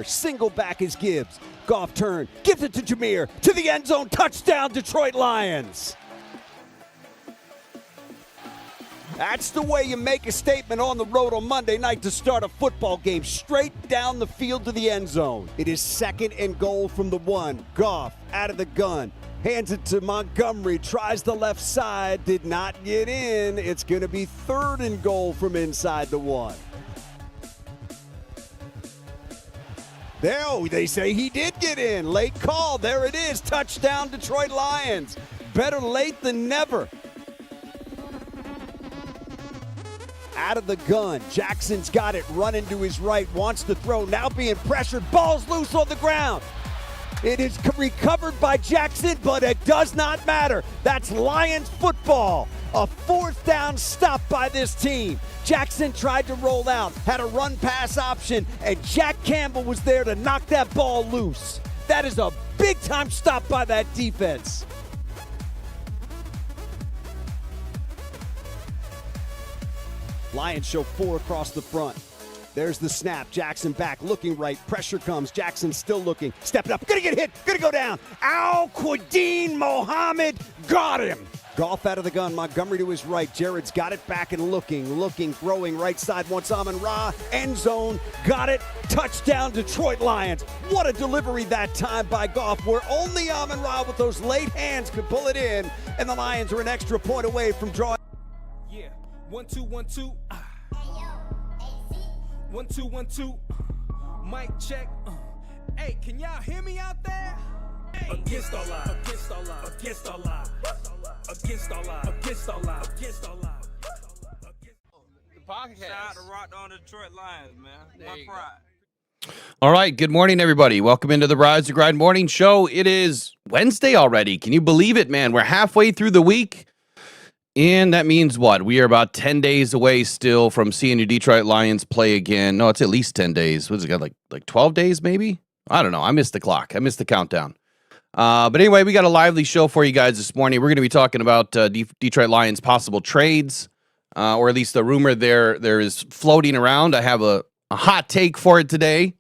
Single back is Gibbs. Goff turn, gives it to Jameer, to the end zone, touchdown Detroit Lions. That's the way you make a statement on the road on Monday night to start a football game, straight down the field to the end zone. It is 2nd and goal from the 1. Goff out of the gun, hands it to Montgomery, tries the left side, did not get in. It's going to be 3rd and goal from inside the 1. They say he did get in. Late call. There it is. Touchdown, Detroit Lions. Better late than never. Out of the gun. Jackson's got it. Running to his right. Wants to throw. Now being pressured. Ball's loose on the ground. It is recovered by Jackson, but it does not matter. That's Lions football. A 4th down stop by this team. Jackson tried to roll out, had a run-pass option, and Jack Campbell was there to knock that ball loose. That is a big-time stop by that defense. Lions show 4 across the front. There's the snap. Jackson back, looking right. Pressure comes. Jackson still looking. Stepping up. Gonna get hit. Gonna go down. Al-Quadin Mohammed got him. Goff out of the gun. Montgomery to his right. Jared's got it back and looking, throwing right side. Wants Amon-Ra. End zone. Got it. Touchdown, Detroit Lions. What a delivery that time by Goff, where only Amon-Ra with those late hands could pull it in, and the Lions are an extra point away from drawing. Yeah, 1 2 1 2. 1 2 1 2. Mic check. Hey, can y'all hear me out there? Hey. Against all odds. Against all odds. Against all odds. Against all odds. Against all odds. Against all odds. The podcast. Shout out to Rockhound Detroit Lions, man. My pride. All right, good morning, everybody. Welcome into the Rise to Grind Morning Show. It is Wednesday already. Can you believe it, man? We're halfway through the week. And that means what? We are about 10 days away still from seeing your Detroit Lions play again. No, it's at least 10 days. What's it got, like 12 days maybe? I don't know. I missed the clock. I missed the countdown. But anyway, we got a lively show for you guys this morning. We're going to be talking about Detroit Lions possible trades, or at least the rumor there is floating around. I have a hot take for it today.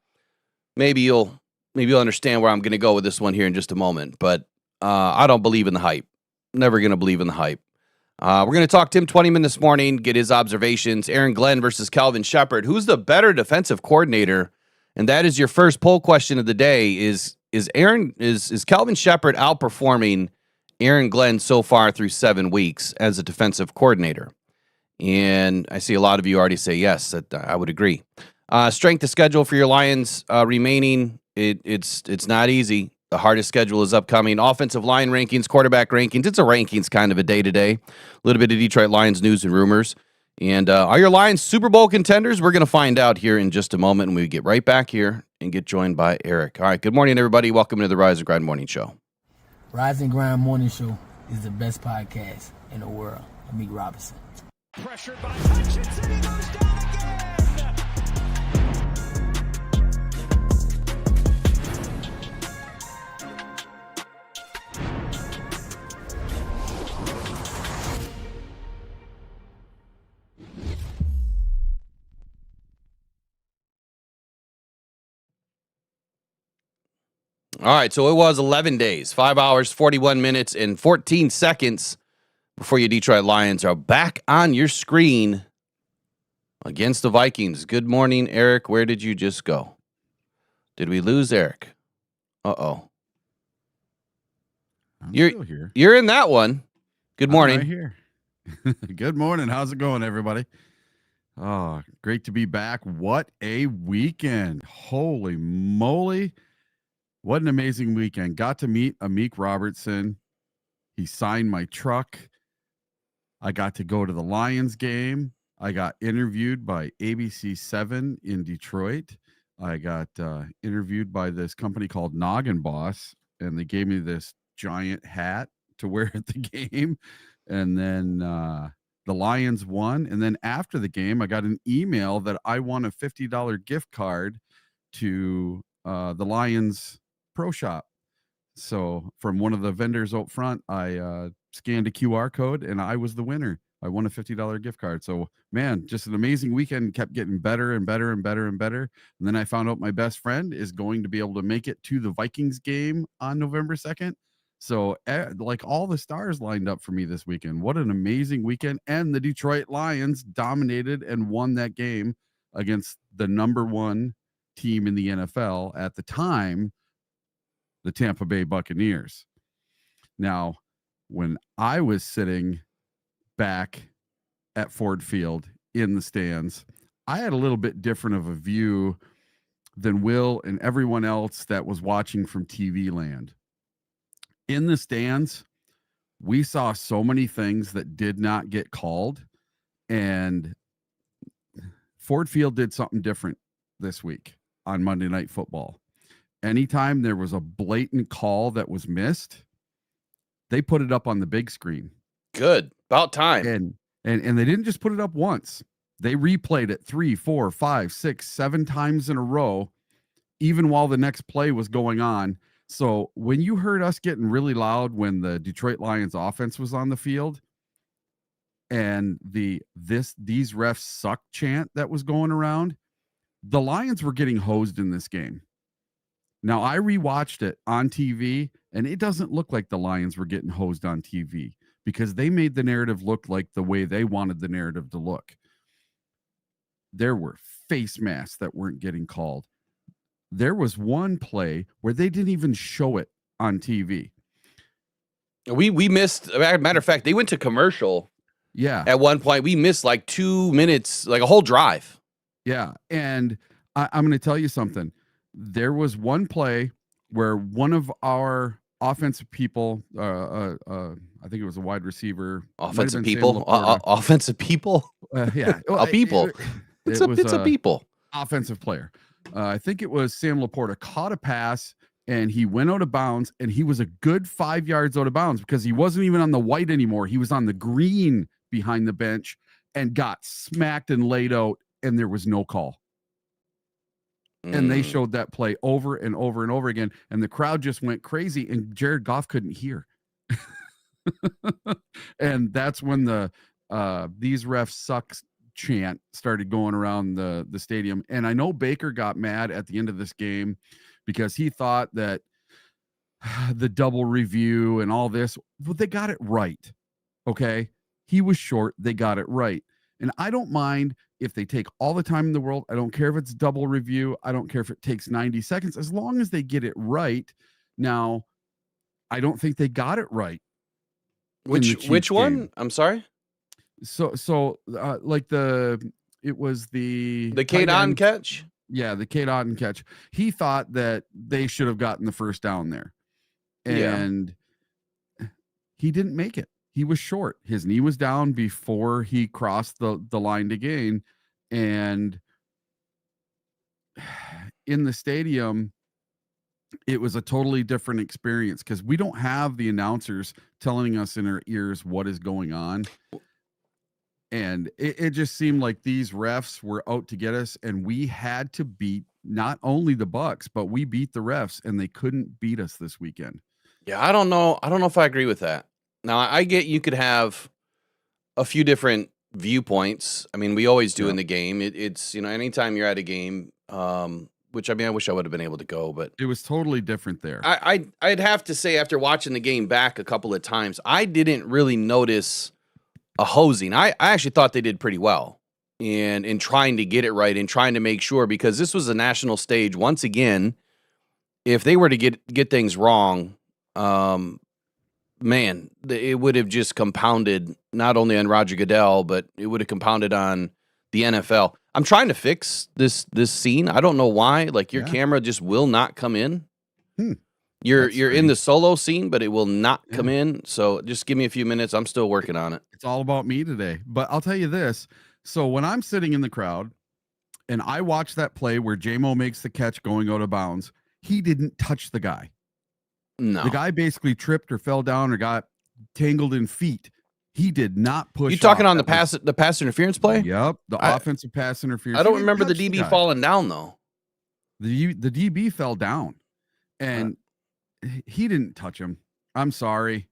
Maybe you'll understand where I'm going to go with this one here in just a moment. But I don't believe in the hype. Never going to believe in the hype. We're going to talk Tim Twentyman this morning, get his observations. Aaron Glenn versus Calvin Shepard. Who's the better defensive coordinator? And that is your first poll question of the day. Is Calvin Shepard outperforming Aaron Glenn so far through 7 weeks as a defensive coordinator? And I see a lot of you already say yes. That I would agree. Strength of schedule for your Lions remaining. It's not easy. The hardest schedule is upcoming. Offensive line rankings, quarterback rankings. It's a rankings kind of a day-to-day. A little bit of Detroit Lions news and rumors. And are your Lions Super Bowl contenders? We're going to find out here in just a moment when we get right back here and get joined by Eric. All right, good morning, everybody. Welcome to the Rise and Grind Morning Show. Rise and Grind Morning Show is the best podcast in the world. Amik Robinson. Pressured by Hutchinson. He goes down again. All right, so it was 11 days, 5 hours, 41 minutes, and 14 seconds before your Detroit Lions are back on your screen against the Vikings. Good morning, Eric. Where did you just go? Did we lose Eric? Uh-oh. I'm still here. You're in that one. Good morning. I'm right here. Good morning. How's it going, everybody? Oh, great to be back. What a weekend. Holy moly. What an amazing weekend. Got to meet Amik Robertson. He signed my truck. I got to go to the Lions game. I got interviewed by ABC 7 in Detroit. I got interviewed by this company called Noggin Boss, and they gave me this giant hat to wear at the game. And then the Lions won. And then after the game, I got an email that I won a $50 gift card to the Lions Pro Shop. So from one of the vendors out front, I scanned a QR code and I was the winner. I won a $50 gift card. So man, just an amazing weekend, kept getting better and better and better and better. And then I found out my best friend is going to be able to make it to the Vikings game on November 2nd. So like all the stars lined up for me this weekend. What an amazing weekend. And the Detroit Lions dominated and won that game against the number one team in the NFL at the time, the Tampa Bay Buccaneers. Now, when I was sitting back at Ford Field in the stands, I had a little bit different of a view than Will and everyone else that was watching from TV land. In the stands, we saw so many things that did not get called, and Ford Field did something different this week on Monday Night Football. Anytime there was a blatant call that was missed, they put it up on the big screen. Good. About time. And they didn't just put it up once. They replayed it 3, 4, 5, 6, 7 times in a row, even while the next play was going on. So when you heard us getting really loud when the Detroit Lions offense was on the field and these refs suck chant that was going around, the Lions were getting hosed in this game. Now, I rewatched it on TV, and it doesn't look like the Lions were getting hosed on TV because they made the narrative look like the way they wanted the narrative to look. There were face masks that weren't getting called. There was one play where they didn't even show it on TV. We missed, matter of fact, they went to commercial. Yeah. At one point, we missed like 2 minutes, like a whole drive. Yeah. And I'm going to tell you something. There was one play where one of our offensive people, I think it was a wide receiver. Offensive people? Offensive people? Yeah. A people. It's a people. Offensive player. I think it was Sam Laporta caught a pass and he went out of bounds, and he was a good 5 yards out of bounds because he wasn't even on the white anymore. He was on the green behind the bench and got smacked and laid out, and there was no call. And they showed that play over and over and over again, and the crowd just went crazy, and Jared Goff couldn't hear. And that's when the these refs suck chant started going around the stadium. And I know Baker got mad at the end of this game because he thought that the double review and all this, well, they got it right. Okay. He was short. They got it right. And I don't mind if they take all the time in the world. I don't care if it's double review. I don't care if it takes 90 seconds, as long as they get it right. Now, I don't think they got it right. Which one? I'm sorry. So like it was the Kate Otten catch. Yeah, the Kate Otten catch. He thought that they should have gotten the first down there, and he didn't make it. He was short. His knee was down before he crossed the line to gain. And in the stadium, it was a totally different experience because we don't have the announcers telling us in our ears what is going on. And it just seemed like these refs were out to get us, and we had to beat not only the Bucks, but we beat the refs, and they couldn't beat us this weekend. Yeah, I don't know if I agree with that. Now, I get you could have a few different viewpoints. I mean, we always do in the game. It's, anytime you're at a game, which, I wish I would have been able to go, but it was totally different there. I'd have to say, after watching the game back a couple of times, I didn't really notice a hosing. I actually thought they did pretty well in trying to get it right and trying to make sure, because this was a national stage. Once again, if they were to get things wrong, man, it would have just compounded not only on Roger Goodell, but it would have compounded on the NFL. I'm trying to fix this scene. I don't know why. Like, your camera just will not come in. You're in the solo scene, but it will not come in. So just give me a few minutes. I'm still working on it. It's all about me today. But I'll tell you this. So when I'm sitting in the crowd and I watch that play where J-Mo makes the catch going out of bounds, he didn't touch the guy. No. The guy basically tripped or fell down or got tangled in feet. He did not push. You talking on the pass interference play? Yep, the offensive pass interference. I don't remember the DB falling down though. The DB fell down, and he didn't touch him. I'm sorry.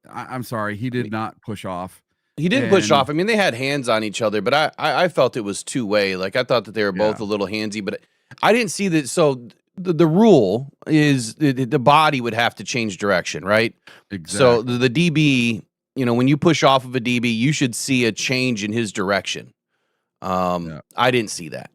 I'm sorry. He did not push off. He didn't push off. I mean, they had hands on each other, but I felt it was two-way. Like, I thought that they were both a little handsy, but I didn't see that. So the rule is the body would have to change direction, right? Exactly. So the DB, when you push off of a DB, you should see a change in his direction. I didn't see that.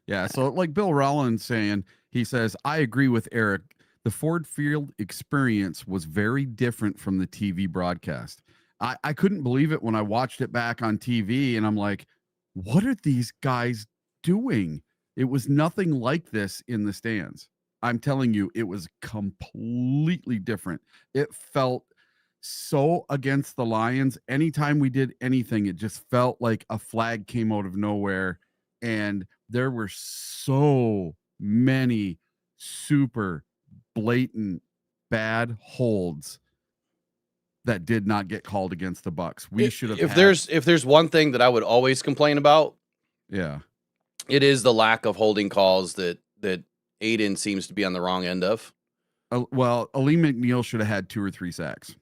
Yeah. So like Bill Rowland saying, he says, I agree with Eric. The Ford Field experience was very different from the TV broadcast. I couldn't believe it when I watched it back on TV, and I'm like, what are these guys doing? It was nothing like this in the stands. I'm telling you, it was completely different. It felt so against the Lions. Anytime we did anything, it just felt like a flag came out of nowhere. And there were so many super blatant bad holds that did not get called against the Bucks. We should have. If there's one thing that I would always complain about, it is the lack of holding calls that Aiden seems to be on the wrong end of. Well, Aleem McNeil should have had 2 or 3 sacks.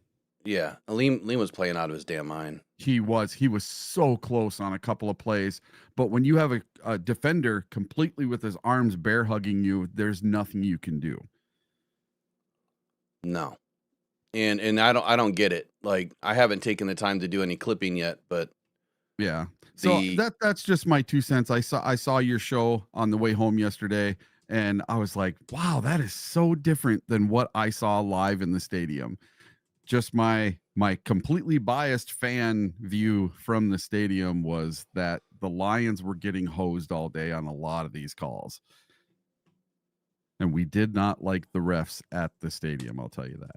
Yeah, Aleem was playing out of his damn mind. He was so close on a couple of plays, but when you have a defender completely with his arms bear hugging you, there's nothing you can do. No. And I don't get it. Like, I haven't taken the time to do any clipping yet, but yeah. So that's just my 2 cents. I saw your show on the way home yesterday, and I was like, wow, that is so different than what I saw live in the stadium. Just my completely biased fan view from the stadium was that the Lions were getting hosed all day on a lot of these calls. And we did not like the refs at the stadium, I'll tell you that.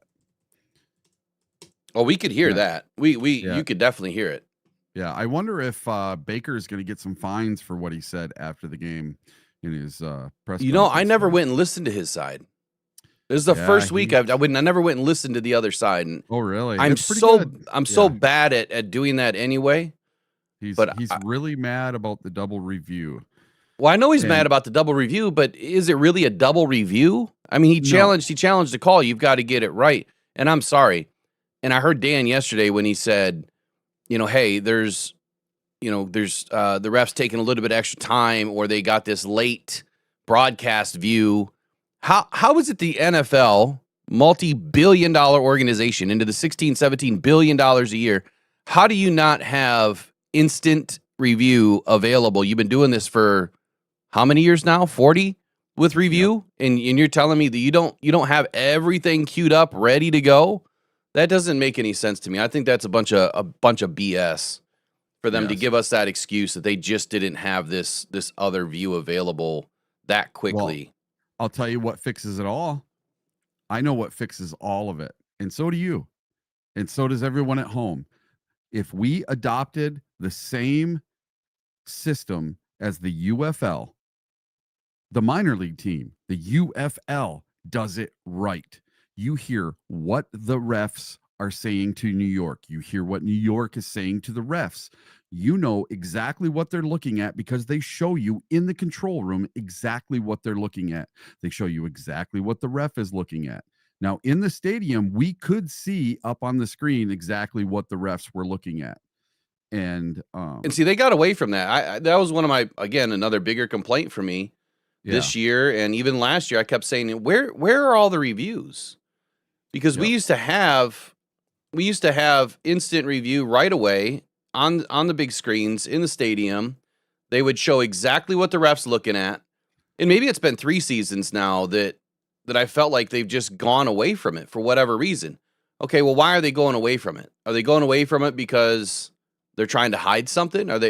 Oh, we could hear that. You could definitely hear it. Yeah, I wonder if Baker is going to get some fines for what he said after the game in his press conference. I never went and listened to his side. This is the first week I never went and listened to the other side. And oh, really? I'm so bad at doing that anyway. He's really mad about the double review. Well, I know he's mad about the double review, but is it really a double review? I mean, he challenged the call. You've got to get it right. And I'm sorry. And I heard Dan yesterday when he said, hey, there's the refs taking a little bit extra time, or they got this late broadcast view. How is it the NFL, multi-billion-dollar organization, into the $16-17 billion a year, how do you not have instant review available? You've been doing this for how many years now? 40 with review? Yep. And you're telling me that you don't have everything queued up, ready to go? That doesn't make any sense to me. I think that's a bunch of BS for them to give us that excuse that they just didn't have this other view available that quickly. Well, I'll tell you what fixes it all. I know what fixes all of it. And so do you. And so does everyone at home. If we adopted the same system as the UFL, the minor league team, the UFL does it right. You hear what the refs are saying to New York. You hear what New York is saying to the refs. You know exactly what they're looking at because they show you in the control room exactly what they're looking at. They show you exactly what the ref is looking at. Now, in the stadium, we could see up on the screen exactly what the refs were looking at. And see, they got away from that. That was one of my, again, another bigger complaint for me this year. And even last year, I kept saying, where are all the reviews? Because we used to have instant review right away on the big screens in the stadium. They would show exactly what the ref's looking at. And maybe it's been 3 seasons now that I felt like they've just gone away from it for whatever reason. Okay, well, why are they going away from it? Are they going away from it because they're trying to hide something? Okay,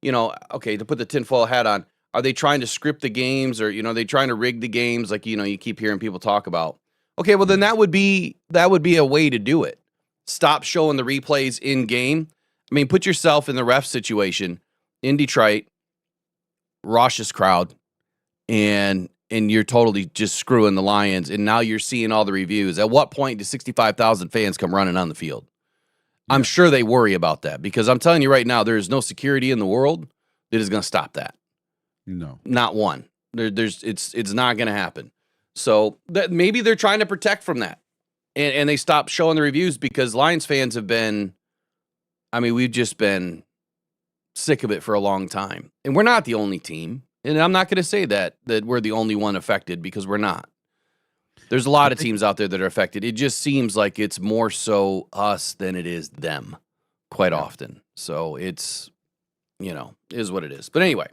to put the tinfoil hat on, are they trying to script the games, or, are they trying to rig the games like, you keep hearing people talk about? Okay, well, then that would be a way to do it. Stop showing the replays in game. I mean, put yourself in the ref situation in Detroit, raucous crowd, and you're totally just screwing the Lions, and now you're seeing all the reviews. At what point do 65,000 fans come running on the field? I'm sure they worry about that, because I'm telling you right now, there is no security in the world that is going to stop that. No. Not one. It's not going to happen. So that maybe they're trying to protect from that. And they stopped showing the reviews because Lions fans have been, I mean, we've just been sick of it for a long time. And we're not the only team. And I'm not going to say that we're the only one affected, because we're not. There's a lot of teams out there that are affected. It just seems like it's more so us than it is them quite often. So it's, is what it is. But anyway.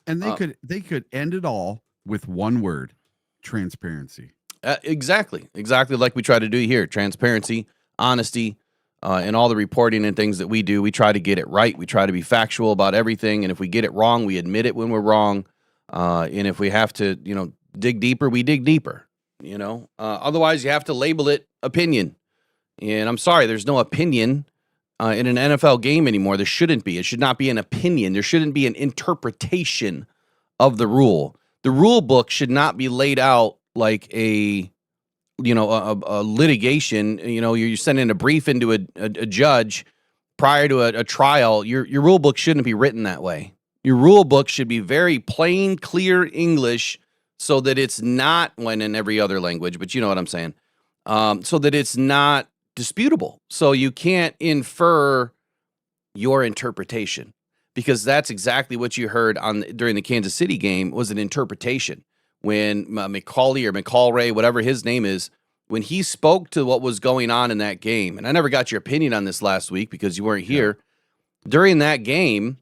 And they could end it all with one word: transparency. Exactly like we try to do here. Transparency, honesty, and all the reporting and things that we do. We try to get it right. We try to be factual about everything. And if we get it wrong, we admit it when we're wrong. And if we have to, dig deeper, we dig deeper. Otherwise, you have to label it opinion. And I'm sorry, there's no opinion in an NFL game anymore. There shouldn't be. It should not be an opinion. There shouldn't be an interpretation of the rule. The rule book should not be laid out like a litigation. You're sending a brief into a judge prior to a trial. Your rule book shouldn't be written that way. Your rule book should be very plain, clear English, so that it's not, when in every other language, but you know what I'm saying, so that it's not disputable. So you can't infer your interpretation, because that's exactly what you heard during the Kansas City game, was an interpretation. When McCauley or McCallray, whatever his name is, when he spoke to what was going on in that game, and I never got your opinion on this last week because you weren't here. During that game,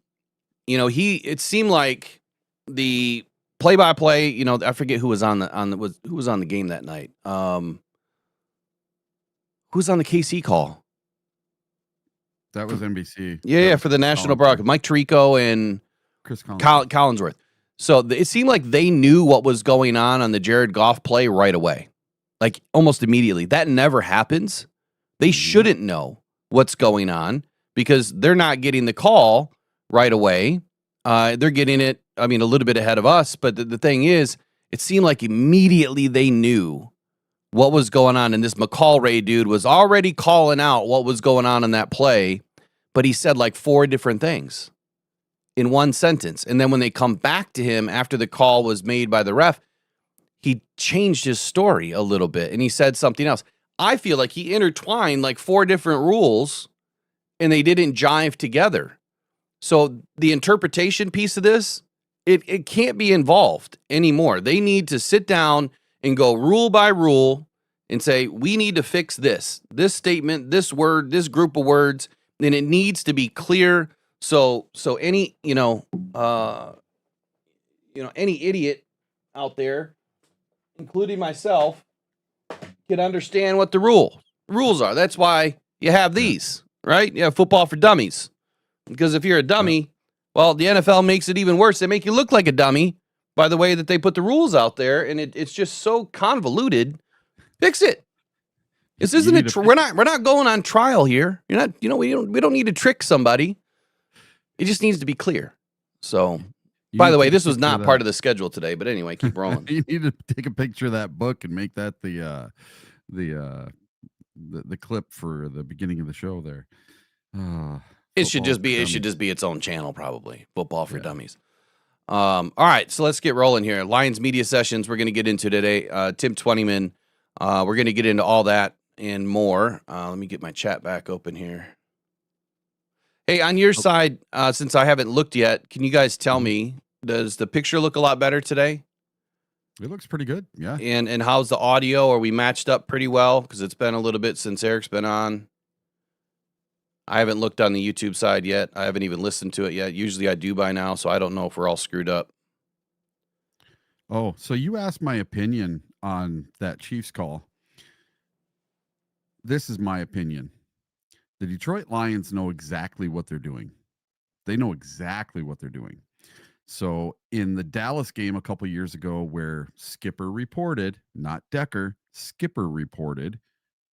it seemed like the play-by-play, I forget who was on the game that night. Who was on the KC call? That was NBC. Yeah, for the national broadcast. Mike Tirico and Chris Collinsworth. So it seemed like they knew what was going on the Jared Goff play right away, like almost immediately. That never happens. They shouldn't know what's going on because they're not getting the call right away. They're getting it, a little bit ahead of us. But the thing is, it seemed like immediately they knew what was going on. And this McCallray dude was already calling out what was going on in that play, but he said like 4 different things in one sentence. And then when they come back to him after the call was made by the ref, he changed his story a little bit and he said something else. I feel like he intertwined like 4 different rules and they didn't jive together. So the interpretation piece of this, it can't be involved anymore. They need to sit down and go rule by rule and say, we need to fix this statement, this word, this group of words, and it needs to be clear. So any, any idiot out there, including myself, can understand what the rules are. That's why you have these, right? You have football for dummies. Because if you're a dummy, well, the NFL makes it even worse. They make you look like a dummy by the way that they put the rules out there, and it's just so convoluted. Fix it. This isn't we're not going on trial here. You're not, we don't need to trick somebody. It just needs to be clear. So, by the way, this was not part of the schedule today, but anyway, keep rolling. You need to take a picture of that book and make that the clip for the beginning of the show there. It should just be its own channel, probably. Football for Dummies. All right, so let's get rolling here. Lions media sessions we're going to get into today. Tim Twentyman, we're going to get into all that and more. Let me get my chat back open here. Hey, on your side, since I haven't looked yet, can you guys tell me, does the picture look a lot better today? It looks pretty good, yeah. And how's the audio? Are we matched up pretty well? Because it's been a little bit since Eric's been on. I haven't looked on the YouTube side yet. I haven't even listened to it yet. Usually I do by now, so I don't know if we're all screwed up. Oh, so you asked my opinion on that Chiefs call. This is my opinion. The Detroit Lions know exactly what they're doing. They know exactly what they're doing. So in the Dallas game a couple years ago where Skipper reported, not Decker, Skipper reported,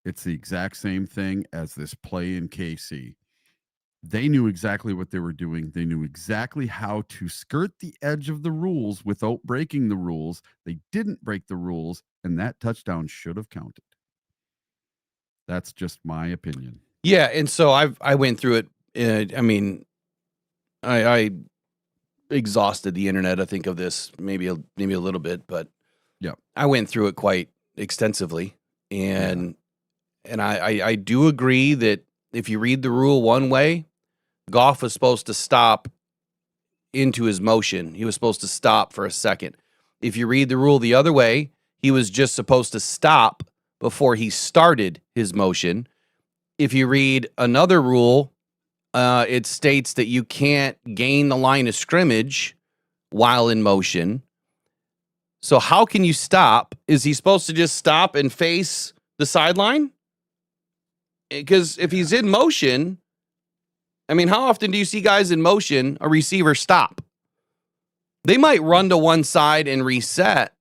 it's the exact same thing as this play in KC. They knew exactly what they were doing. They knew exactly how to skirt the edge of the rules without breaking the rules. They didn't break the rules, and that touchdown should have counted. That's just my opinion. Yeah, and so I went through it. I exhausted the internet. I think of this maybe a little bit, but yeah, I went through it quite extensively, and I do agree that if you read the rule one way, Goff was supposed to stop into his motion. He was supposed to stop for a second. If you read the rule the other way, he was just supposed to stop before he started his motion. If you read another rule, it states that you can't gain the line of scrimmage while in motion. So how can you stop? Is he supposed to just stop and face the sideline? Because if he's in motion, I mean, how often do you see guys in motion, a receiver stop? They might run to one side and reset,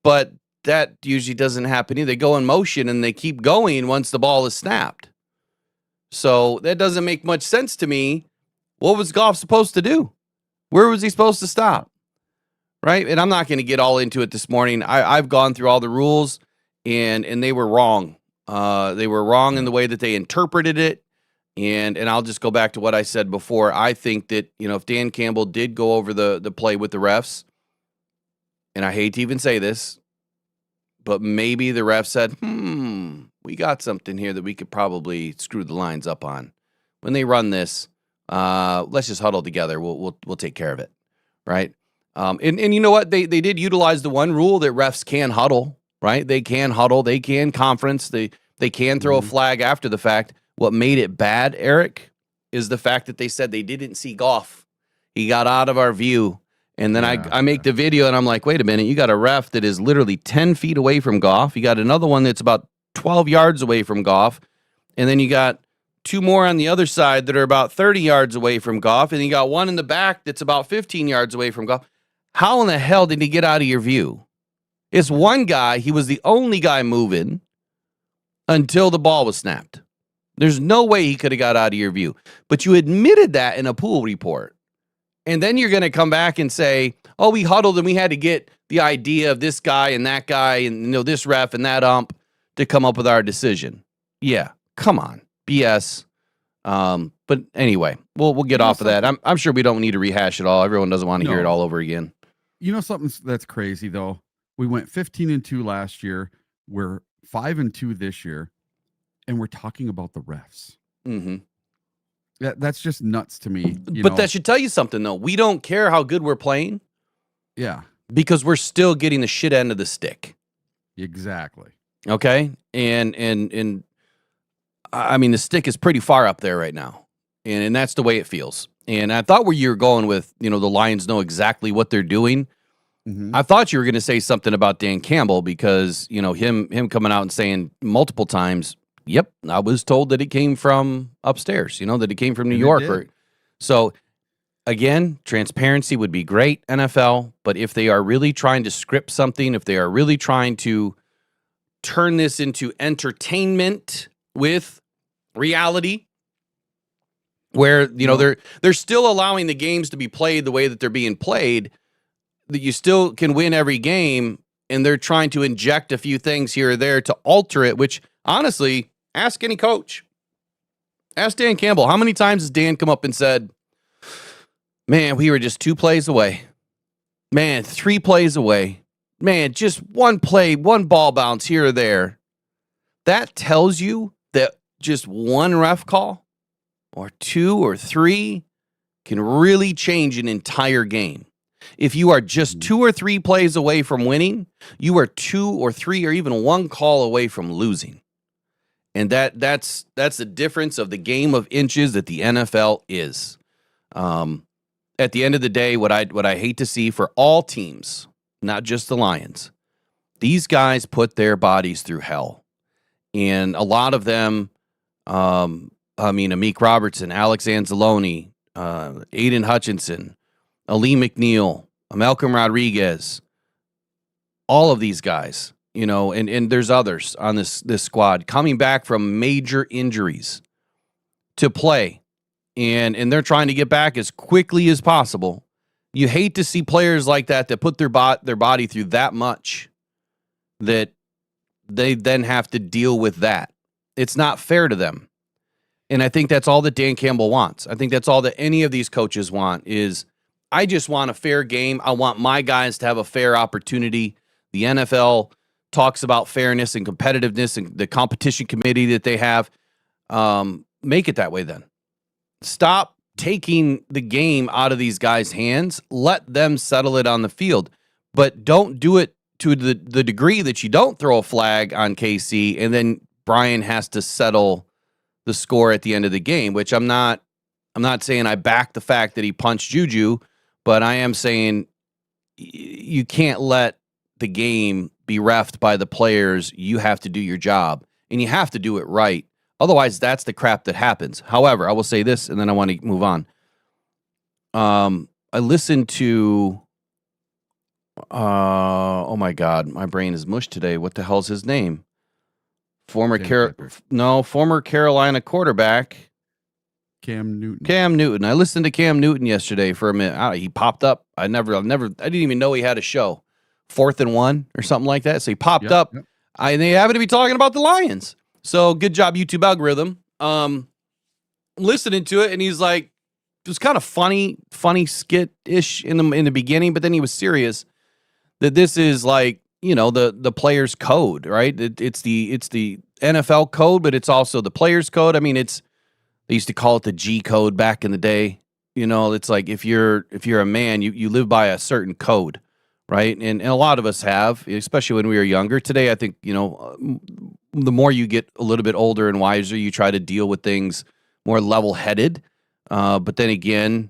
but that usually doesn't happen either. They go in motion and they keep going once the ball is snapped. So that doesn't make much sense to me. What was Goff supposed to do? Where was he supposed to stop? Right? And I'm not going to get all into it this morning. I've gone through all the rules, and they were wrong. They were wrong in the way that they interpreted it. And I'll just go back to what I said before. I think that, if Dan Campbell did go over the play with the refs, and I hate to even say this, but maybe the ref said, we got something here that we could probably screw the lines up on. When they run this, let's just huddle together. We'll take care of it, right? And you know what? They did utilize the one rule that refs can huddle, right? They can huddle. They can conference. They can throw a flag after the fact. What made it bad, Eric, is the fact that they said they didn't see Goff. He got out of our view. And then I make the video, and I'm like, wait a minute. You got a ref that is literally 10 feet away from Goff. You got another one that's about 12 yards away from Goff. And then you got two more on the other side that are about 30 yards away from Goff. And you got one in the back that's about 15 yards away from Goff. How in the hell did he get out of your view? It's one guy. He was the only guy moving until the ball was snapped. There's no way he could have got out of your view. But you admitted that in a pool report. And then you're going to come back and say, oh, we huddled and we had to get the idea of this guy and that guy and this ref and that ump to come up with our decision. Yeah, come on. BS. But anyway, we'll get off of that. I'm sure we don't need to rehash it all. Everyone doesn't want to hear it all over again. You know something that's crazy, though? We went 15-2 last year. We're 5-2 this year. And we're talking about the refs. Mm-hmm. That's just nuts to me. But that should tell you something, though. We don't care how good we're playing. Yeah. Because we're still getting the shit end of the stick. Exactly. Okay? And I mean, the stick is pretty far up there right now. And that's the way it feels. And I thought where you were going with, the Lions know exactly what they're doing. Mm-hmm. I thought you were going to say something about Dan Campbell because, him coming out and saying multiple times, yep, I was told that it came from upstairs, that it came from New York. So, again, transparency would be great, NFL, but if they are really trying to script something, if they are really trying to turn this into entertainment with reality, where, they're still allowing the games to be played the way that they're being played, that you still can win every game, and they're trying to inject a few things here or there to alter it, which, honestly, ask any coach. Ask Dan Campbell. How many times has Dan come up and said, man, we were just 2 plays away. Man, 3 plays away. Man, just one play, one ball bounce here or there. That tells you that just one ref call or 2 or 3 can really change an entire game. If you are just 2 or 3 plays away from winning, you are 2 or 3 or even 1 call away from losing. And that's the difference of the game of inches that the NFL is. At the end of the day, what I hate to see for all teams, not just the Lions, these guys put their bodies through hell. And a lot of them, Amik Robertson, Alex Anzalone, Aiden Hutchinson, Ali McNeil, Malcolm Rodriguez, all of these guys, and there's others on this squad coming back from major injuries to play, and they're trying to get back as quickly as possible. You hate to see players like that put their body through that much that they then have to deal with that. It's not fair to them. And I think that's all that Dan Campbell wants. I think that's all that any of these coaches want is, I just want a fair game. I want my guys to have a fair opportunity. The NFL talks about fairness and competitiveness and the competition committee that they have. Make it that way then. Stop taking the game out of these guys' hands. Let them settle it on the field. But don't do it to the degree that you don't throw a flag on KC and then Brian has to settle the score at the end of the game, which I'm not saying I back the fact that he punched Juju, but I am saying you can't let the game be reffed by the players. You have to do your job, and you have to do it right. Otherwise, that's the crap that happens. However, I will say this, and then I want to move on. I listened to, oh my God, my brain is mush today. What the hell's his name? Former Carolina quarterback. Cam Newton. Cam Newton. I listened to Cam Newton yesterday for a minute. He popped up. I didn't even know he had a show. 4th and 1 or something like that. So he popped up. Yep. They happen to be talking about the Lions. So good job, YouTube algorithm. Listening to it, and he's like, it was kind of funny skit-ish in the beginning, but then he was serious that this is like, the players' code, right? It's the NFL code, but it's also the players' code. I mean, they used to call it the G code back in the day. It's like if you're a man, you live by a certain code, right? And a lot of us have, especially when we were younger. Today, I think, the more you get a little bit older and wiser, you try to deal with things more level-headed. But then again,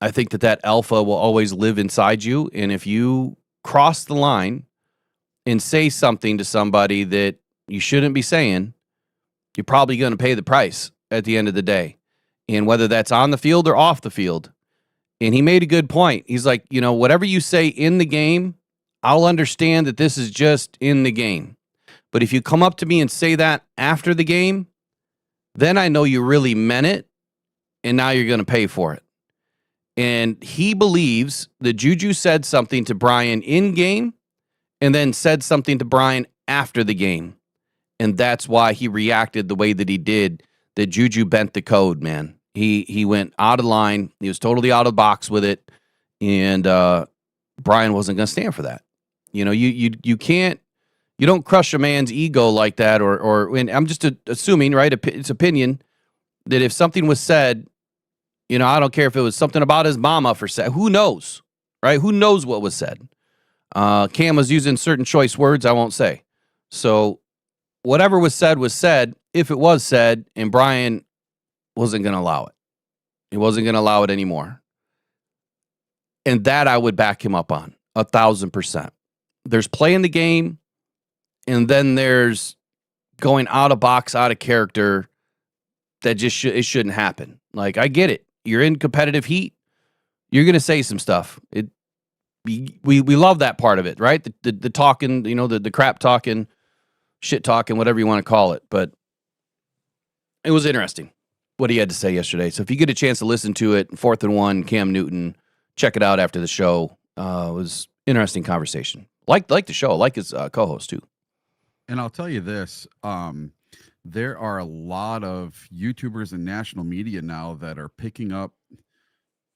I think that alpha will always live inside you. And if you cross the line and say something to somebody that you shouldn't be saying, you're probably going to pay the price at the end of the day. And whether that's on the field or off the field. And he made a good point. He's like, whatever you say in the game, I'll understand that this is just in the game. But if you come up to me and say that after the game, then I know you really meant it, and now you're going to pay for it. And he believes that Juju said something to Brian in game and then said something to Brian after the game. And that's why he reacted the way that he did, that Juju bent the code, man. He went out of line. He was totally out of the box with it. And Brian wasn't going to stand for that. You can't, you don't crush a man's ego like that, or and I'm just assuming, right? It's opinion that if something was said, I don't care if it was something about his mama who knows, right? Who knows what was said? Cam was using certain choice words I won't say. So whatever was said, if it was said, and Brian wasn't going to allow it. He wasn't going to allow it anymore. And that I would back him up on 1,000%. There's playing the game, and then there's going out of box, out of character. That just it shouldn't happen. Like, I get it. You're in competitive heat. You're going to say some stuff. We love that part of it, right? The talking, the crap talking, shit talking, whatever you want to call it. But it was interesting what he had to say yesterday. So if you get a chance to listen to it, 4th and 1, Cam Newton, check it out after the show. It was interesting conversation. Like the show. I like his co-host too. And I'll tell you this, there are a lot of YouTubers and national media now that are picking up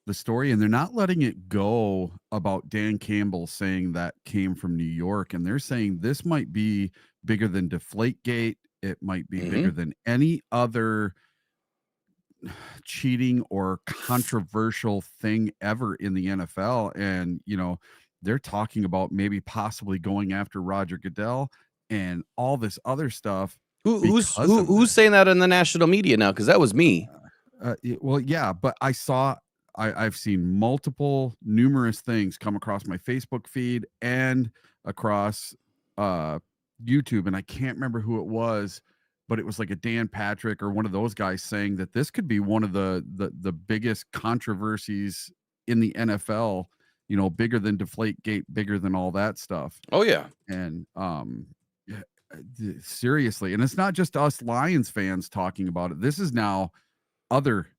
the story, and they're not letting it go about Dan Campbell saying that came from New York. And they're saying this might be bigger than Deflategate. It might be bigger than any other cheating or controversial thing ever in the NFL. And, they're talking about maybe possibly going after Roger Goodell and all this other stuff. Who's saying that in the national media now? Because that was me. Well, yeah, but I've seen numerous things come across my Facebook feed and across YouTube, and I can't remember who it was, but it was like a Dan Patrick or one of those guys saying that this could be one of the biggest controversies in the NFL. Bigger than Deflategate, bigger than all that stuff. Oh yeah, and seriously, and it's not just us Lions fans talking about it. This is now other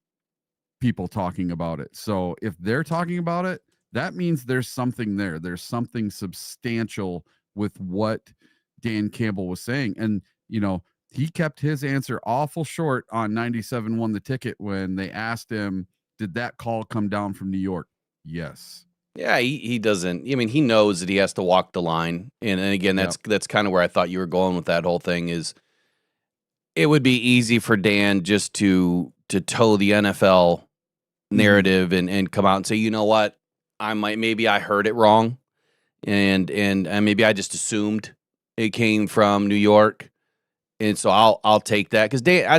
people talking about it. So if they're talking about it, that means there's something there. There's something substantial with what Dan Campbell was saying. And, he kept his answer awful short on 97 Won the Ticket when they asked him, did that call come down from New York? Yes. Yeah, he doesn't. I mean, he knows that he has to walk the line. And again, that's kind of where I thought you were going with that whole thing is it would be easy for Dan just to toe the NFL narrative and come out and say, you know what, maybe I heard it wrong, and maybe I just assumed it came from New York, and so I'll take that because I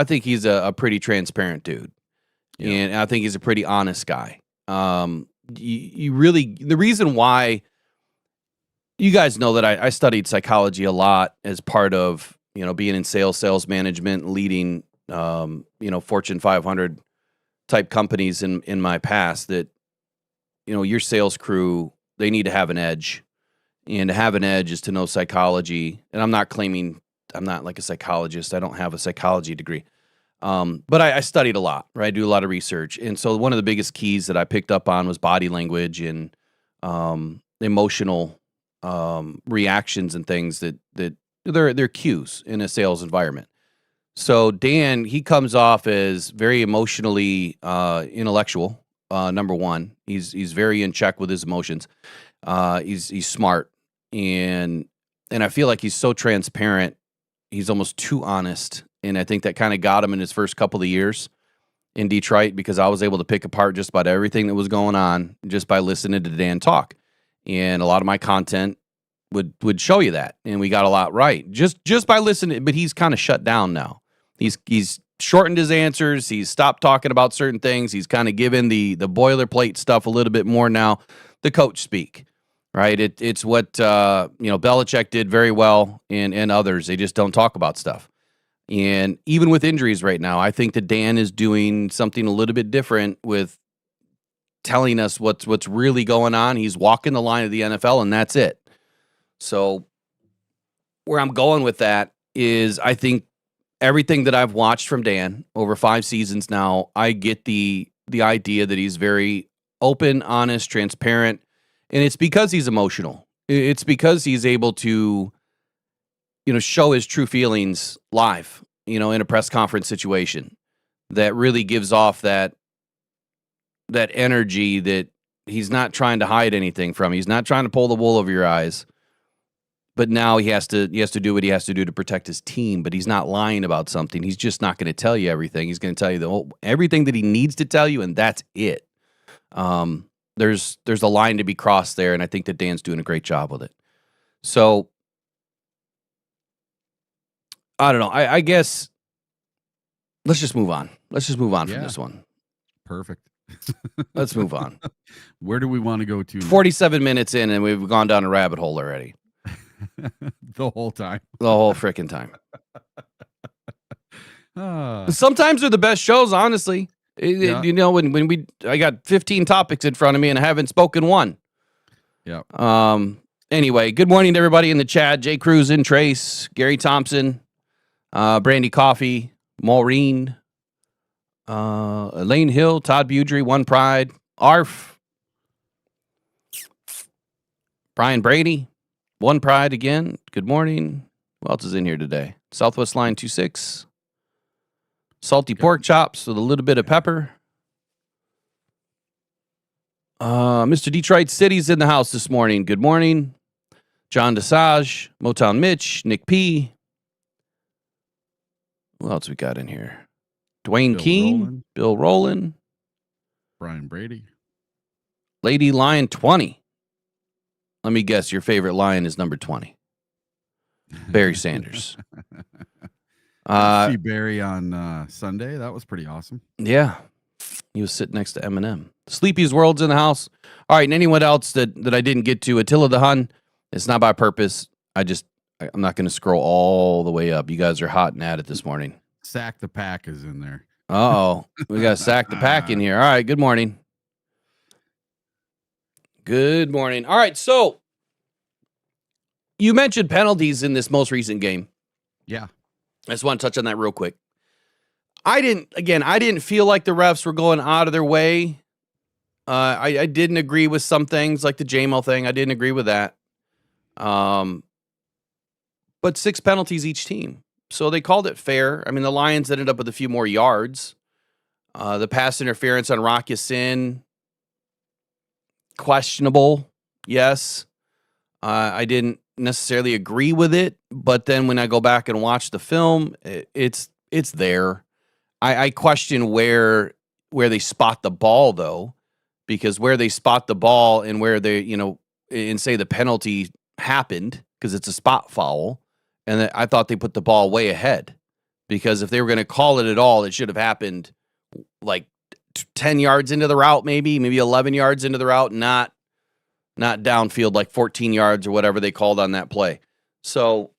think he's a pretty transparent dude, and I think he's a pretty honest guy. You really, the reason why, you guys know that I studied psychology a lot as part of, being in sales management, leading, Fortune 500 type companies in my past, that, your sales crew, they need to have an edge, and to have an edge is to know psychology. And I'm not claiming I'm not like a psychologist. I don't have a psychology degree. But I studied a lot, right? I do a lot of research. And so one of the biggest keys that I picked up on was body language and emotional reactions and things that they're cues in a sales environment. So Dan, he comes off as very emotionally intellectual. Number one, he's very in check with his emotions. He's smart, and I feel like he's so transparent. He's almost too honest, and I think that kind of got him in his first couple of years in Detroit, because I was able to pick apart just about everything that was going on just by listening to Dan talk, and a lot of my content would show you that, and we got a lot right just by listening. But he's kind of shut down now. He's shortened his answers. He's stopped talking about certain things. He's kind of given the boilerplate stuff a little bit more now, the coach speak, right? It's what Belichick did very well, and others. They just don't talk about stuff. And even with injuries right now, I think that Dan is doing something a little bit different with telling us what's really going on. He's walking the line of the NFL, and that's it. So where I'm going with that is, I think everything that I've watched from Dan over 5 seasons now, I get the idea that he's very open, honest, transparent, and it's because he's emotional. It's because he's able to, show his true feelings live, in a press conference situation, that really gives off that energy that he's not trying to hide anything from. He's not trying to pull the wool over your eyes. But now he has to do what he has to do to protect his team. But he's not lying about something. He's just not going to tell you everything. He's going to tell you everything that he needs to tell you, and that's it. There's a line to be crossed there, and I think that Dan's doing a great job with it. So I don't know. I guess let's just move on. Let's just move on from this one. Perfect. Let's move on. Where do we want to go to? 47 minutes in, and we've gone down a rabbit hole already. The whole time. The whole freaking time. Sometimes they're the best shows, honestly. When I got 15 topics in front of me and I haven't spoken one. Yeah. Anyway, good morning to everybody in the chat. Jay Cruisin, Trace, Gary Thompson, Brandy Coffee, Maureen, Elaine Hill, Todd Budry, One Pride, Arf, Brian Brady, One Pride again. Good morning. Who else is in here today? Southwest Line 26. Salty pork chops with a little bit of pepper. Mr. Detroit City's in the house this morning. Good morning. John Desage, Motown Mitch, Nick P. Who else we got in here? Dwayne Keene, Bill Rowland, Brian Brady, Lady Lion 20. Let me guess, your favorite lion is number 20. Barry Sanders. See Barry on Sunday. That was pretty awesome. Yeah. He was sitting next to Eminem. Sleepy's World's in the house. All right, and anyone else that I didn't get to, Attila the Hun, it's not by purpose. I'm not going to scroll all the way up. You guys are hot and at it this morning. Sack the Pack is in there. Uh-oh. We got Sack the Pack in here. All right, good morning. Good morning. All right, so you mentioned penalties in this most recent game. Yeah. I just want to touch on that real quick. I didn't feel like the refs were going out of their way. I didn't agree with some things, like the JMO thing. I didn't agree with that. But 6 penalties each team. So they called it fair. I mean, the Lions ended up with a few more yards. The pass interference on Rock Ya-Sin, questionable, yes. I didn't necessarily agree with it, but then when I go back and watch the film, it's It's there. I question where they spot the ball, though, because where they spot the ball and where they, and say the penalty happened because it's a spot foul, and I thought they put the ball way ahead, because if they were going to call it at all, it should have happened like 10 yards into the route, maybe 11 yards into the route, not downfield like 14 yards or whatever they called on that play. So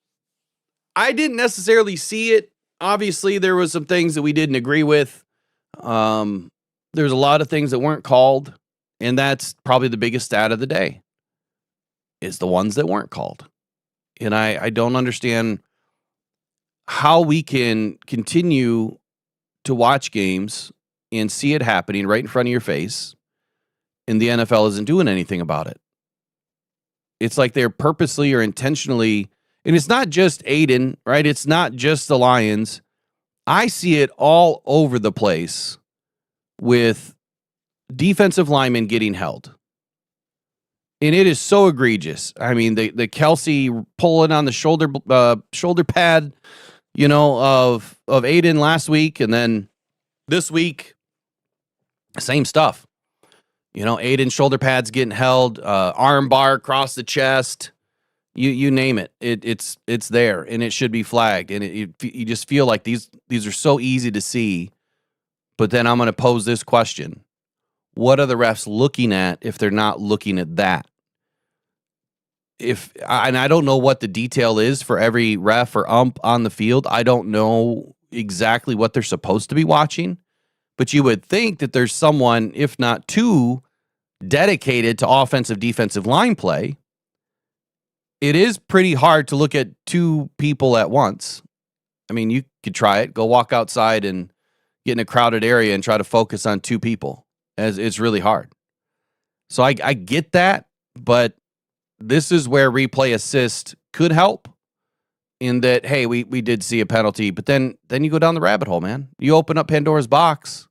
I didn't necessarily see it. Obviously, there was some things that we didn't agree with. There's a lot of things that weren't called, and that's probably the biggest stat of the day, is the ones that weren't called. And I don't understand how we can continue to watch games and see it happening right in front of your face, and the NFL isn't doing anything about it. It's like they're purposely or intentionally, and it's not just Aiden, right? It's not just the Lions. I see it all over the place with defensive linemen getting held. And it is so egregious. I mean, the Kelsey pulling on the shoulder pad, of Aiden last week, and then this week, same stuff. Aiden's shoulder pads getting held, arm bar across the chest. You name it. It's there, and it should be flagged. And you just feel like these are so easy to see. But then I'm going to pose this question: what are the refs looking at if they're not looking at that? And I don't know what the detail is for every ref or ump on the field. I don't know exactly what they're supposed to be watching, but you would think that there's someone, if not two, dedicated to offensive defensive line play. It is pretty hard to look at two people at once. I mean, you could try it. Go walk outside and get in a crowded area and try to focus on two people, as it's really hard. So I get that, but this is where replay assist could help, in that, hey, we did see a penalty, but then you go down the rabbit hole, man. You open up Pandora's box,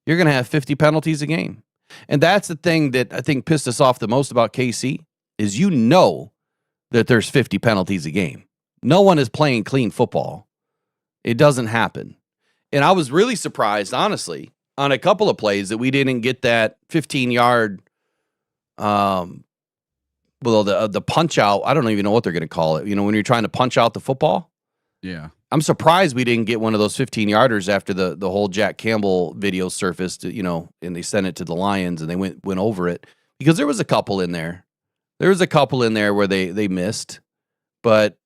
you're going to have 50 penalties a game. And that's the thing that I think pissed us off the most about KC, is that there's 50 penalties a game. No one is playing clean football. It doesn't happen. And I was really surprised, honestly, on a couple of plays that we didn't get that 15-yard, the punch out. I don't even know what they're going to call it. When you're trying to punch out the football. Yeah. I'm surprised we didn't get one of those 15-yarders after the whole Jack Campbell video surfaced, and they sent it to the Lions and they went over it, because there was a couple in there. There was a couple in there where they missed. But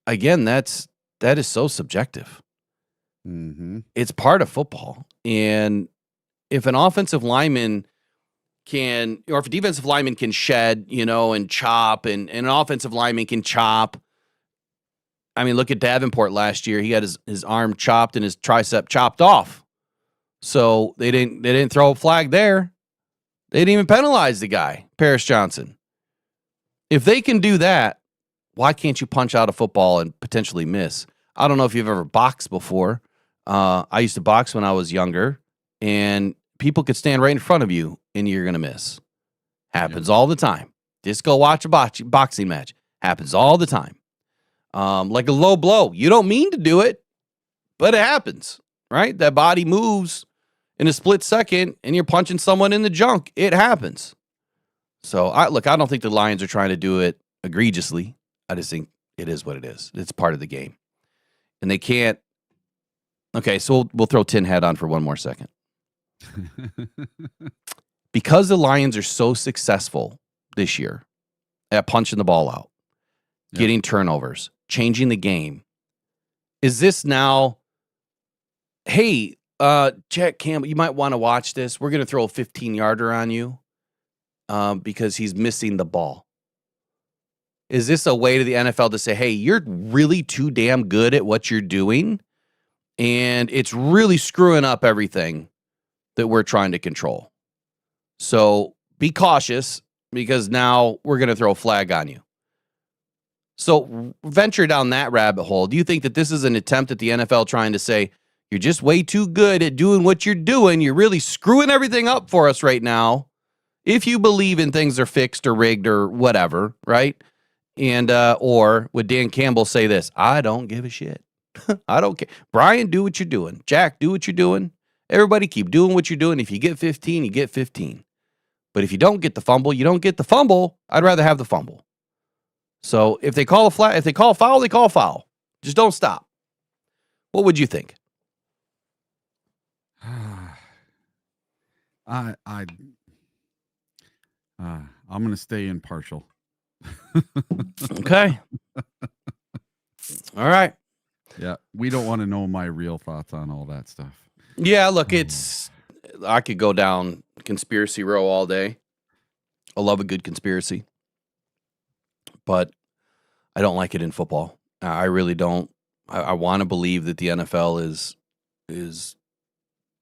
again, that is so subjective. Mm-hmm. It's part of football. And if an offensive lineman or if a defensive lineman can shed, and chop, and an offensive lineman can chop. I mean, look at Davenport last year. He had his arm chopped and his tricep chopped off. So they didn't throw a flag there. They didn't even penalize the guy, Paris Johnson. If they can do that, why can't you punch out a football and potentially miss? I don't know if you've ever boxed before. I used to box when I was younger, and people could stand right in front of you and you're going to miss. Happens all the time. Just go watch a boxing match. Happens all the time. Like a low blow. You don't mean to do it, but it happens, right? That body moves in a split second and you're punching someone in the junk. It happens. So, I don't think the Lions are trying to do it egregiously. I just think it is what it is. It's part of the game. And they can't. Okay, so we'll throw Tin Hat on for one more second. Because the Lions are so successful this year at punching the ball out, getting turnovers, changing the game, is this now, hey, Jack Campbell, you might want to watch this. We're going to throw a 15-yarder on you because he's missing the ball. Is this a way to the NFL to say, hey, you're really too damn good at what you're doing, and it's really screwing up everything that we're trying to control? So be cautious, because now we're going to throw a flag on you. So venture down that rabbit hole. Do you think that this is an attempt at the NFL trying to say, you're just way too good at doing what you're doing. You're really screwing everything up for us right now. If you believe in things are fixed or rigged or whatever, right? And or would Dan Campbell say this? I don't give a shit. I don't care. Brian, do what you're doing. Jack, do what you're doing. Everybody keep doing what you're doing. If you get 15, you get 15. But if you don't get the fumble, you don't get the fumble. I'd rather have the fumble. So if they call a flag, if they call a foul, they call a foul. Just don't stop. What would you think? I'm going to stay impartial. Okay. All right. Yeah, we don't want to know my real thoughts on all that stuff. Yeah, look, I could go down conspiracy row all day. I love a good conspiracy. But I don't like it in football. I really don't. I want to believe that the NFL is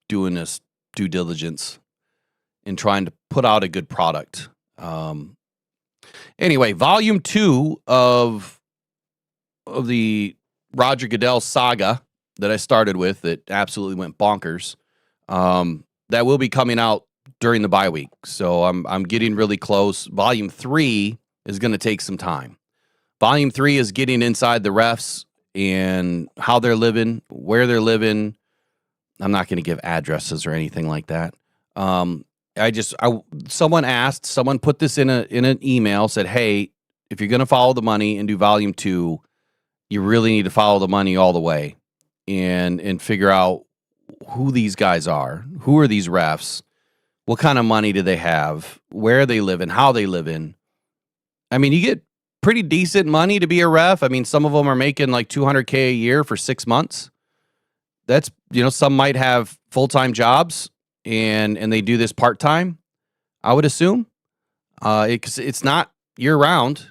doing this due diligence in trying to put out a good product. Anyway, volume 2 of the Roger Goodell saga that I started with that absolutely went bonkers, that will be coming out during the bye week. So I'm getting really close. Volume 3 is going to take some time. Volume 3 is getting inside the refs and how they're living, where they're living. I'm not going to give addresses or anything like that. Someone put this in an email, said, hey, if you're going to follow the money and do volume 2, you really need to follow the money all the way and figure out who these guys are. Who are these refs? What kind of money do they have? Where they live in? How they live in? I mean, you get pretty decent money to be a ref. I mean, some of them are making like $200K a year for 6 months. That's, some might have full-time jobs and they do this part-time, I would assume. It's not year-round.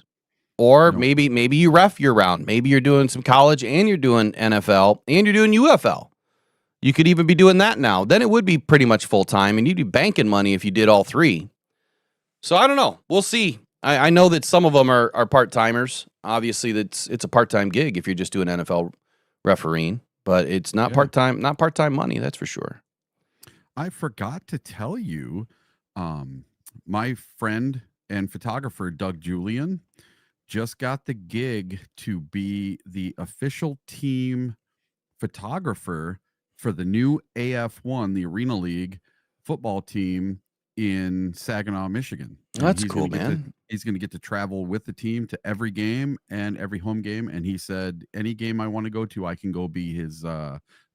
Or maybe you ref year-round. Maybe you're doing some college and you're doing NFL and you're doing UFL. You could even be doing that now. Then it would be pretty much full-time, and you'd be banking money if you did all 3. So I don't know. We'll see. I know that some of them are part-timers. Obviously, it's a part-time gig if you're just doing NFL refereeing, but it's not part-time money, that's for sure. I forgot to tell you, my friend and photographer, Doug Julian, just got the gig to be the official team photographer for the new AF1, the Arena League football team in Saginaw, Michigan. That's cool, man. He's going to get to travel with the team to every game and every home game. And he said, any game I want to go to, I can go be his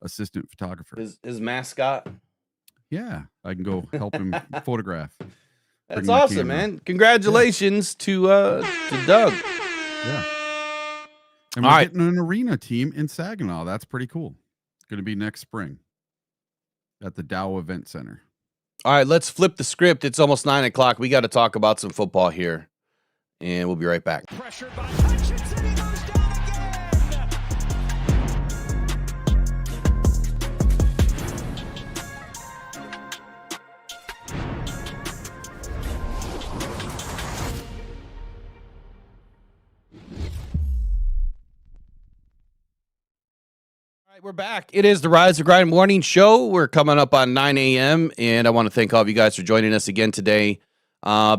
assistant photographer. His mascot? Yeah, I can go help him photograph. That's awesome, man. Congratulations to Doug. Yeah. And we're getting an arena team in Saginaw. That's pretty cool. It's going to be next spring at the Dow Event Center. All right, let's flip the script. It's almost 9 o'clock. We got to talk about some football here, and we'll be right back. Pressured by Hutchinson, he goes down again. All right, we're back. It is the Rise of Grind Morning Show. We're coming up on 9 a.m., and I want to thank all of you guys for joining us again today.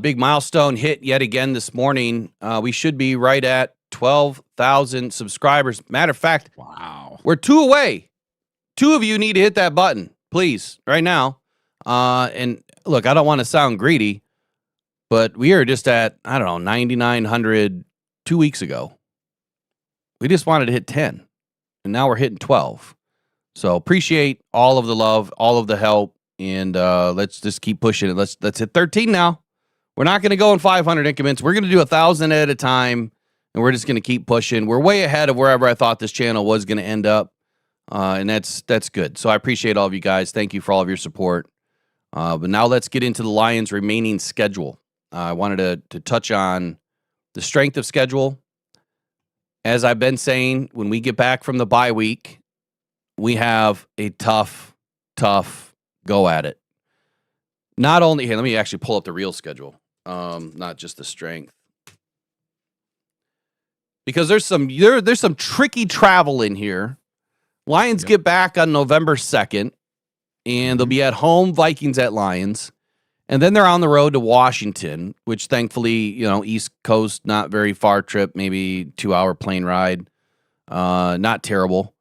Big milestone hit yet again this morning. We should be right at 12,000 subscribers. Matter of fact, wow, we're 2 away. 2 of you need to hit that button, please, right now. And look, I don't want to sound greedy, but we are just at, 9,900 2 weeks ago. We just wanted to hit 10. And now we're hitting 12. So appreciate all of the love, all of the help, and let's just keep pushing it. Let's hit 13 now. We're not going to go in 500 increments. We're going to do 1,000 at a time, and we're just going to keep pushing. We're way ahead of wherever I thought this channel was going to end up, and that's good. So I appreciate all of you guys. Thank you for all of your support. But now let's get into the Lions' remaining schedule. I wanted to touch on the strength of schedule. As I've been saying, when we get back from the bye week, we have a tough go at it. Not only here, let me actually pull up the real schedule, not just the strength, because there's some tricky travel in here. Lions get back on November 2nd, and they'll be at home. Vikings at Lions. And then they're on the road to Washington, which thankfully, East Coast, not very far trip, maybe 2-hour plane ride. Not terrible.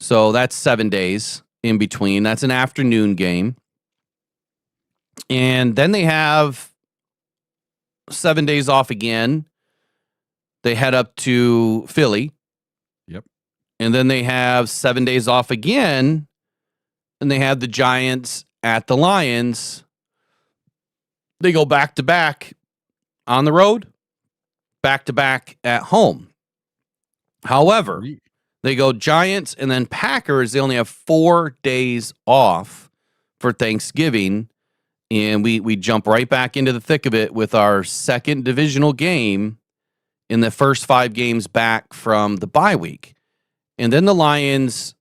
So that's 7 days in between. That's an afternoon game. And then they have 7 days off again. They head up to Philly. Yep. And then they have 7 days off again. And they have the Giants at the Lions. They go back to back on the road, back to back at home. However, they go Giants and then Packers. They only have 4 days off for Thanksgiving. And we jump right back into the thick of it with our second divisional game in the first 5 games back from the bye week. And then the Lions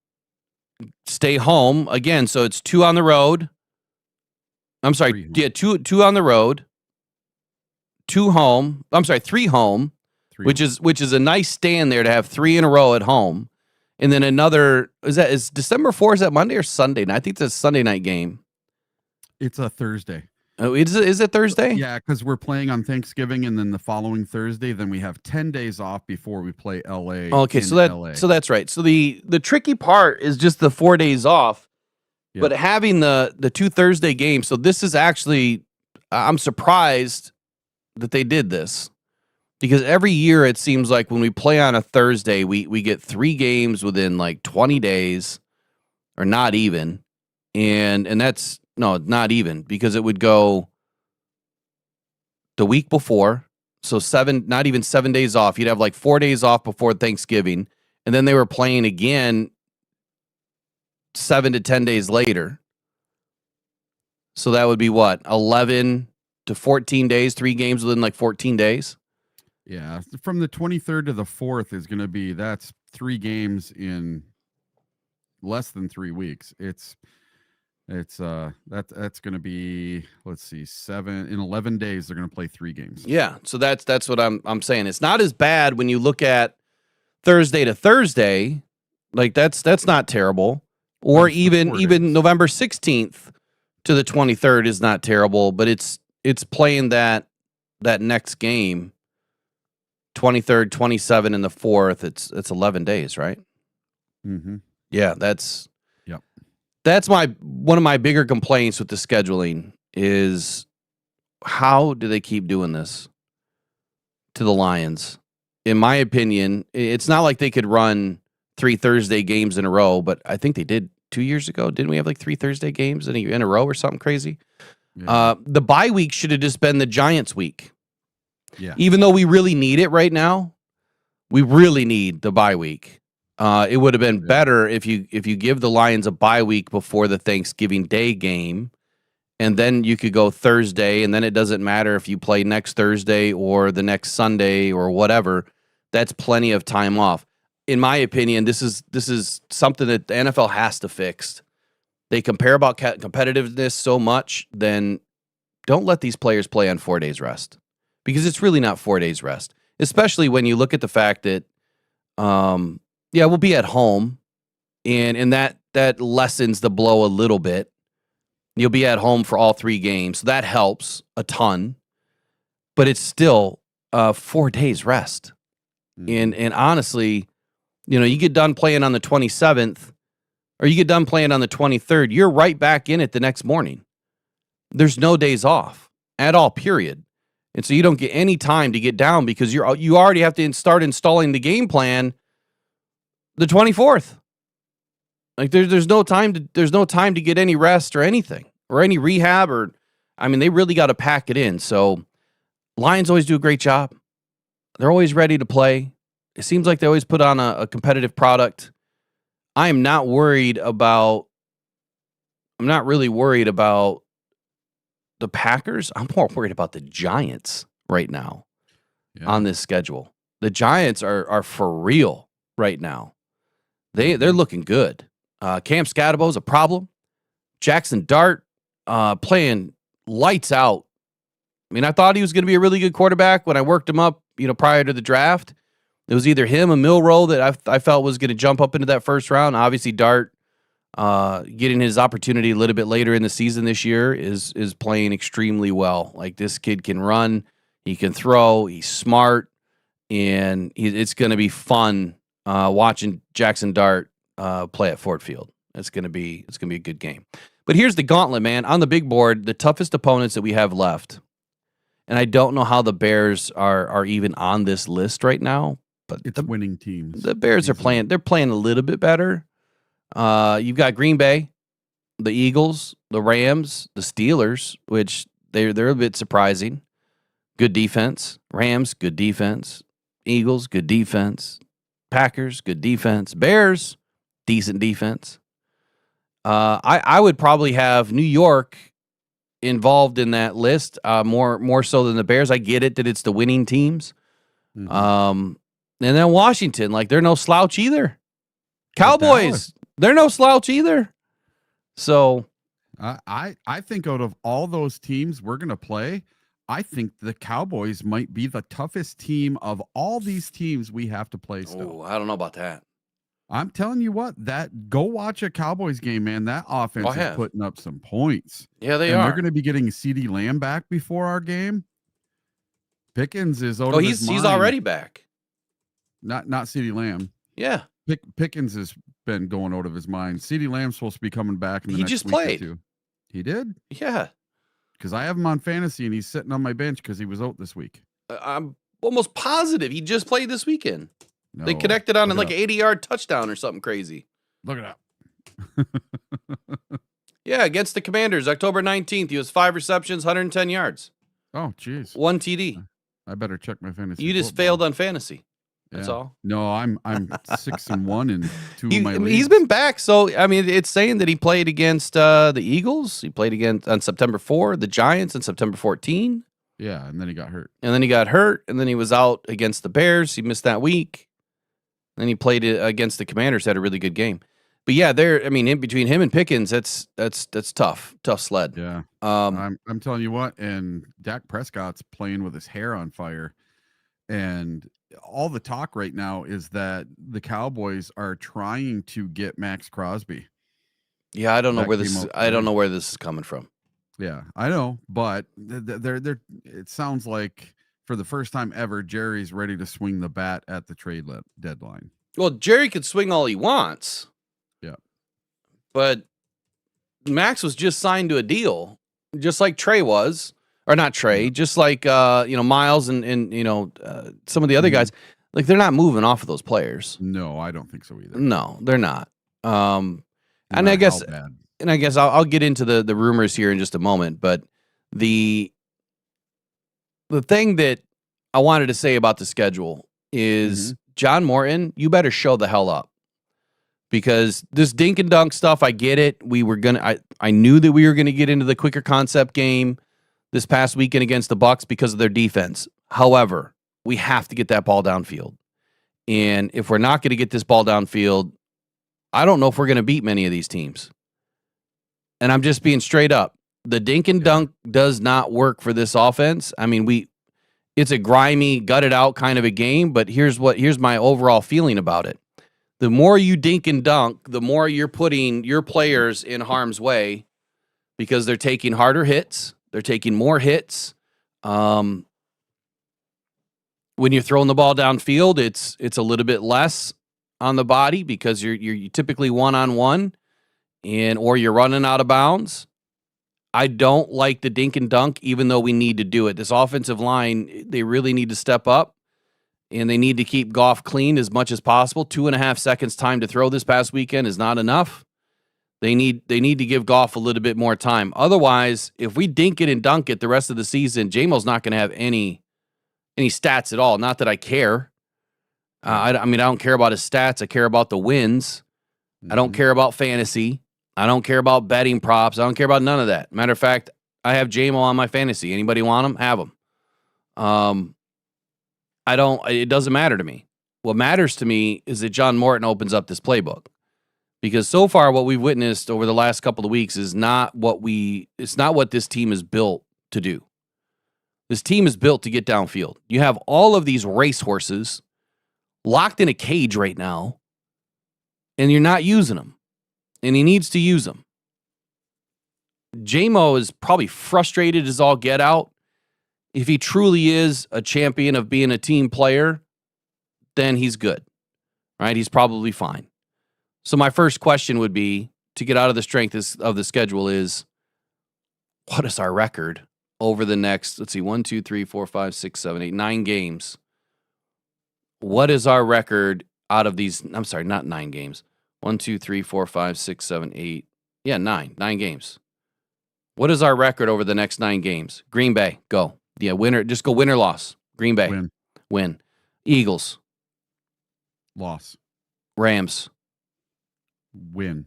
stay home again. So it's 2 on the road. I'm sorry. Yeah, two on the road, 2 home. I'm sorry, 3 home, which is a nice stand there to have 3 in a row at home. And then another, is December 4th, is that Monday or Sunday? I think it's a Sunday night game. It's a Thursday. Oh, is it Thursday? Yeah, because we're playing on Thanksgiving, and then the following Thursday, then we have 10 days off before we play LA. Okay, so that's right. So the tricky part is just the 4 days off, but having the 2 Thursday games. So this is actually, I'm surprised that they did this, because every year it seems like when we play on a Thursday, we get 3 games within like 20 days, or not even, and that's. No, not even, because it would go the week before. So not even 7 days off. You'd have like 4 days off before Thanksgiving. And then they were playing again 7 to 10 days later. So that would be what? 11 to 14 days, 3 games within like 14 days. Yeah. From the 23rd to the 4th is going to be, that's 3 games in less than 3 weeks. That's going to be, let's see, 11 days they're going to play 3 games. Yeah, so that's what I'm saying. It's not as bad when you look at Thursday to Thursday. Like that's not terrible. Or even November 16th to the 23rd is not terrible, but it's playing that next game, 23rd, 27 and the 4th. It's 11 days, right? Mm-hmm. Yeah, that's one of my bigger complaints with the scheduling is, how do they keep doing this to the Lions? In my opinion, it's not like they could run 3 Thursday games in a row, but I think they did 2 years ago. Didn't we have like 3 Thursday games in a row or something crazy? Yeah. The bye week should have just been the Giants week. Yeah. Even though we really need it right now, we really need the bye week. It would have been better if you give the Lions a bye week before the Thanksgiving Day game, and then you could go Thursday, and then it doesn't matter if you play next Thursday or the next Sunday or whatever. That's plenty of time off. In my opinion, this is something that the NFL has to fix. They compare about competitiveness so much, then don't let these players play on 4 days rest, because it's really not 4 days rest, especially when you look at the fact that we'll be at home, and that lessens the blow a little bit. You'll be at home for all 3 games. So that helps a ton, but it's still 4 days rest. And honestly, you get done playing on the 27th, or you get done playing on the 23rd, you're right back in it the next morning. There's no days off at all, period. And so you don't get any time to get down, because you already have to start installing the game plan the 24th. Like there's no time to get any rest or anything, or any rehab, they really got to pack it in. So Lions always do a great job. They're always ready to play. It seems like they always put on a competitive product. I am not worried about. I'm not really worried about the Packers. I'm more worried about the Giants right now on this schedule. The Giants are for real right now. They're looking good. Cam Scadabo's a problem. Jackson Dart playing lights out. I thought he was going to be a really good quarterback when I worked him up, prior to the draft. It was either him or Milroe that I felt was going to jump up into that first round. Obviously, Dart getting his opportunity a little bit later in the season this year is playing extremely well. Like, this kid can run, he can throw, he's smart, and it's going to be fun watching Jackson Dart play at Ford Field. It's gonna be a good game. But here's the gauntlet, man. On the big board, the toughest opponents that we have left, and I don't know how the Bears are even on this list right now. But It's winning teams. The Bears are playing. They're playing a little bit better. You've got Green Bay, the Eagles, the Rams, the Steelers, which they're a bit surprising. Good defense. Rams, good defense. Eagles, good defense. Packers, good defense. Bears, decent defense. I would probably have New York involved in that list more so than the Bears. I get it that it's the winning teams. Mm-hmm. And then Washington, like they're no slouch either. Cowboys, they're no slouch either. So I think out of all those teams we're going to play, I think the Cowboys might be the toughest team of all these teams we have to play still. Oh, I don't know about that. I'm telling you what, go watch a Cowboys game, man. That offense is putting up some points. Yeah, they are. They're going to be getting CeeDee Lamb back before our game. Pickens is out of his mind. He's already back. Not CeeDee Lamb. Yeah. Pickens has been going out of his mind. CeeDee Lamb's supposed to be coming back in the next just week played. or two. He did? Yeah. Because I have him on fantasy and he's sitting on my bench because he was out this week. I'm almost positive he just played this weekend. No, they connected on like an 80-yard touchdown or something crazy. Look it up. Yeah, against the Commanders, October 19th. He was 5 receptions, 110 yards. Oh, jeez. 1 TD. I better check my fantasy. You just failed on fantasy. That's all. No, I'm 6-1 in 2 of my leagues. He's been back, so I mean, it's saying that he played against the Eagles. He played against on September 4, the Giants on September 14. Yeah, and then he got hurt. And then he was out against the Bears. He missed that week. Then he played against the Commanders, had a really good game. But yeah, in between him and Pickens, that's tough sled. Yeah. I'm telling you what, and Dak Prescott's playing with his hair on fire, and all the talk right now is that the Cowboys are trying to get Max Crosby. Yeah, I don't know where this is coming from. Yeah, I know, but they're it sounds like for the first time ever, Jerry's ready to swing the bat at the trade deadline. Well, Jerry could swing all he wants. Yeah. But Max was just signed to a deal, just like Trey was. Or not Trey, just like Miles and some of the other guys. Like, they're not moving off of those players. No, I don't think so either. No, they're not. And I guess I'll get into the rumors here in just a moment, but the thing that I wanted to say about the schedule is John Morton, you better show the hell up. Because this dink and dunk stuff, I get it. I knew that we were gonna get into the quicker concept game this past weekend against the Bucs because of their defense. However, we have to get that ball downfield. And if we're not going to get this ball downfield, I don't know if we're going to beat many of these teams. And I'm just being straight up. The dink and dunk does not work for this offense. I mean, it's a grimy, gutted out kind of a game, but here's my overall feeling about it. The more you dink and dunk, the more you're putting your players in harm's way because they're taking harder hits. They're taking more hits. When you're throwing the ball downfield, it's a little bit less on the body because you're typically one-on-one or you're running out of bounds. I don't like the dink and dunk, even though we need to do it. This offensive line, they really need to step up, and they need to keep Goff clean as much as possible. 2.5 seconds time to throw this past weekend is not enough. They need to give Goff a little bit more time. Otherwise, if we dink it and dunk it the rest of the season, J-Mo's not going to have any stats at all. Not that I care. I don't care about his stats. I care about the wins. I don't care about fantasy. I don't care about betting props. I don't care about none of that. Matter of fact, I have J-Mo on my fantasy. Anybody want him? Have him. It doesn't matter to me. What matters to me is that John Morton opens up this playbook. Because so far what we've witnessed over the last couple of weeks is not what this team is built to do. This team is built to get downfield. You have all of these racehorses locked in a cage right now, and you're not using them. And he needs to use them. J-Mo is probably frustrated as all get out. If he truly is a champion of being a team player, then he's good. Right? He's probably fine. So my first question would be, to get out of the strength of the schedule, is what is our record over the next, let's see, 1, 2, 3, 4, 5, 6, 7, 8, 9 games? What is our record out of these? I'm sorry, not 9 games. 1, 2, 3, 4, 5, 6, 7, 8. Yeah, 9 games. What is our record over the next 9 games? Green Bay, go. Yeah, winner. Just go win or loss. Green Bay, win. Eagles, loss. Rams, Win.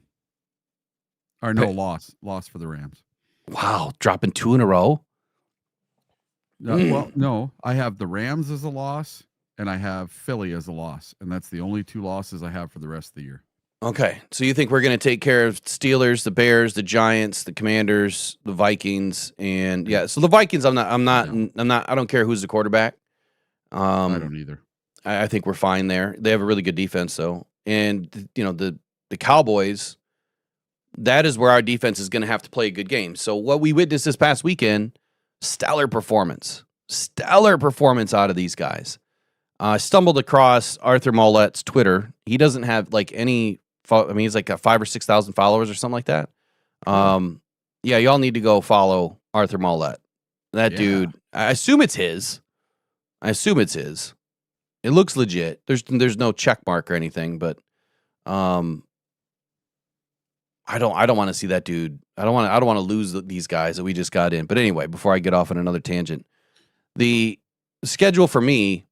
Or no, loss for the Rams. Wow, dropping 2 in a row. Well, no, I have the Rams as a loss, and I have Philly as a loss, and that's the only 2 losses I have for the rest of the year. Okay, so you think we're going to take care of Steelers, the Bears, the Giants, the Commanders, the Vikings, and yeah. So the Vikings, I don't care who's the quarterback. I don't either. I think we're fine there. They have a really good defense, though, and the Cowboys. That is where our defense is going to have to play a good game. So what we witnessed this past weekend, stellar performance out of these guys. I stumbled across Arthur Maulet's Twitter. He doesn't have like any. He's like got 5,000 or 6,000 followers or something like that. Yeah, y'all need to go follow Arthur Maulet. That dude. I assume it's his. It looks legit. There's no check mark or anything, but I don't want to see that dude. I don't want to lose these guys that we just got in. But anyway, before I get off on another tangent, the schedule for me,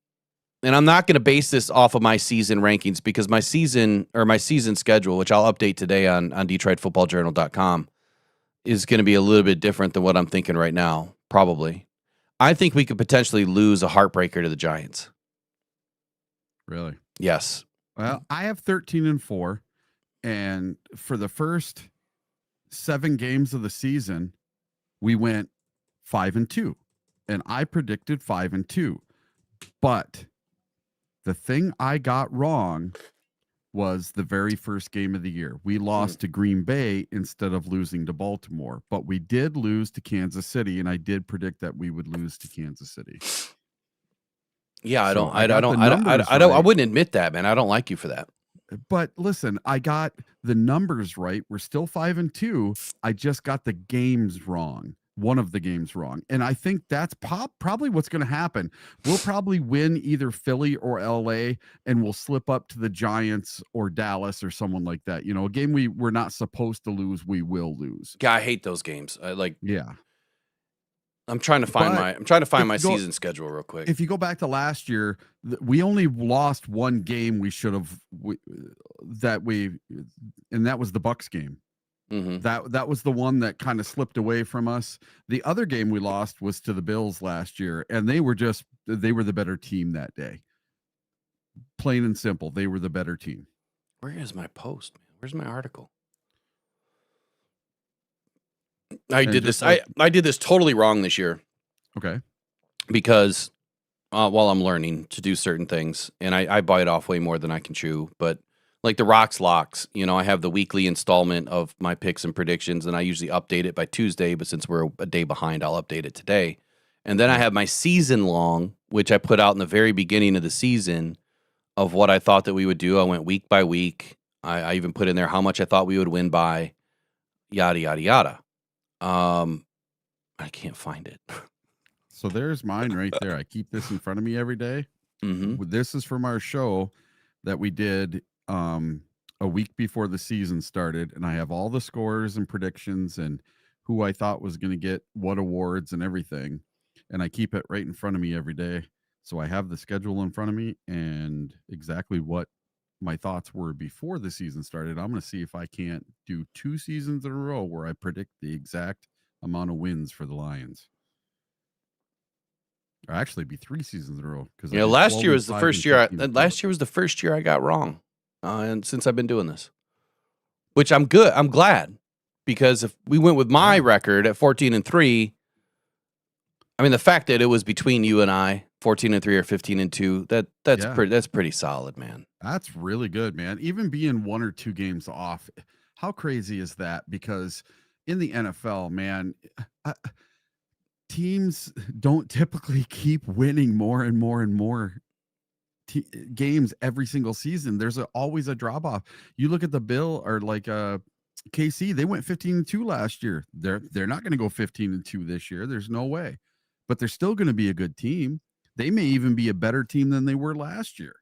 and I'm not going to base this off of my season rankings, because my season schedule, which I'll update today on DetroitFootballJournal.com, is going to be a little bit different than what I'm thinking right now. Probably, I think we could potentially lose a heartbreaker to the Giants. Really? Yes. Well, I have 13-4. And for the first 7 games of the season, we went 5-2, and I predicted 5-2. But the thing I got wrong was the very first game of the year. We lost to Green Bay instead of losing to Baltimore, but we did lose to Kansas City, and I did predict that we would lose to Kansas City. Yeah, I wouldn't admit that, man. I don't like you for that. But listen, I got the numbers right. We're still 5-2. I just got the games wrong. One of the games wrong. And I think that's probably what's going to happen. We'll probably win either Philly or LA, and we'll slip up to the Giants or Dallas or someone like that. A game we're not supposed to lose, we will lose. Yeah, I hate those games. Yeah. I'm trying to find my season schedule real quick. If you go back to last year, we only lost one game we should have and that was the Bucs game. Mm-hmm. That was the one that kind of slipped away from us. The other game we lost was to the Bills last year, and they were the better team that day. Plain and simple, they were the better team. Where is my post, man? Where's my article? I did this totally wrong this year. Okay. Because while I'm learning to do certain things, and I bite off way more than I can chew, but like the Rocks Locks, I have the weekly installment of my picks and predictions, and I usually update it by Tuesday, but since we're a day behind, I'll update it today. And then I have my season long, which I put out in the very beginning of the season of what I thought that we would do. I went week by week. I even put in there how much I thought we would win by, yada, yada, yada. I can't find it. So there's mine right there. I keep this in front of me every day. Mm-hmm. This is from our show that we did a week before the season started, and I have all the scores and predictions and who I thought was going to get what awards and everything, and I keep it right in front of me every day. So I have the schedule in front of me and exactly what my thoughts were before the season started. I'm going to see if I can't do 2 seasons in a row where I predict the exact amount of wins for the Lions. Or actually be 3 seasons in a row. Because last year was the first year. Last year was the first year I got wrong, and since I've been doing this, which I'm good. I'm glad, because if we went with my record at 14-3, I mean the fact that it was between you and I, 14-3 or 15-2, that's pretty solid, man. That's really good, man. Even being 1 or 2 games off, how crazy is that? Because in the NFL, man, teams don't typically keep winning more and more and more games every single season. There's always a drop off. You look at the Bill or like KC, they went 15-2 last year. They're not going to go 15-2 this year. There's no way. But they're still going to be a good team. They may even be a better team than they were last year.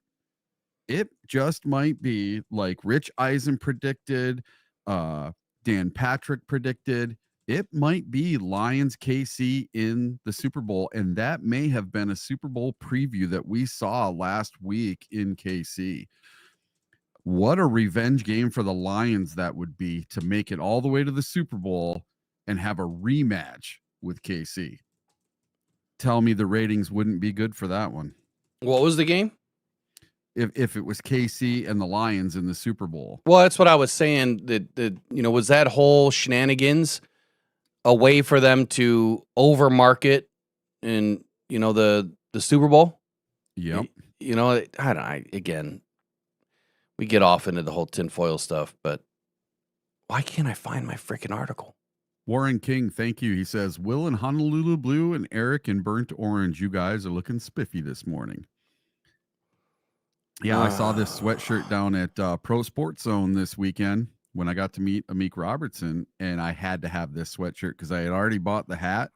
It just might be like Rich Eisen predicted, Dan Patrick predicted. It might be Lions KC in the Super Bowl, and that may have been a Super Bowl preview that we saw last week in KC. What a revenge game for the Lions that would be to make it all the way to the Super Bowl and have a rematch with KC. Tell me the ratings wouldn't be good for that one. What was the game? If it was KC and the Lions in the Super Bowl. Well, that's what I was saying. That was that whole shenanigans a way for them to overmarket in the Super Bowl? Yep. Again, we get off into the whole tinfoil stuff, but why can't I find my freaking article? Warren King, thank you. He says, Will in Honolulu Blue and Eric in Burnt Orange, you guys are looking spiffy this morning. Yeah, I saw this sweatshirt down at Pro Sports Zone this weekend when I got to meet Amik Robertson, and I had to have this sweatshirt because I had already bought the hat,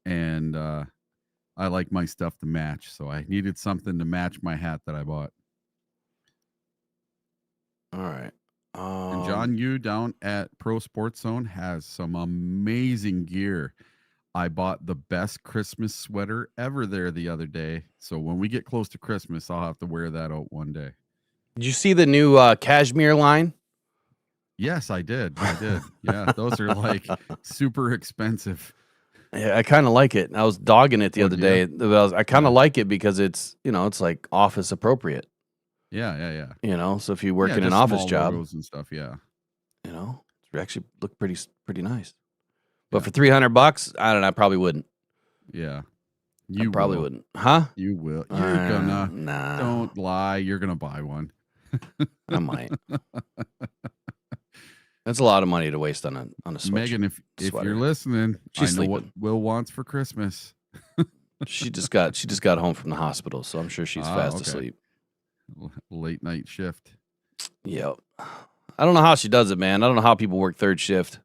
and I like my stuff to match, so I needed something to match my hat that I bought. All right. And John Yu down at Pro Sports Zone has some amazing gear. I bought the best Christmas sweater ever there the other day. So when we get close to Christmas, I'll have to wear that out one day. Did you see the new cashmere line? Yes, I did. Yeah, those are like super expensive. Yeah, I kind of like it. I was dogging it the other day. I kind of like it because it's like office appropriate. Yeah. So if you work in an office job and stuff, yeah. It actually look pretty nice. But for $300, I don't know. I probably wouldn't. Yeah, you probably wouldn't, huh? You will. You're gonna. Nah. Don't lie. You're gonna buy one. I might. That's a lot of money to waste on a sweatshirt. Megan, if you're listening, she's I know what Will wants for Christmas. she just got home from the hospital, so I'm sure she's fast asleep. Late night shift. Yep. I don't know how she does it, man. I don't know how people work third shift.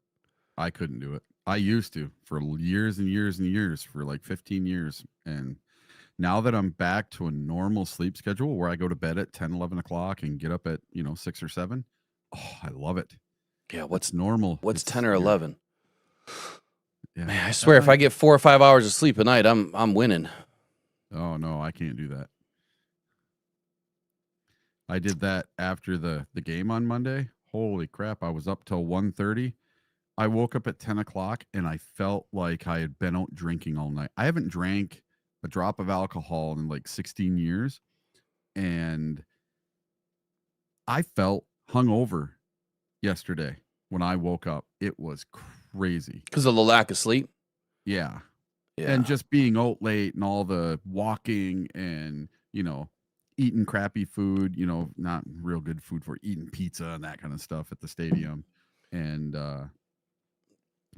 I couldn't do it. I used to for years and years and years, for like 15 years. And now that I'm back to a normal sleep schedule where I go to bed at 10, 11 o'clock and get up at, 6 or 7. Oh, I love it. Yeah. What's normal? What's 10 or 11? Yeah. Man, I swear if I get 4 or 5 hours of sleep a night, I'm winning. Oh no, I can't do that. I did that after the game on Monday. Holy crap. I was up till 1:30. I woke up at 10 o'clock and I felt like I had been out drinking all night. I haven't drank a drop of alcohol in like 16 years. And I felt hungover yesterday when I woke up. It was crazy. Because of the lack of sleep? Yeah. And just being out late and all the walking and, eating crappy food, not real good food for eating pizza and that kind of stuff at the stadium. And,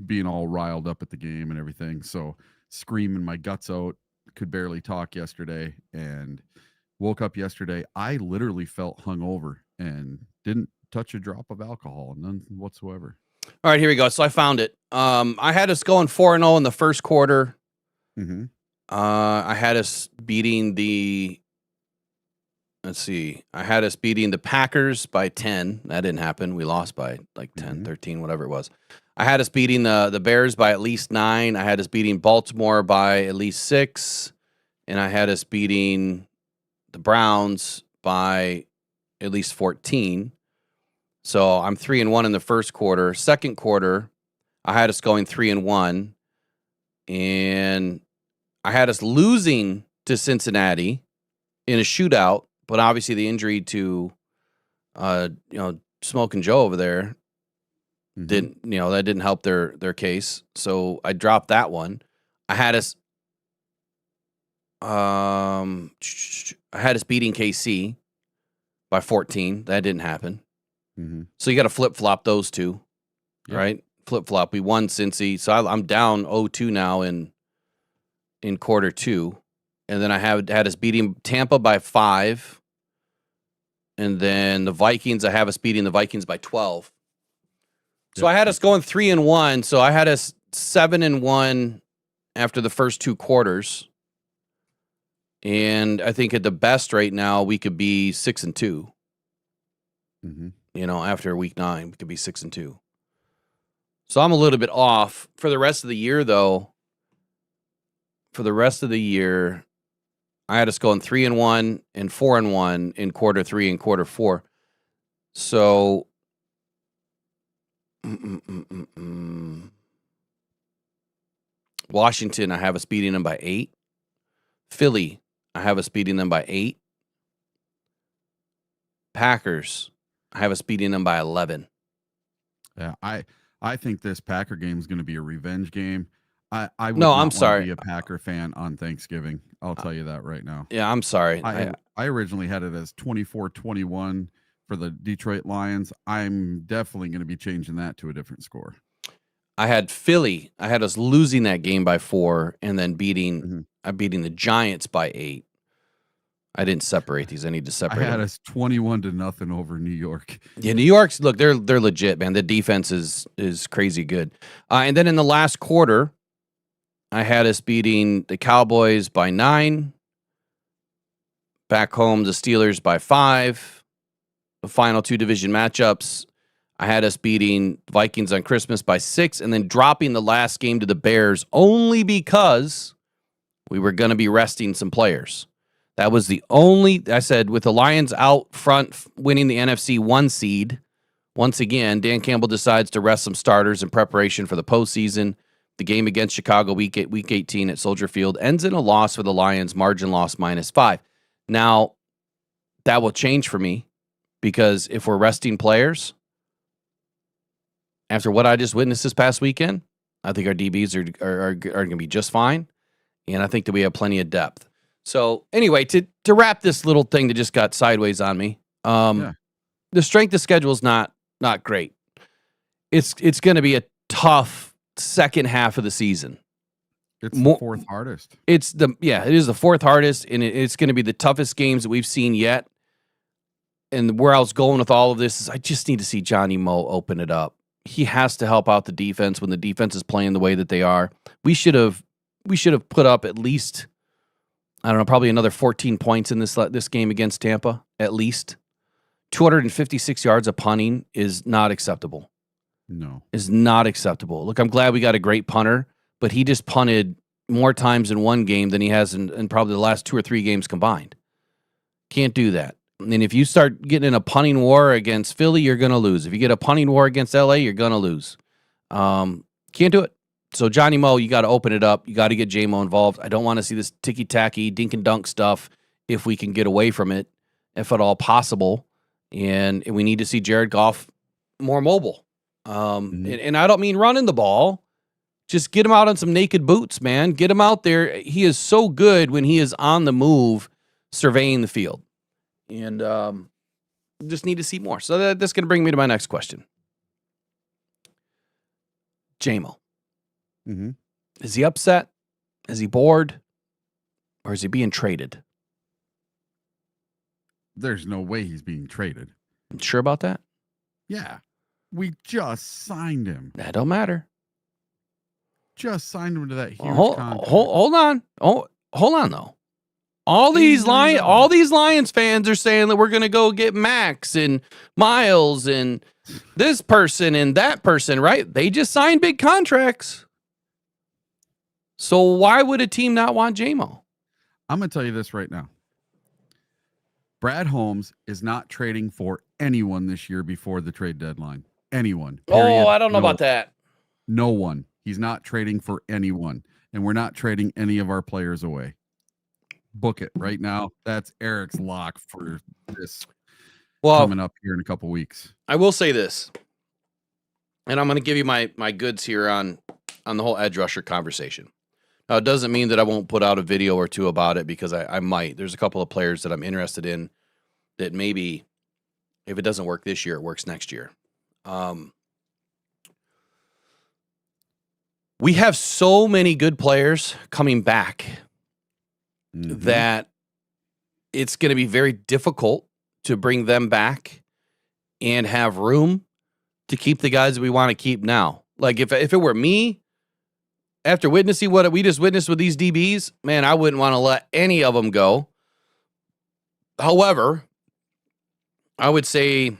being all riled up at the game and everything. So screaming my guts out, could barely talk yesterday, and woke up yesterday. I literally felt hungover and didn't touch a drop of alcohol, none whatsoever. All right, here we go. So I found it. I had us going 4-0 in the first quarter. Mm-hmm. I had us beating the Packers by 10. That didn't happen. We lost by like 10, 13, whatever it was. I had us beating the Bears by at least 9. I had us beating Baltimore by at least 6. And I had us beating the Browns by at least 14. So I'm 3-1 in the first quarter. Second quarter, I had us going 3-1. And I had us losing to Cincinnati in a shootout. But obviously the injury to, Smoke and Joe over there that didn't help their case. So I dropped that one. I had us beating KC by 14. That didn't happen. Mm-hmm. So you got to flip flop those two, right? Flip flop. We won Cincy, so I'm down 0-2 now in quarter 2, and then I had us beating Tampa by 5 And then the Vikings, I have us beating the Vikings by 12. So I had us going 3-1. So I had us 7-1 after the first 2 quarters. And I think at the best right now, we could be 6-2. After week 9, we could be 6-2. So I'm a little bit off. For the rest of the year, though, I had us going 3-1 and 4-1 in quarter 3 and quarter 4. So, Washington, I have us beating them by 8. Philly, I have us beating them by 8. Packers, I have us beating them by 11. Yeah, I think this Packer game is going to be a revenge game. I would No, not I'm want to sorry. be a Packer fan on Thanksgiving. I'll tell you that right now. Yeah, I'm sorry. I originally had it as 24-21 for the Detroit Lions. I'm definitely going to be changing that to a different score. I had Philly. I had us losing that game by 4 and then beating the Giants by 8. I didn't separate these. I need to separate I had them. us 21-0 over New York. Yeah, New York's look, they're legit, man. The defense is crazy good. And then in the last quarter, I had us beating the Cowboys by 9. Back home, the Steelers by 5. The final 2 division matchups, I had us beating Vikings on Christmas by 6 and then dropping the last game to the Bears only because we were going to be resting some players. That was the only, I said, with the Lions out front winning the NFC 1 seed, once again, Dan Campbell decides to rest some starters in preparation for the postseason. The game against Chicago week 18 at Soldier Field ends in a loss for the Lions, margin loss -5. Now, that will change for me because if we're resting players, after what I just witnessed this past weekend, I think our DBs are going to be just fine, and I think that we have plenty of depth. So anyway, to wrap this little thing that just got sideways on me, the strength of schedule is not great. It's going to be a tough second half of the season. It's the 4th hardest. It is the 4th hardest, and it's going to be the toughest games that we've seen yet. And where I was going with all of this is I just need to see Johnny Moe open it up. He has to help out the defense when the defense is playing the way that they are. We should have put up at least, I don't know, probably another 14 points in this game against Tampa, at least. 256 yards of punting is not acceptable. No. Is not acceptable. Look, I'm glad we got a great punter, but he just punted more times in one game than he has in probably the last 2 or 3 games combined. Can't do that. And if you start getting in a punting war against Philly, you're going to lose. If you get a punting war against LA, you're going to lose. Can't do it. So Johnny Moe, you got to open it up. You got to get J-Mo involved. I don't want to see this ticky-tacky, dink-and-dunk stuff if we can get away from it, if at all possible. And we need to see Jared Goff more mobile. And I don't mean running the ball. Just get him out on some naked boots, man. Get him out there. He is so good when he is on the move, surveying the field. And just need to see more. So that's going to bring me to my next question. J-Mo. Is he upset? Is he bored? Or is he being traded? There's no way he's being traded. You sure about that? Yeah. We just signed him. That don't matter. Just signed him to that huge contract. Hold on. Oh, hold on though. All these Lions fans are saying that we're going to go get Max and Miles and this person and that person, right? They just signed big contracts. So why would a team not want J-Mo? I'm going to tell you this right now. Brad Holmes is not trading for anyone this year before the trade deadline. Anyone. Period. Oh, I don't know about that. No one. He's not trading for anyone. And we're not trading any of our players away. Book it right now. That's Eric's lock for this coming up here in a couple weeks. I will say this, and I'm going to give you my goods here on the whole edge rusher conversation. Now, it doesn't mean that I won't put out a video or two about it because I might. There's a couple of players that I'm interested in that maybe if it doesn't work this year, it works next year. We have so many good players coming back that it's going to be very difficult to bring them back and have room to keep the guys we want to keep now. Like if it were me, after witnessing what we just witnessed with these DBs, man, I wouldn't want to let any of them go. However, I would say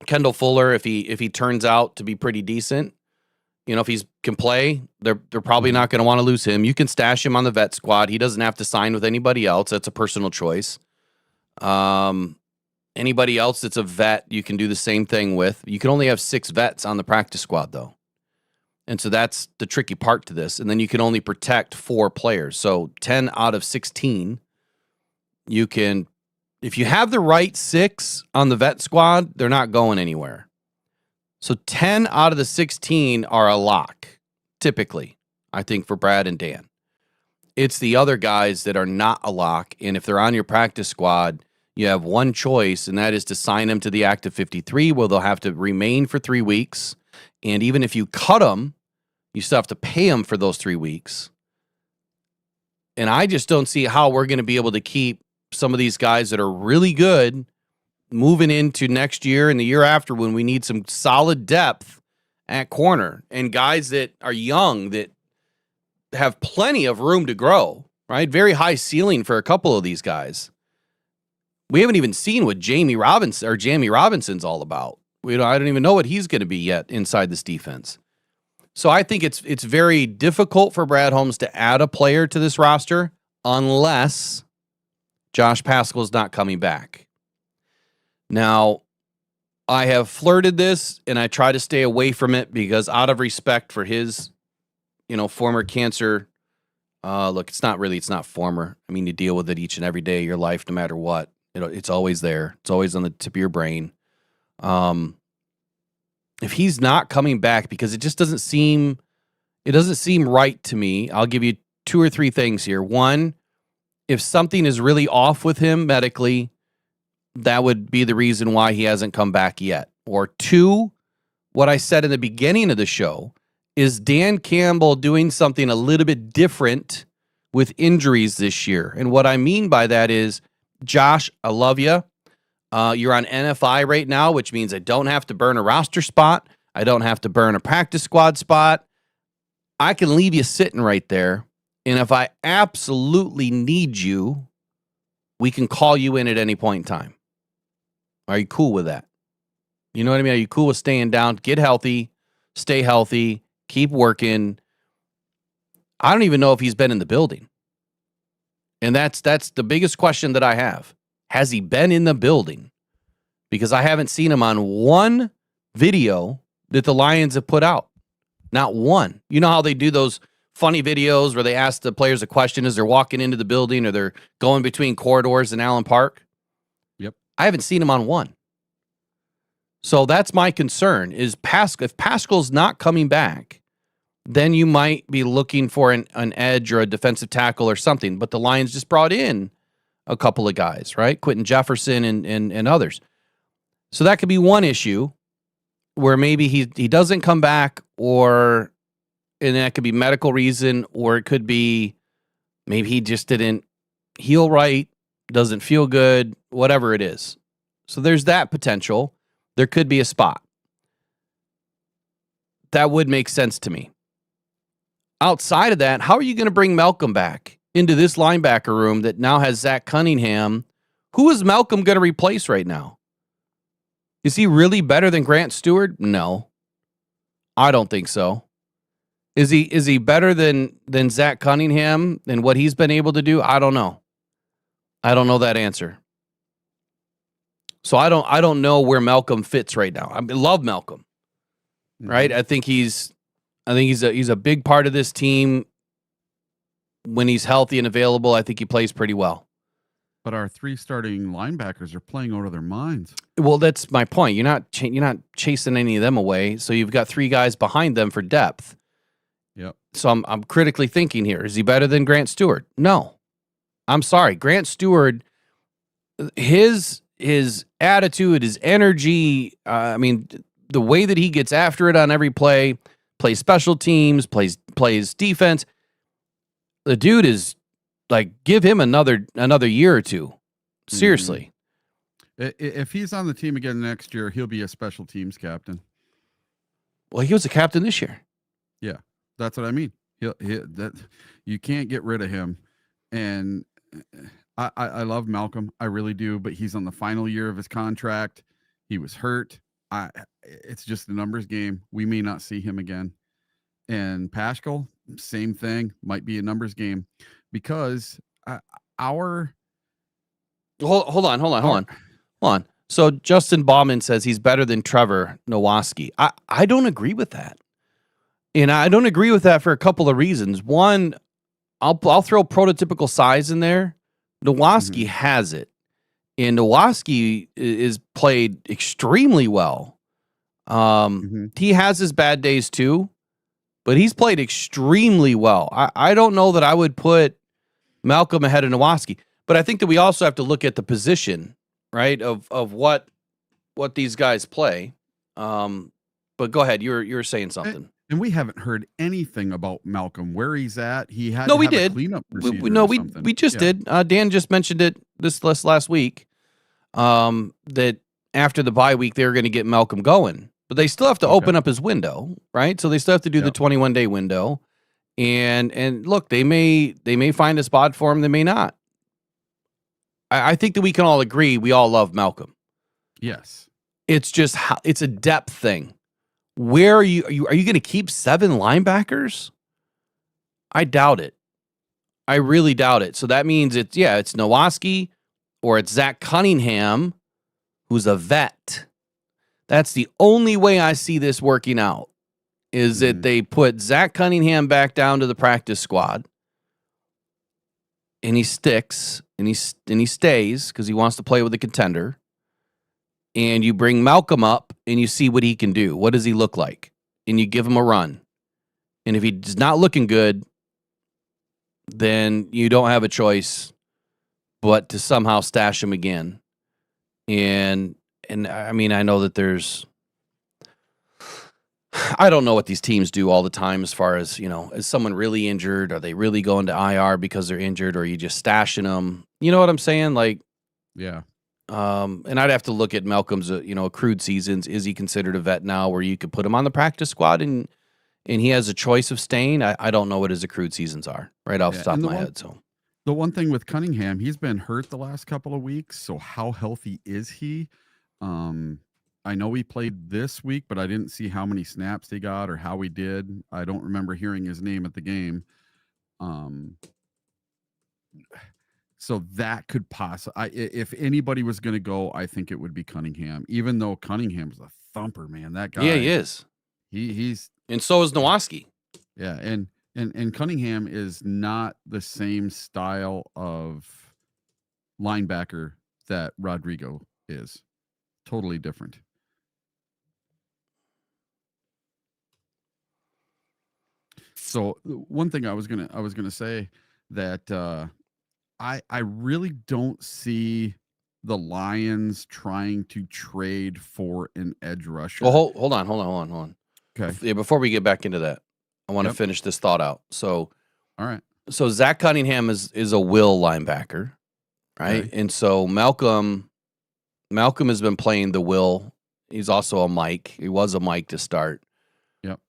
Kendall Fuller, if he turns out to be pretty decent, if he can play, they're probably not going to want to lose him. You can stash him on the vet squad. He doesn't have to sign with anybody else. That's a personal choice. Anybody else that's a vet, you can do the same thing with. You can only have 6 vets on the practice squad, though. And so that's the tricky part to this. And then you can only protect 4 players. So 10 out of 16, you can, if you have the right 6 on the vet squad, they're not going anywhere. So 10 out of the 16 are a lock, typically, I think, for Brad and Dan. It's the other guys that are not a lock. And if they're on your practice squad, you have one choice, and that is to sign them to the active 53, where they'll have to remain for 3 weeks. And even if you cut them, you still have to pay them for those 3 weeks. And I just don't see how we're going to be able to keep some of these guys that are really good moving into next year and the year after, when we need some solid depth at corner and guys that are young that have plenty of room to grow, right? Very high ceiling for a couple of these guys. We haven't even seen what Jamie Robinson's all about. I don't even know what he's going to be yet inside this defense. So I think it's very difficult for Brad Holmes to add a player to this roster unless Josh Paschal's not coming back. Now, I have flirted this, and I try to stay away from it because out of respect for his, former cancer. Look, it's not former. I mean, you deal with it each and every day of your life, no matter what. It's always there. It's always on the tip of your brain. If he's not coming back, because it doesn't seem right to me. I'll give you 2 or 3 things here. One, if something is really off with him medically, that would be the reason why he hasn't come back yet. Or 2, what I said in the beginning of the show, is Dan Campbell doing something a little bit different with injuries this year. And what I mean by that is, Josh, I love you. You're on NFI right now, which means I don't have to burn a roster spot. I don't have to burn a practice squad spot. I can leave you sitting right there. And if I absolutely need you, we can call you in at any point in time. Are you cool with that? You know what I mean? Are you cool with staying down? Get healthy, stay healthy, keep working. I don't even know if he's been in the building. And that's the biggest question that I have. Has he been in the building? Because I haven't seen him on one video that the Lions have put out. Not one. You know how they do those funny videos where they ask the players a question as they're walking into the building or they're going between corridors in Allen Park? Yep. I haven't seen him on one. So that's my concern, is if Paschal's not coming back, then you might be looking for an edge or a defensive tackle or something. But the Lions just brought in a couple of guys, right? Quentin Jefferson and others. So that could be one issue where maybe he doesn't come back, and that could be medical reason, or it could be maybe he just didn't heal right, doesn't feel good, whatever it is. So there's that potential. There could be a spot. That would make sense to me. Outside of that, how are you going to bring Malcolm back into this linebacker room that now has Zach Cunningham? Who is Malcolm going to replace right now? Is he really better than Grant Stewart? No. I don't think so. Is he better than Zach Cunningham and what he's been able to do? I don't know. I don't know that answer. So I don't know where Malcolm fits right now. I love Malcolm. Right? I think he's a big part of this team. When he's healthy and available, I think he plays pretty well. But our 3 starting linebackers are playing out of their minds. Well, that's my point. You're not chasing any of them away, so you've got 3 guys behind them for depth. Yep. So I'm critically thinking here. Is he better than Grant Stewart? No. I'm sorry. Grant Stewart, his attitude, his energy, the way that he gets after it on every play, plays special teams, plays defense. The dude is like, give him another year or 2. Seriously. If he's on the team again next year, he'll be a special teams captain. Well, he was a captain this year. Yeah, that's what I mean. That you can't get rid of him. And I love Malcolm, I really do. But he's on the final year of his contract. He was hurt. It's just a numbers game. We may not see him again. And Paschal, same thing. Might be a numbers game because Hold on. So Justin Bauman says he's better than Trevor Nowaski. I don't agree with that. And I don't agree with that for a couple of reasons. One, I'll throw prototypical size in there. Nowaski has it. And Nowaski is played extremely well. He has his bad days too, but he's played extremely well. I don't know that I would put Malcolm ahead of Nowaski, but I think that we also have to look at the position, right, of what these guys play. But go ahead, you're saying something. And we haven't heard anything about Malcolm, where he's at. He had we have did. A cleanup procedure. We just did. Dan just mentioned it this last week. That after the bye week they were going to get Malcolm going, but they still have to open up his window, right? So they still have to do the 21-day window, and look, they may find a spot for him, they may not. I think that we can all agree we all love Malcolm. Yes, it's just it's a depth thing. Where are you going to keep 7 linebackers? I doubt it. I really doubt it. So that means it's Nowaski or it's Zach Cunningham, who's a vet. That's the only way I see this working out, is that they put Zach Cunningham back down to the practice squad, and he sticks, and he stays because he wants to play with a contender. And you bring Malcolm up and you see what he can do. What does he look like? And you give him a run. And if he's not looking good, then you don't have a choice but to somehow stash him again. And I mean, I know that I don't know what these teams do all the time as far as, is someone really injured? Are they really going to IR because they're injured? Or are you just stashing them? You know what I'm saying? Like, yeah. And I'd have to look at Malcolm's, accrued seasons. Is he considered a vet now where you could put him on the practice squad and he has a choice of staying? I don't know what his accrued seasons are right off the top of my head. So the one thing with Cunningham, he's been hurt the last couple of weeks. So how healthy is he? I know he played this week, but I didn't see how many snaps he got or how he did. I don't remember hearing his name at the game. So that could possibly, if anybody was going to go, I think it would be Cunningham, even though Cunningham's a thumper, man. That guy. Yeah, he is. He's, and so is Nowaski. Yeah. And Cunningham is not the same style of linebacker that Rodrigo is. Totally different. So one thing I was gonna say that I really don't see the Lions trying to trade for an edge rusher. Well, hold on. Okay. Yeah, before we get back into that, I want to finish this thought out. So, all right. So Zach Cunningham is a will linebacker, right? Okay. And so Malcolm has been playing the will. He's also a Mike. He was a Mike to start. Yep.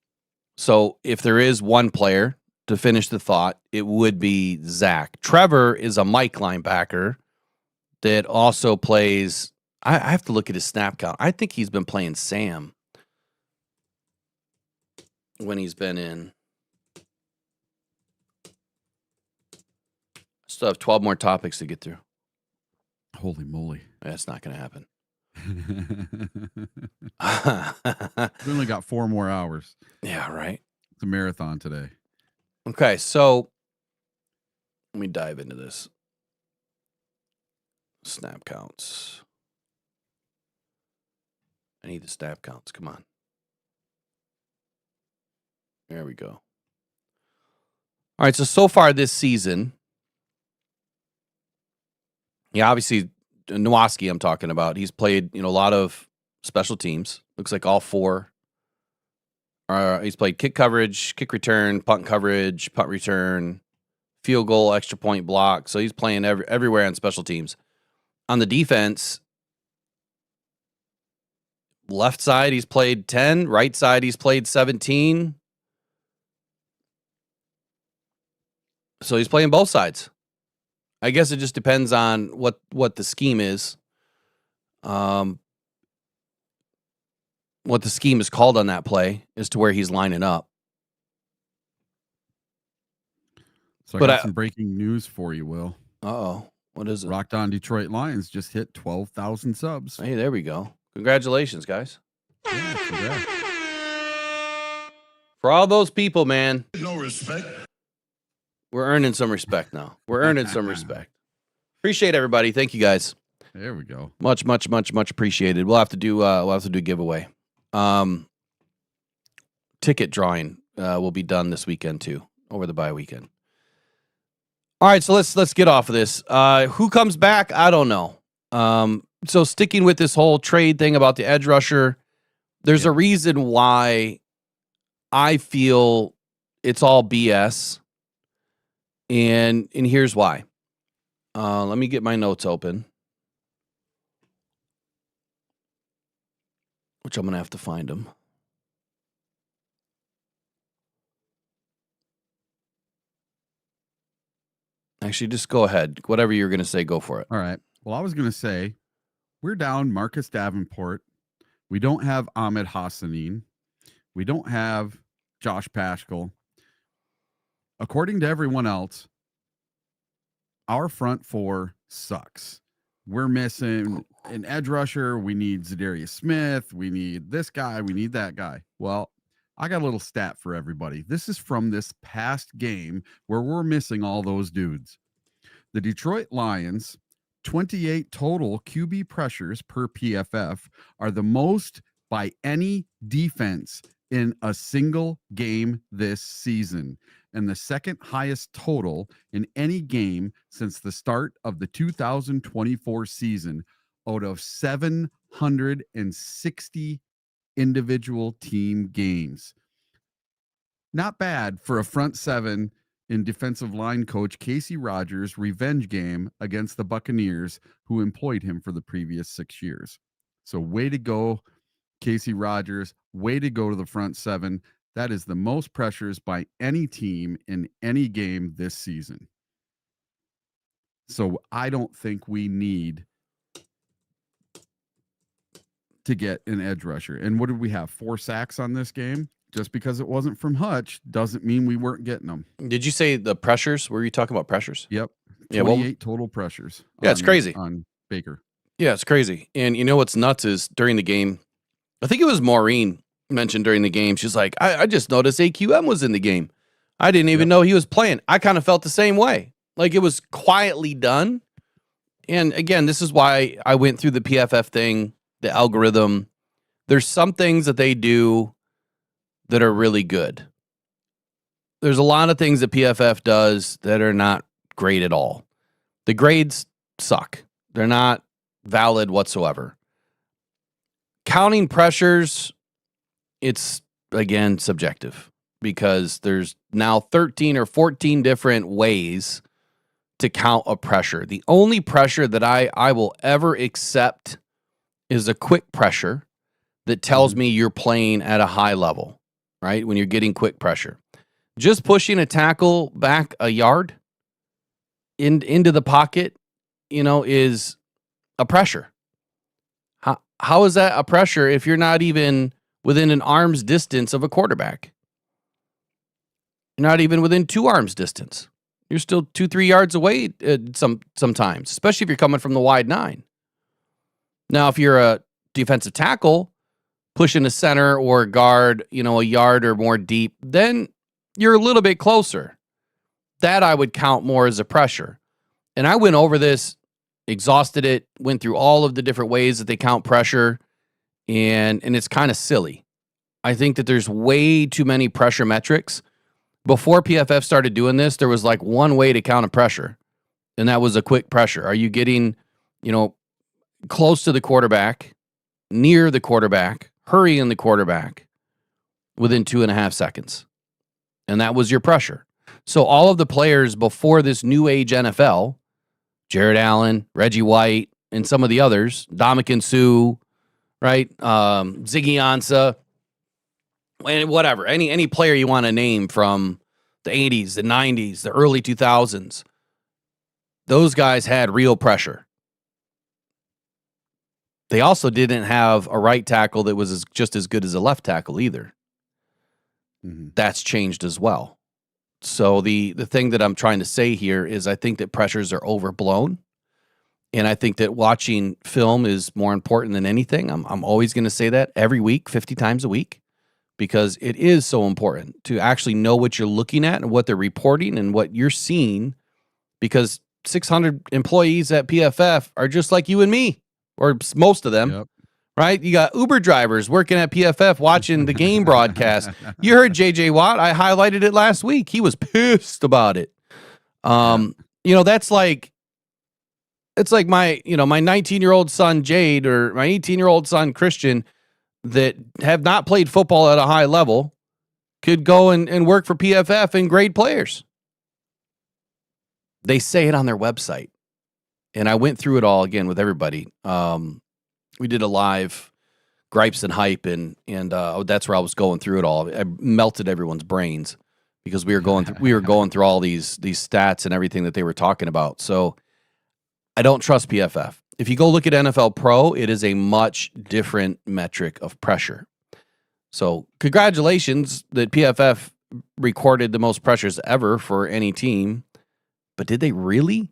So if there is one player to finish the thought, it would be Zach. Trevor is a Mike linebacker that also plays. I have to look at his snap count. I think he's been playing Sam when he's been in. Still have 12 more topics to get through. Holy moly. That's not going to happen. We only got 4 more hours. Yeah, right. It's a marathon today. Okay, so let me dive into this. Snap counts. I need the snap counts. Come on. There we go. All right, so far this season, yeah, obviously Nowaski I'm talking about. He's played, a lot of special teams. Looks like all 4. He's played kick coverage, kick return, punt coverage, punt return, field goal, extra point block. So he's playing everywhere on special teams. On the defense, Left side, he's played 10. Right side, he's played 17. So he's playing both sides. I guess it just depends on what the scheme is. What the scheme is called on that play as to where he's lining up. So I got some breaking news for you, Will. Uh-oh. What is it? Rocked On Detroit Lions just hit 12,000 subs. Hey, there we go. Congratulations, guys. Yeah, congrats. For all those people, man. No respect. We're earning some respect now. We're earning some respect. Appreciate everybody. Thank you, guys. There we go. Much appreciated. We'll have to do a giveaway. Ticket drawing will be done this weekend too, over the bye weekend. All right, so let's get off of this. Who comes back? I don't know. So sticking with this whole trade thing about the edge rusher, there's a reason why I feel it's all BS. And here's why. Let me get my notes open, which I'm going to have to find them. Actually, just go ahead. Whatever you're going to say, go for it. All right. Well, I was going to say, we're down Marcus Davenport. We don't have Ahmed Hassanin. We don't have Josh Paschal. According to everyone else, our front four sucks. We're missing an edge rusher. We need Zadarius Smith. We need this guy. We need that guy. Well, I got a little stat for everybody. This is from this past game where we're missing all those dudes. The Detroit Lions, 28 total QB pressures per PFF, are the most by any defense in a single game this season, and the second highest total in any game since the start of the 2024 season out of 760 individual team games. Not bad for a front seven in defensive line coach Casey Rogers' revenge game against the Buccaneers, who employed him for the previous 6 years. So way to go, Casey Rogers. Way to go to the front seven. That is the most pressures by any team in any game this season. So I don't think we need to get an edge rusher. And what did we have? 4 sacks on this game? Just because it wasn't from Hutch doesn't mean we weren't getting them. Did you say the pressures? Were you talking about pressures? Yep. 28 Yeah, total pressures. Yeah, it's crazy. On Baker. Yeah, it's crazy. And you know what's nuts is during the game, I think it was Maureen mentioned during the game, she's like, I just noticed AQM was in the game. I didn't even know he was playing. I kind of felt the same way. Like it was quietly done. And again, this is why I went through the PFF thing, the algorithm. There's some things that they do that are really good. There's a lot of things that PFF does that are not great at all. The grades suck. They're not valid whatsoever. Counting pressures, it's, again, subjective because there's now 13 or 14 different ways to count a pressure. The only pressure that I will ever accept is a quick pressure that tells me you're playing at a high level, right? When you're getting quick pressure. Just pushing a tackle back a yard into the pocket, is a pressure. How is that a pressure if you're not even within an arm's distance of a quarterback? You're not even within 2 arms distance. You're still 2-3 yards away sometimes, especially if you're coming from the wide 9. Now, if you're a defensive tackle pushing a center or a guard, a yard or more deep, then you're a little bit closer. That I would count more as a pressure. And I went over this, exhausted it, went through all of the different ways that they count pressure, and it's kind of silly. I think that there's way too many pressure metrics. Before PFF started doing this, there was like one way to count a pressure, and that was a quick pressure. Are you getting, close to the quarterback, near the quarterback, hurrying the quarterback within 2.5 seconds? And that was your pressure. So all of the players before this new age NFL, Jared Allen, Reggie White, and some of the others, Dominican Sue, right? Ziggy Ansah, and whatever. Any player you want to name from the 80s, the 90s, the early 2000s. Those guys had real pressure. They also didn't have a right tackle that was just as good as a left tackle either. Mm-hmm. That's changed as well. So the thing that I'm trying to say here is I think that pressures are overblown. And I think that watching film is more important than anything. I'm always going to say that every week, 50 times a week, because it is so important to actually know what you're looking at and what they're reporting and what you're seeing, because 600 employees at PFF are just like you and me, or most of them. Yep. Right? You got Uber drivers working at PFF watching the game broadcast. You heard JJ Watt. I highlighted it last week. He was pissed about it. That's like, it's like my 19-year-old son Jade or my 18-year-old son Christian that have not played football at a high level could go and work for PFF and grade players. They say it on their website. And I went through it all again with everybody. We did a live gripes and hype, and that's where I was going through it all. I melted everyone's brains because we were going through all these stats and everything that they were talking about. So I don't trust PFF. If you go look at NFL Pro, it is a much different metric of pressure. So congratulations that PFF recorded the most pressures ever for any team. But did they really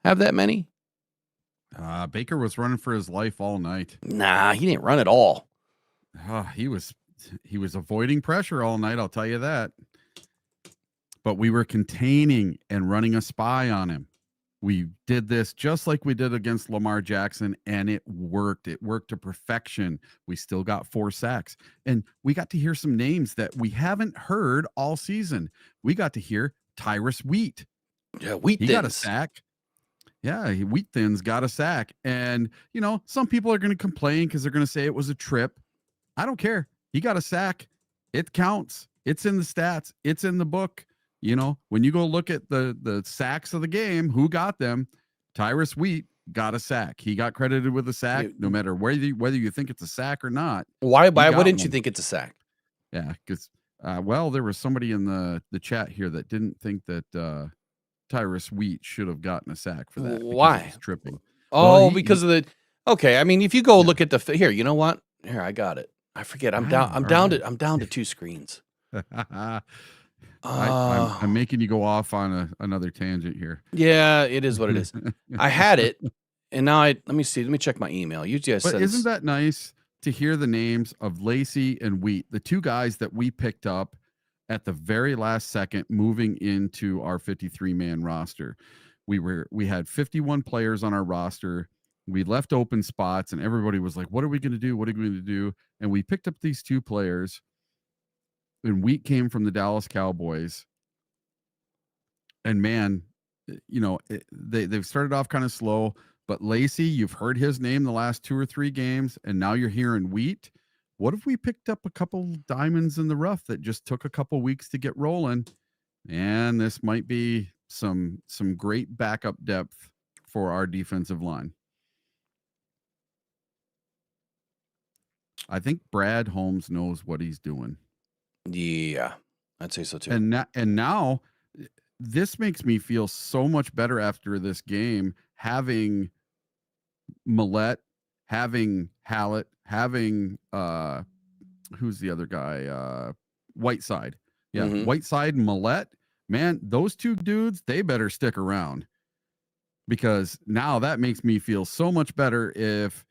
have that many? Baker was running for his life all night. Nah, he didn't run at all. He was avoiding pressure all night, I'll tell you that. But we were containing and running a spy on him. We did this just like we did against Lamar Jackson, and it worked. It worked to perfection. We still got 4 sacks. And we got to hear some names that we haven't heard all season. We got to hear Tyrus Wheat. Yeah, Wheat He got a sack. Yeah, Wheat Thins got a sack. And, some people are going to complain because they're going to say it was a trip. I don't care. He got a sack. It counts. It's in the stats. It's in the book. When you go look at the sacks of the game, who got them? Tyrus Wheat got a sack. He got credited with a sack, no matter whether you think it's a sack or not. Why wouldn't you think it's a sack? Yeah, because, there was somebody in the chat here that didn't think that Tyrus Wheat should have gotten a sack for that. Why? He's tripping. Oh, because of the. Okay, I mean, if you go look at the here, you know what? Here, I got it. I forget. I'm down to 2 screens. I'm making you go off on another tangent here. Yeah, it is what it is. I had it, and now let me see. Let me check my email. Usually, Isn't that nice to hear the names of Lacey and Wheat, the 2 guys that we picked up at the very last second, moving into our 53-man roster? We had 51 players on our roster. We left open spots, and everybody was like, "What are we going to do? What are we going to do?" And we picked up these 2 players. And Wheat came from the Dallas Cowboys. And man, they've started off kind of slow. But Lacey, you've heard his name the last 2 or 3 games, and now you're hearing Wheat. What if we picked up a couple diamonds in the rough that just took a couple weeks to get rolling? And this might be some great backup depth for our defensive line. I think Brad Holmes knows what he's doing. Yeah, I'd say so too. And now this makes me feel so much better after this game, having Millette, having Hallett, having who's the other guy? Whiteside. Yeah, Whiteside and Millette. Man, those 2 dudes, they better stick around, because now that makes me feel so much better if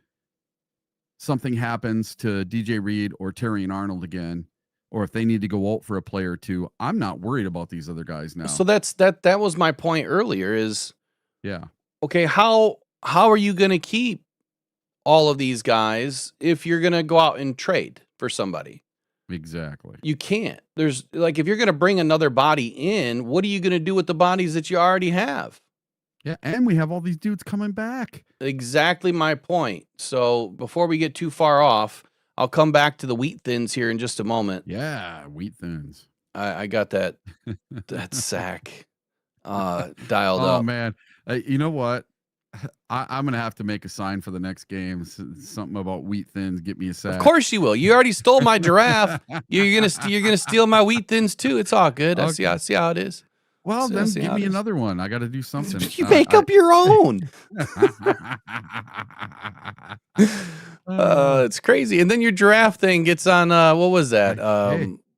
something happens to DJ Reed or Terrion Arnold again, or if they need to go out for a player or 2. I'm not worried about these other guys now. So that was my point earlier is, yeah. Okay, how are you going to keep all of these guys if you're going to go out and trade for somebody? Exactly. You can't. There's if you're going to bring another body in, what are you going to do with the bodies that you already have? Yeah, and we have all these dudes coming back. Exactly my point. So before we get too far off, I'll come back to the Wheat Thins here in just a moment. Yeah, Wheat Thins. I got that sack dialed up. Oh man, you know what? I'm gonna have to make a sign for the next game. Something about wheat thins. Get me a sack. Of course you will. You already stole my giraffe. You're gonna steal my wheat thins too. It's all good. Okay. I see how it is. Well, then give me another one. I got to do something. You make up your own. It's crazy. And then your giraffe thing gets on. What was that?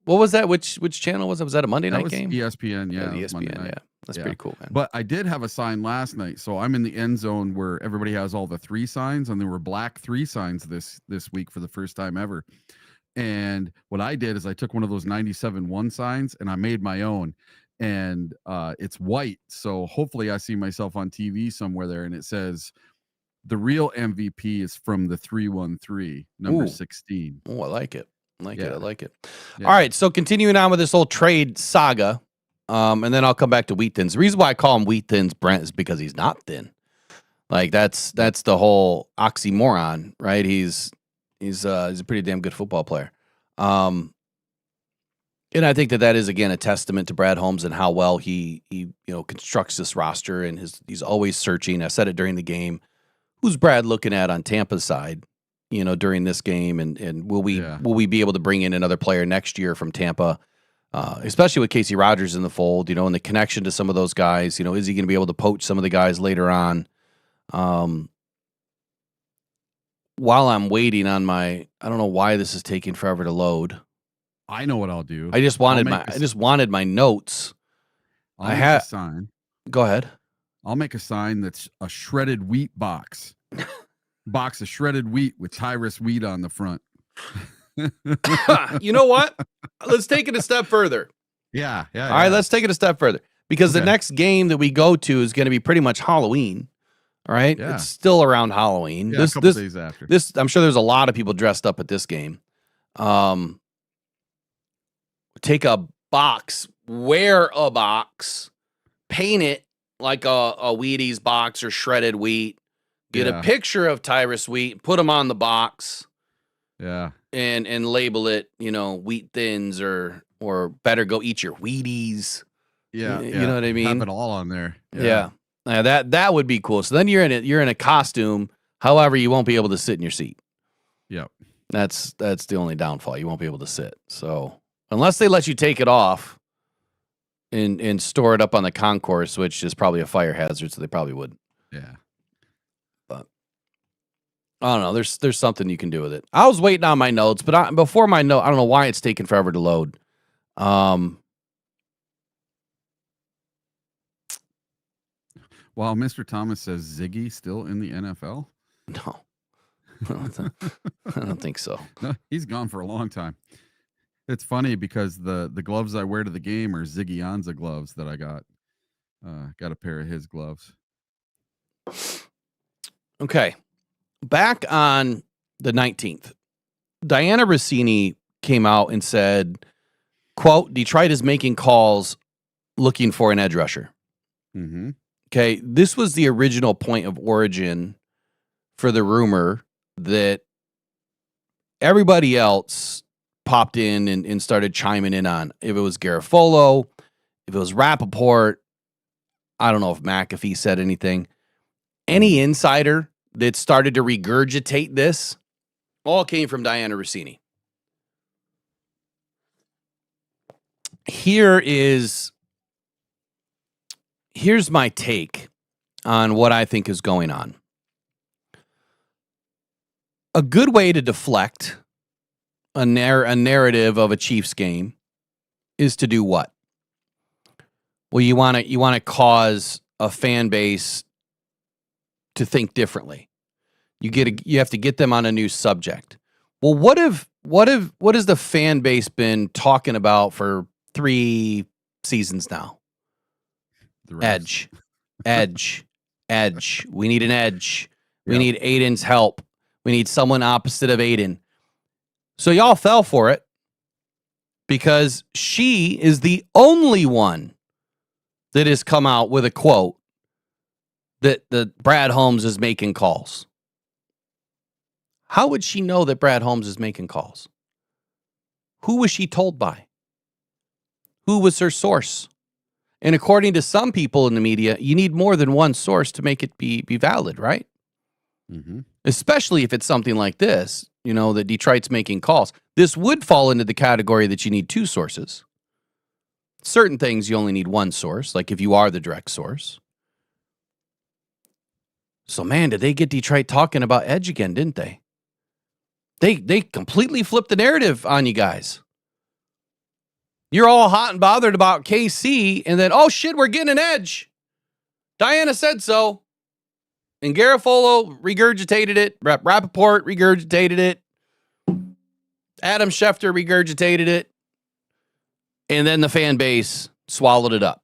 What was that? Which channel was it? Was that a Monday night game? ESPN. Yeah, the ESPN. Yeah, that's pretty cool, man. But I did have a sign last night, so I'm in the end zone where everybody has all the 3 signs, and there were black 3 signs this week for the first time ever. And what I did is I took one of those 97-1 signs and I made my own. And it's white, so hopefully I see myself on TV somewhere there, and it says the real MVP is from the 313, number 16. Oh, I like it. I like it. Yeah. All right, so continuing on with this whole trade saga, and then I'll come back to wheat thins. The reason why I call him wheat thins, Brent, is because he's not thin. Like that's the whole oxymoron, right? He's a pretty damn good football player. And I think that is, again, a testament to Brad Holmes and how well he constructs this roster, and he's always searching. I said it during the game. Who's Brad looking at on Tampa's side, during this game, and will we be able to bring in another player next year from Tampa, especially with Casey Rogers in the fold, and the connection to some of those guys. Is he going to be able to poach some of the guys later on? While I'm waiting on I don't know why this is taking forever to load. I know what I'll do. I just wanted my notes. I'll make a sign. Go ahead. I'll make a sign that's a shredded wheat box. Box of shredded wheat with Tyrus wheat on the front. You know what? Let's take it a step further. Yeah. All right, let's take it a step further. Because the next game that we go to is going to be pretty much Halloween. All right? Yeah. It's still around Halloween. Yeah, a couple days after. I'm sure there's a lot of people dressed up at this game. Take a box, wear a box, paint it like a Wheaties box or shredded wheat. Get a picture of Tyrus wheat, put them on the box. Yeah. And label it, wheat thins or better go eat your Wheaties. Yeah. You know what I mean? Have it all on there. Yeah. That would be cool. So then you're in a costume. However, you won't be able to sit in your seat. Yep. That's the only downfall. You won't be able to sit. So unless they let you take it off and store it up on the concourse, which is probably a fire hazard, so they probably wouldn't. Yeah. But I don't know. There's something you can do with it. I was waiting on my notes, but before my note, I don't know why it's taking forever to load. While Mr. Thomas says Ziggy still in the NFL? No. I don't think so. No, he's gone for a long time. It's funny because the gloves I wear to the game are Ziggy Ansah gloves that I got. Got a pair of his gloves. Okay. Back on the 19th, Diana Rossini came out and said, quote, Detroit is making calls looking for an edge rusher. Mm-hmm. Okay. This was the original point of origin for the rumor that everybody else popped in and started chiming in on. If it was Garofolo, if it was Rappaport, I don't know if McAfee said anything. Any insider that started to regurgitate this all came from Diana Rossini. Here's my take on what I think is going on. A good way to deflect a narrative of a Chiefs game is to do what? Well, you want to cause a fan base to think differently. You have to get them on a new subject. Well, what has the fan base been talking about for 3 seasons now? Edge. We need an edge. We need Aiden's help. We need someone opposite of Aiden. So y'all fell for it because she is the only one that has come out with a quote that Brad Holmes is making calls. How would she know that Brad Holmes is making calls? Who was she told by? Who was her source? And according to some people in the media, you need more than one source to make it be valid, right? Mm-hmm. Especially if it's something like this, that Detroit's making calls. This would fall into the category that you need two sources. Certain things you only need one source, like if you are the direct source. So, man, did they get Detroit talking about edge again, didn't they? They completely flipped the narrative on you guys. You're all hot and bothered about KC, and then, oh, shit, we're getting an edge. Diana said so. And Garofalo regurgitated it. Rappaport regurgitated it. Adam Schefter regurgitated it. And then the fan base swallowed it up.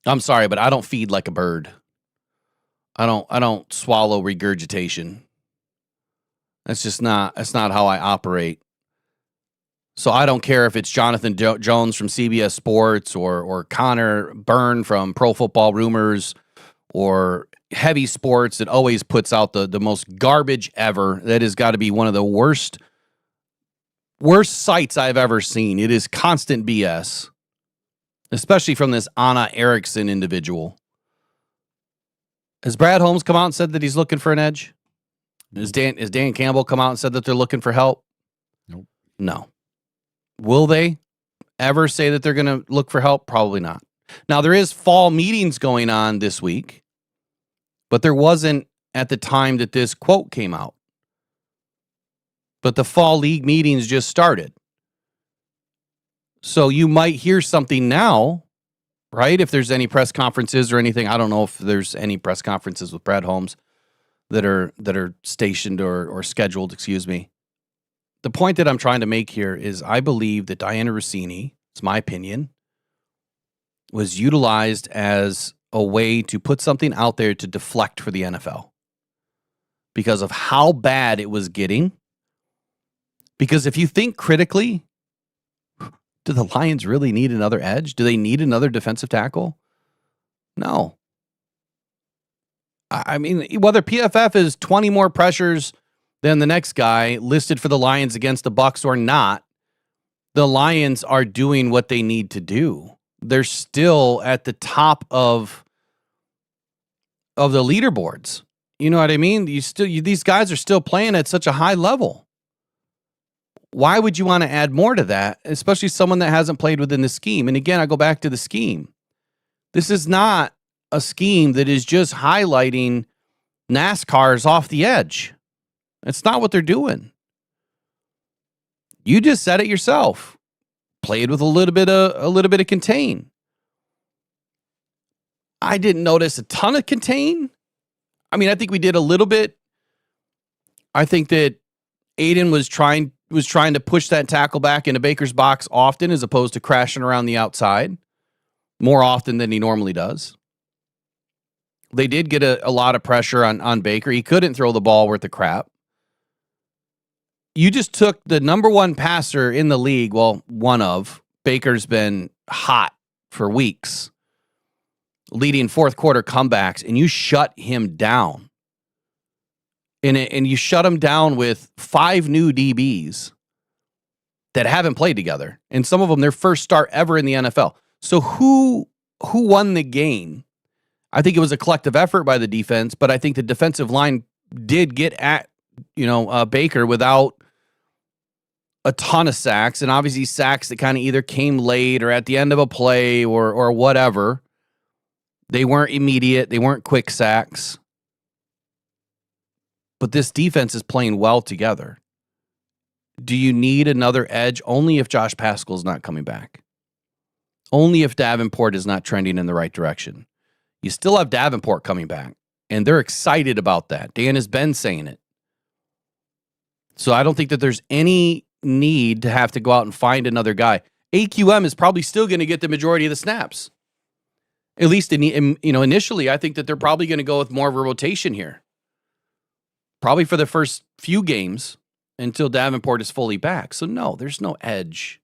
I'm sorry, but I don't feed like a bird. I don't swallow regurgitation. That's not how I operate. So I don't care if it's Jonathan Jones from CBS Sports or Connor Byrne from Pro Football Rumors or Heavy Sports that always puts out the most garbage ever. That has got to be one of the worst sites I've ever seen. It is constant BS, especially from this Anna Erickson individual. Has Brad Holmes come out and said that he's looking for an edge? Has Dan Campbell come out and said that they're looking for help? Nope. No. Will they ever say that they're going to look for help? Probably not. Now, there is fall meetings going on this week, but there wasn't at the time that this quote came out. But the fall league meetings just started. So you might hear something now, right? If there's any press conferences or anything. I don't know if there's any press conferences with Brad Holmes that are stationed or scheduled, excuse me. The point that I'm trying to make here is I believe that Diana Rossini, it's my opinion, was utilized as a way to put something out there to deflect for the NFL because of how bad it was getting. Because if you think critically, do the Lions really need another edge? Do they need another defensive tackle? No. I mean, whether PFF is 20 more pressures than the next guy listed for the Lions against the Bucs or not, the Lions are doing what they need to do. They're still at the top of the leaderboards. You know what I mean? These guys are still playing at such a high level. Why would you want to add more to that, especially someone that hasn't played within the scheme? And again, I go back to the scheme. This is not a scheme that is just highlighting NASCARs off the edge. That's not what they're doing. You just said it yourself. Played with a little bit of contain. I didn't notice a ton of contain. I mean, I think we did a little bit. I think that Aiden was trying to push that tackle back into Baker's box often as opposed to crashing around the outside more often than he normally does. They did get a lot of pressure on Baker. He couldn't throw the ball worth of crap. You just took the number one passer in the league. Well, one of. Baker's been hot for weeks, leading fourth quarter comebacks, and you shut him down. And you shut him down with 5 new DBs that haven't played together. And some of them, their first start ever in the NFL. So who won the game? I think it was a collective effort by the defense, but I think the defensive line did get at, Baker without a ton of sacks, and obviously sacks that kind of either came late or at the end of a play or whatever. They weren't immediate. They weren't quick sacks. But this defense is playing well together. Do you need another edge? Only if Josh Paschal's not coming back. Only if Davenport is not trending in the right direction. You still have Davenport coming back, and they're excited about that. Dan has been saying it. So I don't think that there's any need to have to go out and find another guy. AQM is probably still going to get the majority of the snaps. At least initially, I think that they're probably going to go with more of a rotation here. Probably for the first few games until Davenport is fully back. So no, there's no edge.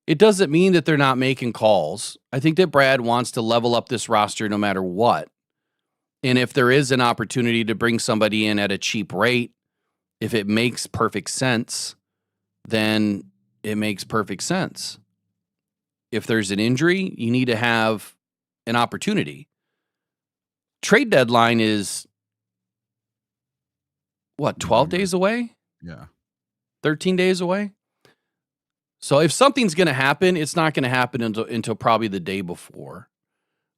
It doesn't mean that they're not making calls. I think that Brad wants to level up this roster no matter what. And if there is an opportunity to bring somebody in at a cheap rate, if it makes perfect sense, then it makes perfect sense. if there's an injury, you need to have an opportunity. Trade deadline is what, 12 days away? Yeah. 13 days away? So if something's going to happen, it's not going to happen until probably the day before.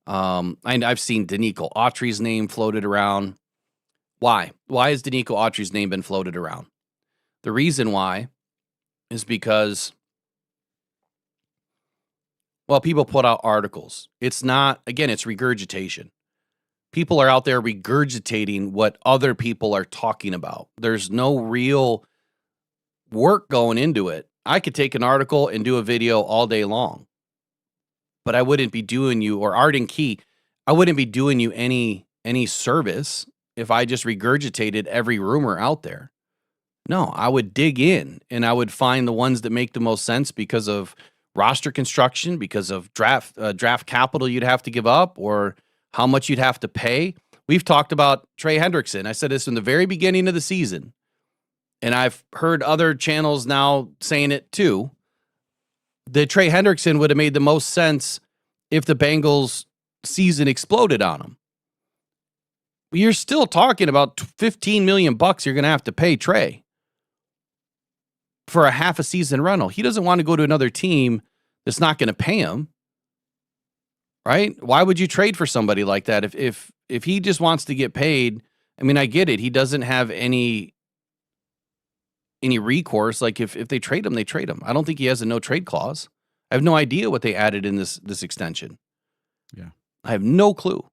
And I've seen Danico Autry's name floated around. Why? Why has Danico Autry's name been floated around? The reason why is because, well, people put out articles. It's not, again, it's regurgitation. People are out there regurgitating what other people are talking about. There's no real work going into it. I could take an article and do a video all day long, but I wouldn't be doing you, or Arden Key, I wouldn't be doing you any service if I just regurgitated every rumor out there. No, I would dig in and I would find the ones that make the most sense because of roster construction, because of draft capital you'd have to give up, or how much you'd have to pay. We've talked about Trey Hendrickson. I said this in the very beginning of the season, and I've heard other channels now saying it too, that Trey Hendrickson would have made the most sense if the Bengals season exploded on him. You're still talking about $15 million you're going to have to pay Trey for a half a season rental. He doesn't want to go to another team that's not going to pay him. Right? Why would you trade for somebody like that? If he just wants to get paid, I mean, I get it. He doesn't have any recourse. Like if they trade him, they trade him. I don't think he has a no trade clause. I have no idea what they added in this extension. Yeah. I have no clue.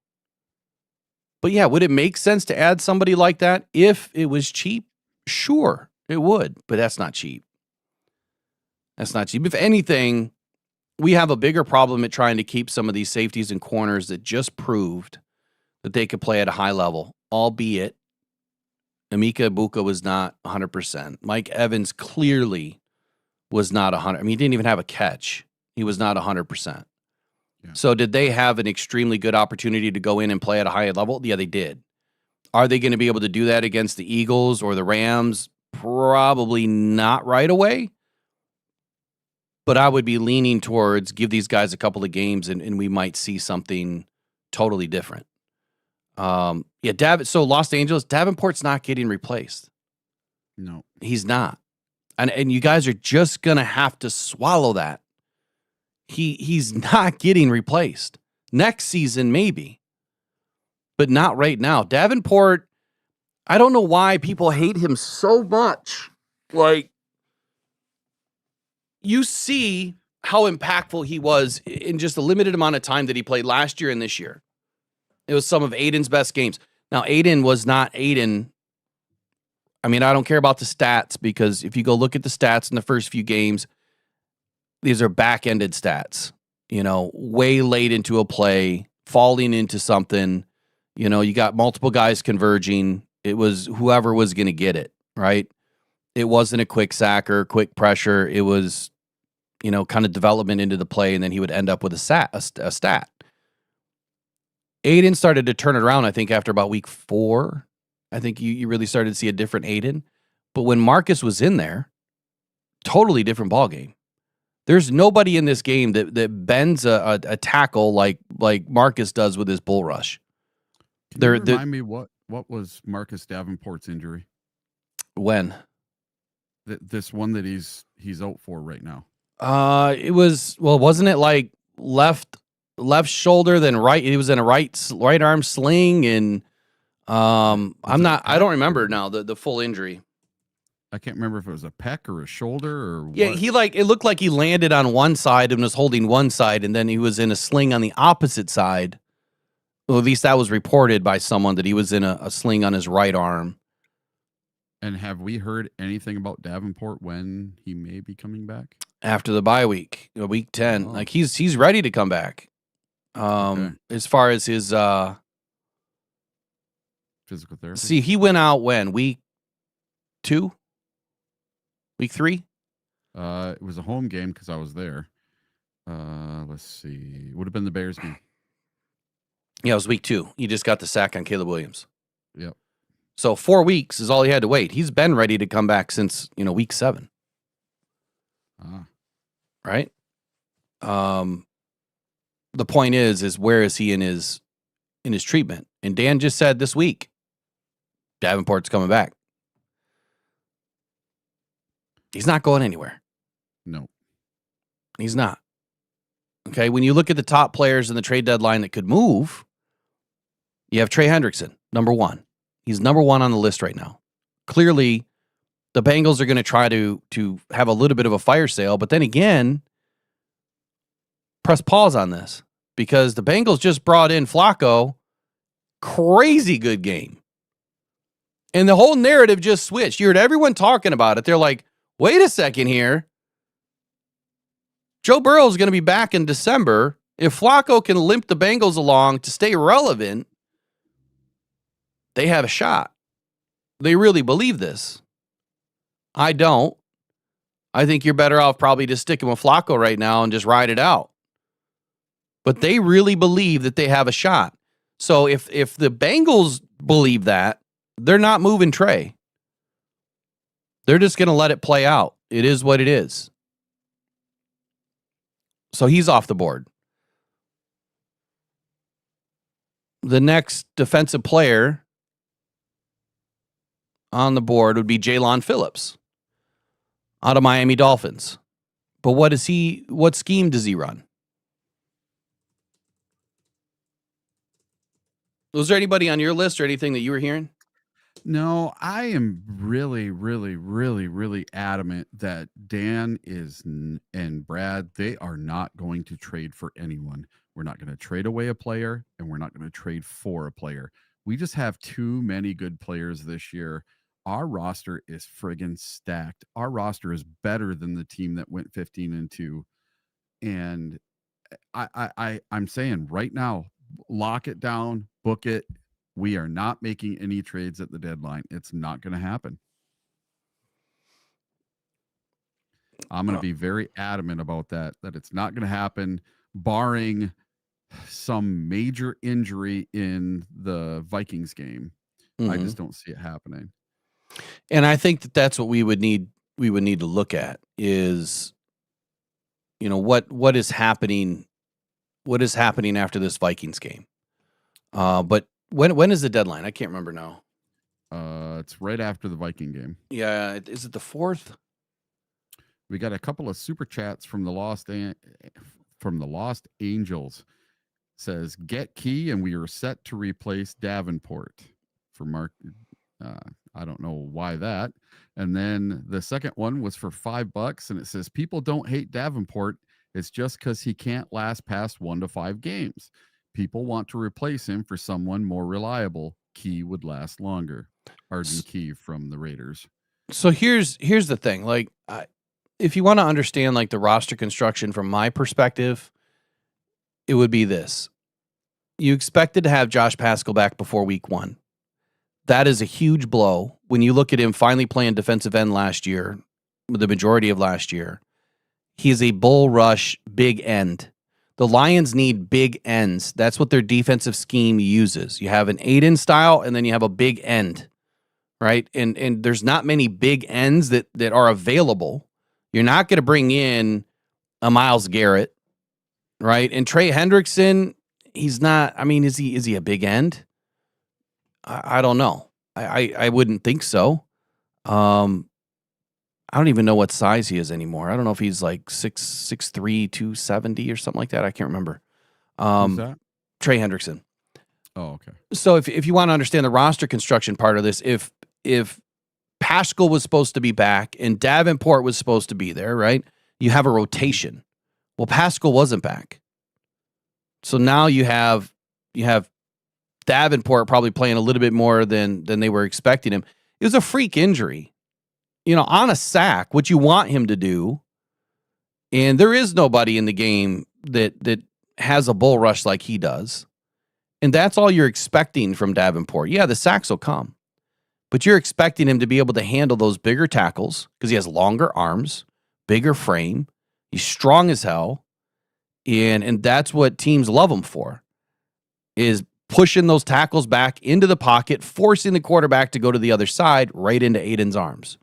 But yeah, would it make sense to add somebody like that if it was cheap? Sure, it would, but that's not cheap. That's not cheap. If anything, we have a bigger problem at trying to keep some of these safeties and corners that just proved that they could play at a high level, albeit Emeka Egbuka was not 100%. Mike Evans clearly was not 100. I mean, he didn't even have a catch. He was not 100%. Yeah. So did they have an extremely good opportunity to go in and play at a high level? Yeah, they did. Are they going to be able to do that against the Eagles or the Rams? Probably not right away. But I would be leaning towards give these guys a couple of games and we might see something totally different. So Los Angeles, Davenport's not getting replaced. No. He's not. And you guys are just going to have to swallow that. He's not getting replaced. Next season, maybe. But not right now. Davenport, I don't know why people hate him so much. Like, you see how impactful he was in just a limited amount of time that he played last year and this year. It was some of Aiden's best games. Now, Aiden was not Aiden. I mean, I don't care about the stats because if you go look at the stats in the first few games, these are back-ended stats. You know, way late into a play, falling into something. You know, you got multiple guys converging. It was whoever was going to get it, right? It wasn't a quick sacker, quick pressure. It was, you know, kind of development into the play, and then he would end up with a stat. Aiden started to turn it around, I think, after about week 4. I think you really started to see a different Aiden. But when Marcus was in there, totally different ballgame. There's nobody in this game that bends a tackle like Marcus does with his bull rush. Can you remind me what was Marcus Davenport's injury? When? This one that he's out for right now. It was, well, wasn't it like left shoulder, then right? He was in a right arm sling, and I don't remember now the full injury. I can't remember if it was a pec or a shoulder or what. Yeah, it looked like he landed on one side and was holding one side, and then he was in a sling on the opposite side. Well, at least that was reported by someone that he was in a sling on his right arm. And have we heard anything about Davenport when he may be coming back? After the bye week, week 10. Oh. Like he's ready to come back. Okay. As far as his physical therapy. See, he went out when? Week 2? Week 3? It was a home game because I was there. Let's see. It would have been the Bears game. Yeah, it was week 2. He just got the sack on Caleb Williams. Yep. So 4 weeks is all he had to wait. He's been ready to come back since, week 7. Ah. Right? The point is where is he in his treatment? And Dan just said this week, Davenport's coming back. He's not going anywhere. No. He's not. Okay, when you look at the top players in the trade deadline that could move, you have Trey Hendrickson, number 1. He's number 1 on the list right now. Clearly, the Bengals are going to try to have a little bit of a fire sale, but then again, press pause on this because the Bengals just brought in Flacco. Crazy good game. And the whole narrative just switched. You heard everyone talking about it. They're like, wait a second here. Joe Burrow is going to be back in December. If Flacco can limp the Bengals along to stay relevant, they have a shot. They really believe this. I don't. I think you're better off probably just sticking with Flacco right now and just ride it out. But they really believe that they have a shot. So if the Bengals believe that, they're not moving Trey. They're just going to let it play out. It is what it is. So he's off the board. The next defensive player on the board would be Jalen Phillips out of Miami Dolphins. But what scheme does he run? Was there anybody on your list or anything that you were hearing? No, I am really, really, really, really adamant that Dan and Brad, they are not going to trade for anyone. We're not going to trade away a player, and we're not going to trade for a player. We just have too many good players this year. Our roster is friggin' stacked. Our roster is better than the team that went 15-2. And I'm saying right now, lock it down, book it. We are not making any trades at the deadline. It's not going to happen. I'm going to be very adamant about that it's not going to happen, barring some major injury in the Vikings game. I just don't see it happening. And I think that's what we would need to look at is, what is happening after this Vikings game. But when is the deadline? I can't remember now. It's right after the Viking game. Yeah, is it the 4th? We got a couple of super chats from the Lost Angels. Says get Key and we are set to replace Davenport for Mark. I don't know why that. And then the second one was for $5, and it says people don't hate Davenport. It's just because he can't last past 1 to 5 games. People want to replace him for someone more reliable. Key would last longer. Arden Key from the Raiders. So here's the thing. Like, if you want to understand like the roster construction from my perspective, it would be this. You expected to have Josh Pascal back before week 1. That is a huge blow when you look at him finally playing defensive end last year, the majority of last year. He is a bull rush big end. The Lions need big ends. That's what their defensive scheme uses. You have an 8-in style, and then you have a big end, right? And there's not many big ends that are available. You're not going to bring in a Myles Garrett, right? And Trey Hendrickson, he's not. I mean, is he a big end? I don't know. I wouldn't think so. I don't even know what size he is anymore. I don't know if he's like 6'3", 270 or something like that. I can't remember. Who's that? Trey Hendrickson. Oh, okay. So if you want to understand the roster construction part of this, if Pascal was supposed to be back and Davenport was supposed to be there, right? You have a rotation. Well, Pascal wasn't back. So now you have Davenport probably playing a little bit more than they were expecting him. It was a freak injury. On a sack, what you want him to do, and there is nobody in the game that has a bull rush like he does. And that's all you're expecting from Davenport. Yeah, the sacks will come. But you're expecting him to be able to handle those bigger tackles because he has longer arms, bigger frame. He's strong as hell. And that's what teams love him for, is pushing those tackles back into the pocket, forcing the quarterback to go to the other side right into Aiden's arms.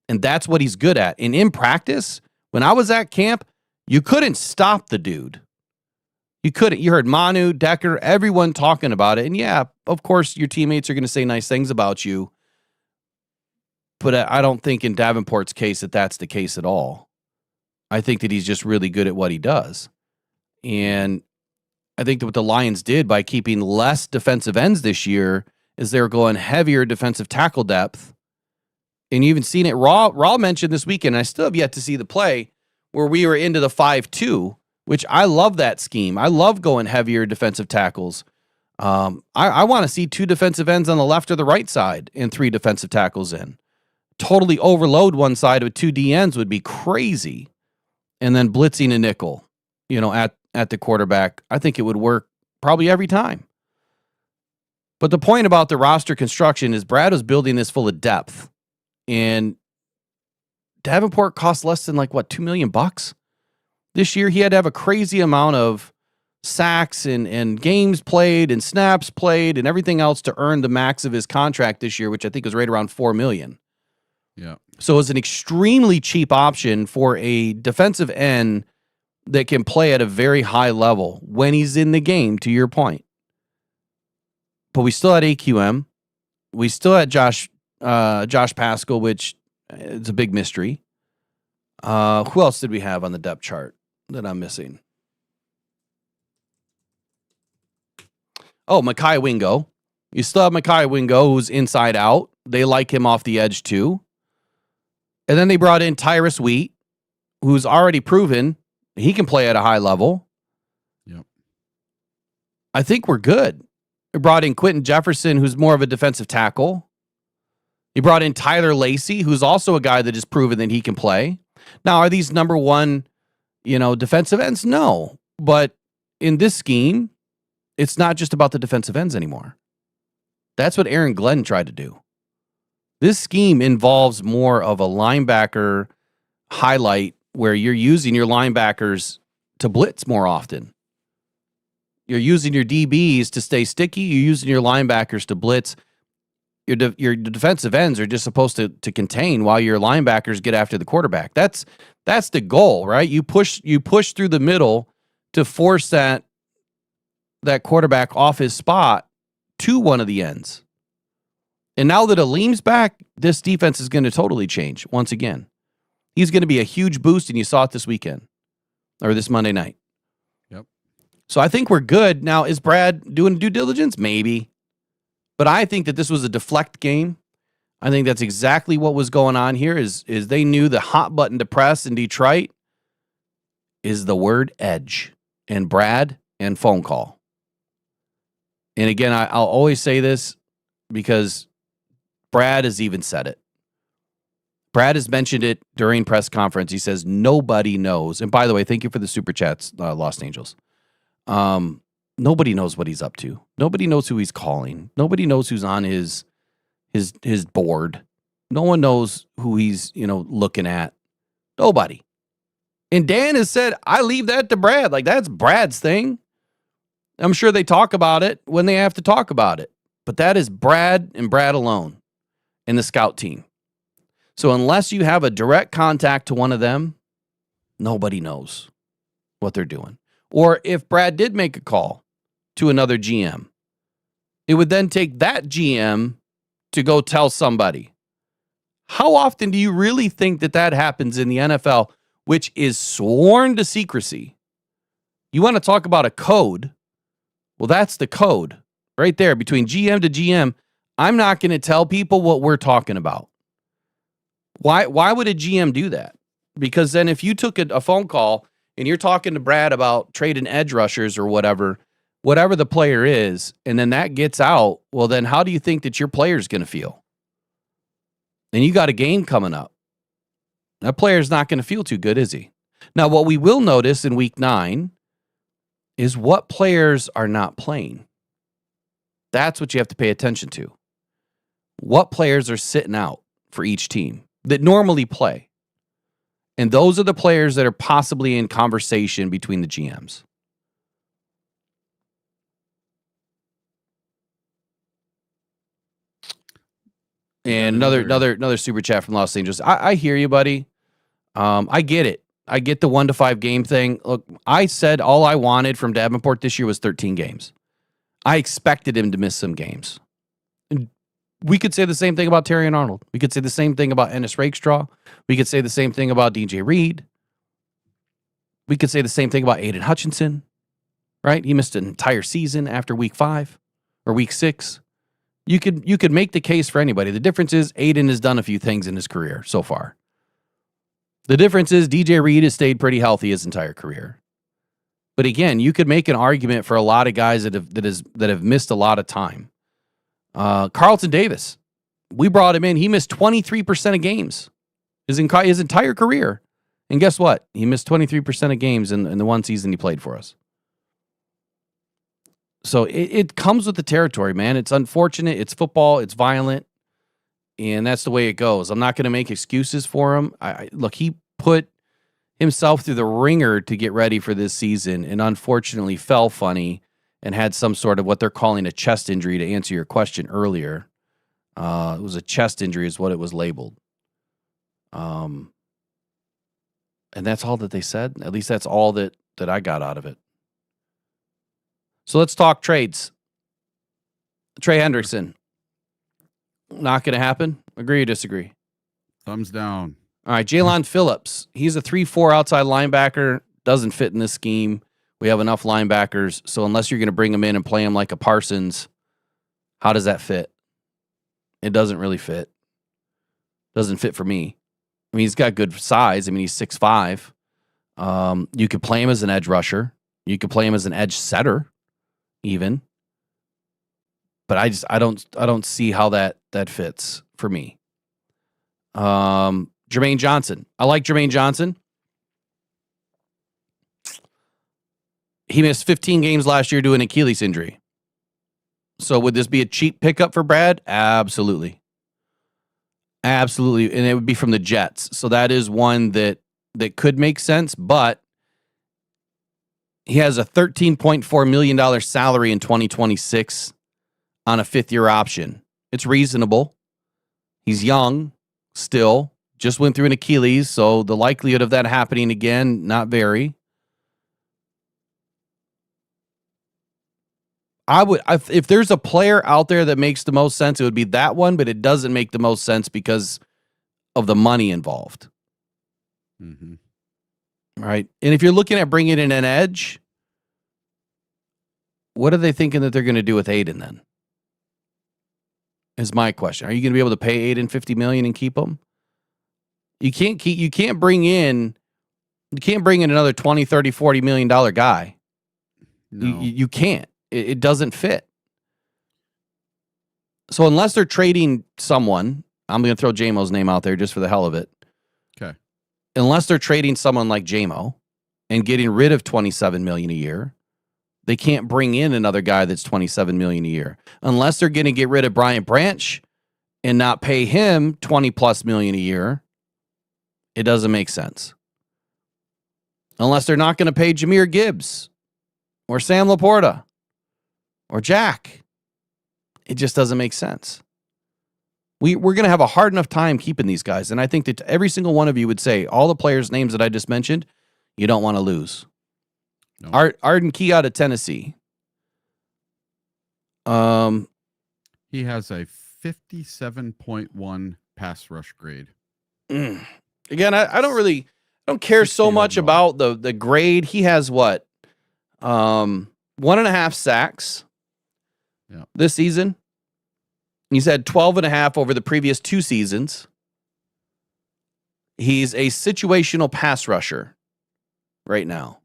And that's what he's good at. And in practice, when I was at camp, You couldn't stop the dude. You couldn't. You heard Manu, Decker, everyone talking about it. And yeah, of course, your teammates are going to say nice things about you. But I don't think in Davenport's case that that's the case at all. I think that he's just really good at what he does. And I think that what the Lions did by keeping less defensive ends this year is they're going heavier defensive tackle depth. And you even seen it. Raw mentioned this weekend, and I still have yet to see the play, where we were into the 5-2, which I love that scheme. I love going heavier defensive tackles. I want to see 2 defensive ends on the left or the right side and 3 defensive tackles in. Totally overload one side with 2 DNs would be crazy. And then blitzing a nickel, at the quarterback. I think it would work probably every time. But the point about the roster construction is Brad was building this full of depth. And Davenport cost less than $2 million this year. He had to have a crazy amount of sacks and games played and snaps played and everything else to earn the max of his contract this year, which I think was right around $4 million. Yeah. So it was an extremely cheap option for a defensive end that can play at a very high level when he's in the game, to your point. But we still had AQM. We still had Josh Pascal, which is a big mystery. Who else did we have on the depth chart that I'm missing? Oh, Mekhi Wingo. You still have Mekhi Wingo, who's inside out. They like him off the edge, too. And then they brought in Tyrus Wheat, who's already proven he can play at a high level. Yep. I think we're good. They brought in Quentin Jefferson, who's more of a defensive tackle. He brought in Tyler Lacey, who's also a guy that has proven that he can play. Now, are these number one, defensive ends? No. But in this scheme, it's not just about the defensive ends anymore. That's what Aaron Glenn tried to do. This scheme involves more of a linebacker highlight where you're using your linebackers to blitz more often. You're using your DBs to stay sticky. You're using your linebackers to blitz. Your defensive ends are just supposed to contain while your linebackers get after the quarterback. That's the goal, right? You push through the middle to force that quarterback off his spot to one of the ends. And now that Aleem's back, this defense is going to totally change once again. He's going to be a huge boost, and you saw it this weekend or this Monday night. Yep. So I think we're good. Now, is Brad doing due diligence? Maybe. But I think that this was a deflect game. I think that's exactly what was going on here is they knew the hot button to press in Detroit is the word edge and Brad and phone call. And again, I'll always say this because Brad has even said it. Brad has mentioned it during press conference. He says, nobody knows. And by the way, thank you for the super chats, Lost Angels. Nobody knows what he's up to. Nobody knows who he's calling. Nobody knows who's on his board. No one knows who he's, looking at. Nobody. And Dan has said, I leave that to Brad. That's Brad's thing. I'm sure they talk about it when they have to talk about it. But that is Brad and Brad alone and the scout team. So unless you have a direct contact to one of them, nobody knows what they're doing. Or if Brad did make a call to another GM, it would then take that GM to go tell somebody. How often do you really think that happens in the NFL, which is sworn to secrecy? You want to talk about a code? Well, that's the code right there between GM to GM. I'm not going to tell people what we're talking about. Why would a GM do that? Because then if you took a phone call and you're talking to Brad about trading edge rushers or whatever the player is, and then that gets out, well, then how do you think that your player's going to feel? And you got a game coming up. That player's not going to feel too good, is he? Now, what we will notice in week 9 is what players are not playing. That's what you have to pay attention to. What players are sitting out for each team that normally play. And those are the players that are possibly in conversation between the GMs. And another super chat from Los Angeles. I hear you, buddy. I get it. I get the 1 to 5 game thing. Look, I said all I wanted from Davenport this year was 13 games. I expected him to miss some games. And we could say the same thing about Terry and Arnold. We could say the same thing about Ennis Rakestraw. We could say the same thing about DJ Reed. We could say the same thing about Aiden Hutchinson, right? He missed an entire season after week 5 or week 6. You could make the case for anybody. The difference is Aiden has done a few things in his career so far. The difference is DJ Reed has stayed pretty healthy his entire career. But again, you could make an argument for a lot of guys that have missed a lot of time. Carlton Davis, we brought him in. He missed 23% of games his entire career. And guess what? He missed 23% of games in the one season he played for us. So it comes with the territory, man. It's unfortunate. It's football. It's violent. And that's the way it goes. I'm not going to make excuses for him. Look, he put himself through the ringer to get ready for this season and unfortunately fell funny and had some sort of what they're calling a chest injury, to answer your question earlier. It was a chest injury is what it was labeled. And that's all that they said. At least that's all that I got out of it. So let's talk trades. Trey Hendrickson. Not going to happen? Agree or disagree? Thumbs down. All right, Jalen Phillips. He's a 3-4 outside linebacker. Doesn't fit in this scheme. We have enough linebackers. So unless you're going to bring him in and play him like a Parsons, how does that fit? It doesn't really fit. Doesn't fit for me. I mean, he's got good size. I mean, he's 6'5". You could play him as an edge rusher. You could play him as an edge setter, even. But I don't see how that fits for me. Jermaine Johnson. I like Jermaine Johnson. He missed 15 games last year due to an Achilles injury. So would this be a cheap pickup for Brad? Absolutely. Absolutely. And it would be from the Jets. So that is one that could make sense, but he has a $13.4 million salary in 2026 on a 5th-year option. It's reasonable. He's young still. Just went through an Achilles, so the likelihood of that happening again, not very. If there's a player out there that makes the most sense, it would be that one, but it doesn't make the most sense because of the money involved. Mm-hmm. Right? And if you're looking at bringing in an edge, what are they thinking that they're going to do with Aiden then? Is my question. Are you going to be able to pay Aiden $50 million and keep him? You can't bring in another 20, 30, $40 million guy. No. You can't. It doesn't fit. So unless they're trading someone, I'm going to throw JMO's name out there just for the hell of it. Okay. Unless they're trading someone like JMO and getting rid of $27 million a year, they can't bring in another guy that's $27 million a year. Unless they're going to get rid of Brian Branch and not pay him $20+ million a year, it doesn't make sense. Unless they're not going to pay Jahmyr Gibbs or Sam Laporta or Jack. It just doesn't make sense. We're going to have a hard enough time keeping these guys. And I think that every single one of you would say all the players' names that I just mentioned, you don't want to lose. No. Arden Key out of Tennessee. He has a 57.1 pass rush grade. Again, I don't care so much about the grade. He has what? 1.5 sacks this season. He's had 12.5 over the previous 2 seasons. He's a situational pass rusher right now.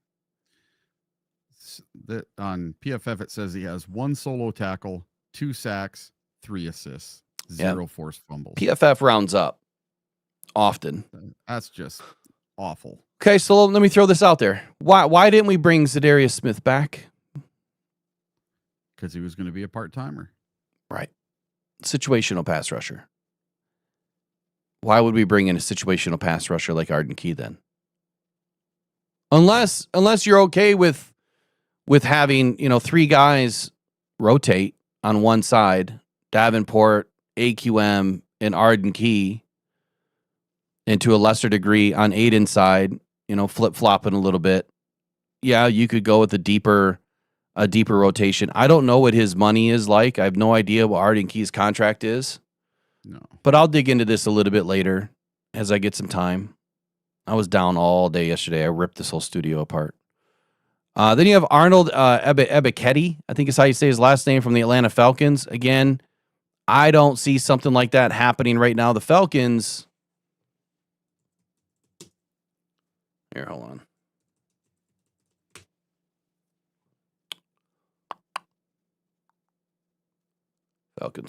On PFF, it says he has 1 solo tackle, 2 sacks, 3 assists, 0 forced fumbles. PFF rounds up often. That's just awful. Okay, so let me throw this out there. Why didn't we bring Zadarius Smith back? Because he was going to be a part-timer. Right. Situational pass rusher. Why would we bring in a situational pass rusher like Arden Key then? Unless you're okay with having, 3 guys rotate on one side, Davenport, AQM, and Arden Key, and to a lesser degree on Aiden's side, flip-flopping a little bit. Yeah, you could go with a deeper rotation. I don't know what his money is like. I have no idea what Arden Key's contract is. No. But I'll dig into this a little bit later as I get some time. I was down all day yesterday. I ripped this whole studio apart. Then you have Arnold Ebiketie. I think is how you say his last name, from the Atlanta Falcons. Again, I don't see something like that happening right now. The Falcons... Here, hold on.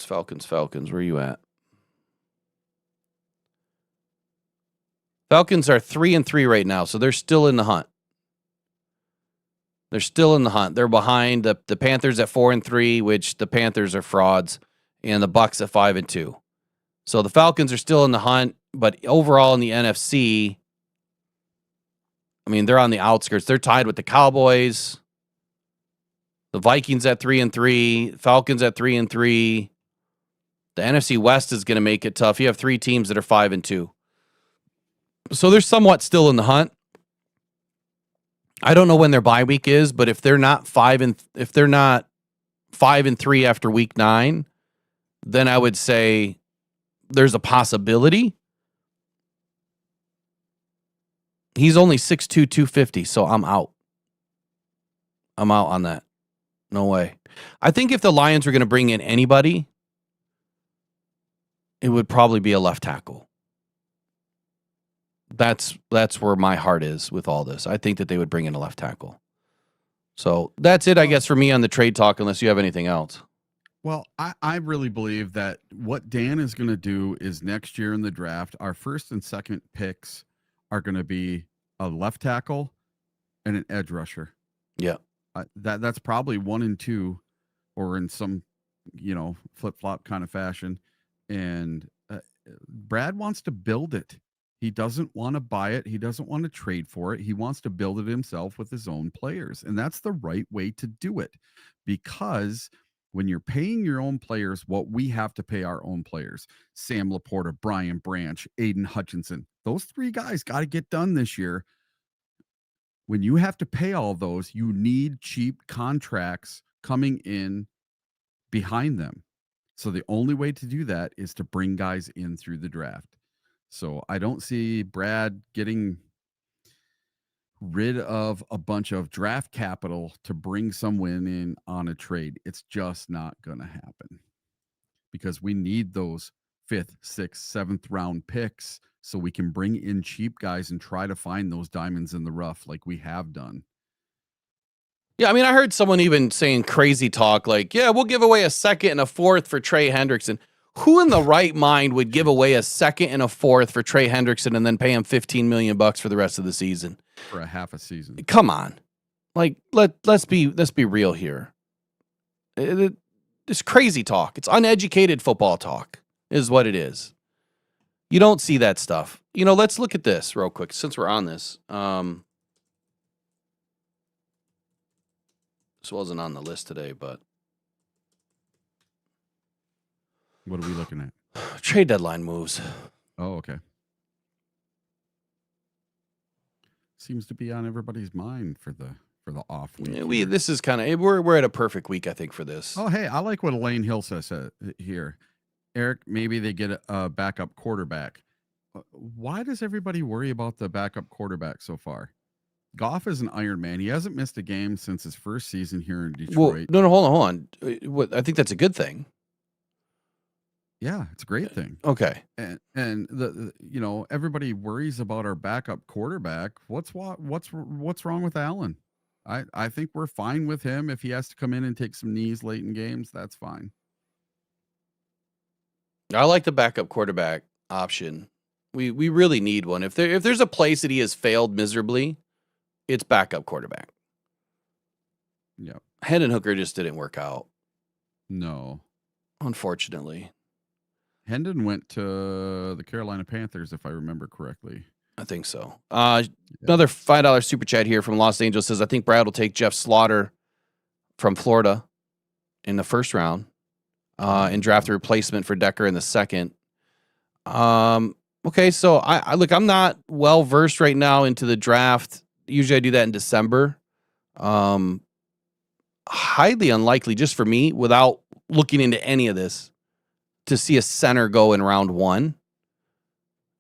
Falcons. Where are you at? Falcons are 3-3 right now, so they're still in the hunt. They're behind the Panthers at 4-3, which the Panthers are frauds, and the Bucks at 5-2. So the Falcons are still in the hunt, but overall in the NFC, I mean, they're on the outskirts. They're tied with the Cowboys, the Vikings at 3-3, Falcons at 3-3. The NFC West is going to make it tough. You have 3 teams that are 5-2. So they're somewhat still in the hunt. I don't know when their bye week is, but if they're not 5-3 after week 9, then I would say there's a possibility. He's only 6'2", 250, so I'm out. I'm out on that. No way. I think if the Lions were going to bring in anybody, it would probably be a left tackle. That's where my heart is with all this. I think that they would bring in a left tackle. So that's it, I guess, for me on the trade talk, unless you have anything else. Well, I really believe that what Dan is going to do is next year in the draft, our first and second picks are going to be a left tackle and an edge rusher. Yeah. That's probably 1 and 2, or in some, flip-flop kind of fashion. And Brad wants to build it. He doesn't want to buy it. He doesn't want to trade for it. He wants to build it himself with his own players. And that's the right way to do it, because when you're paying your own players what we have to pay our own players, Sam Laporta, Brian Branch, Aiden Hutchinson, those 3 guys got to get done this year. When you have to pay all those, you need cheap contracts coming in behind them. So the only way to do that is to bring guys in through the draft. So I don't see Brad getting rid of a bunch of draft capital to bring someone in on a trade. It's just not going to happen, because we need those 5th, 6th, 7th round picks so we can bring in cheap guys and try to find those diamonds in the rough like we have done. Yeah, I mean, I heard someone even saying crazy talk like, yeah, we'll give away a 2nd and a 4th for Trey Hendrickson. Who in the right mind would give away a 2nd and a 4th for Trey Hendrickson and then pay him $15 million for the rest of the season? For a half a season. Come on. Like, let's be real here. It's crazy talk. It's uneducated football talk is what it is. You don't see that stuff. Let's look at this real quick since we're on this. This wasn't on the list today, but what are we looking at? Trade deadline moves. Oh, okay. Seems to be on everybody's mind for the off week. Yeah, this is kind of we're at a perfect week, I think, for this. Oh, hey, I like what Elaine Hill says here. Eric, maybe they get a backup quarterback. Why does everybody worry about the backup quarterback so far? Goff is an Iron Man. He hasn't missed a game since his first season here in Detroit. Well, no, hold on. I think that's a good thing. Yeah, it's a great thing. Okay. And the everybody worries about our backup quarterback. What's wrong with Allen? I think we're fine with him. If he has to come in and take some knees late in games, that's fine. I like the backup quarterback option. We really need one. If there's a place that he has failed miserably, it's backup quarterback. Yeah. Hendon Hooker just didn't work out. No. Unfortunately. Hendon went to the Carolina Panthers, if I remember correctly. I think so. Another $5 super chat here from Los Angeles says, I think Brad will take Jeff Slaughter from Florida in the first round and draft a replacement for Decker in the second. Okay, so I look, I'm not well versed right now into the draft. Usually I do that in December. Highly unlikely, just for me, without looking into any of this, to see a center go in round 1.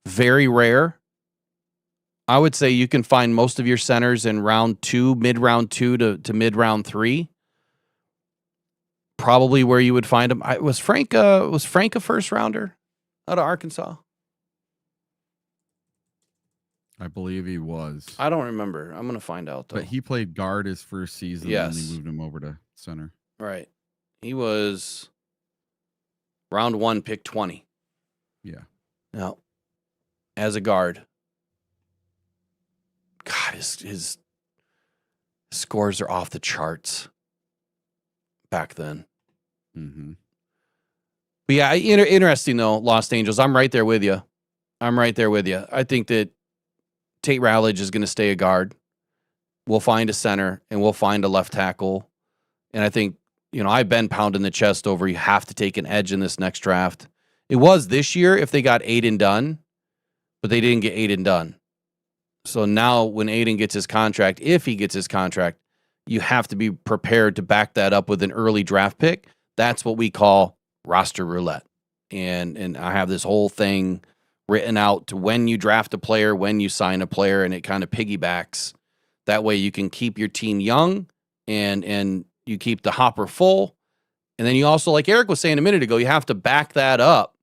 Very rare. I would say you can find most of your centers in round 2, mid-round 2 to mid-round 3. Probably where you would find them. Was Frank a first rounder out of Arkansas? I believe he was. I don't remember. I'm going to find out, though. But he played guard his first season, Yes. and they moved him over to center. Right. He was round 1, pick 20. Yeah. Now, as a guard, God, his scores are off the charts back then. Mm-hmm. But yeah, interesting, though, Los Angeles. I'm right there with you. I think that Tate Rowledge is going to stay a guard. We'll find a center, and we'll find a left tackle. And I think, I've been pounding the chest over you have to take an edge in this next draft. It was this year if they got Aiden Dunn, but they didn't get Aiden Dunn. So now when Aiden gets his contract, if he gets his contract, you have to be prepared to back that up with an early draft pick. That's what we call roster roulette. And I have this whole thing written out to when you draft a player, when you sign a player, and it kind of piggybacks. That way you can keep your team young and you keep the hopper full. And then you also, like Eric was saying a minute ago, you have to back that up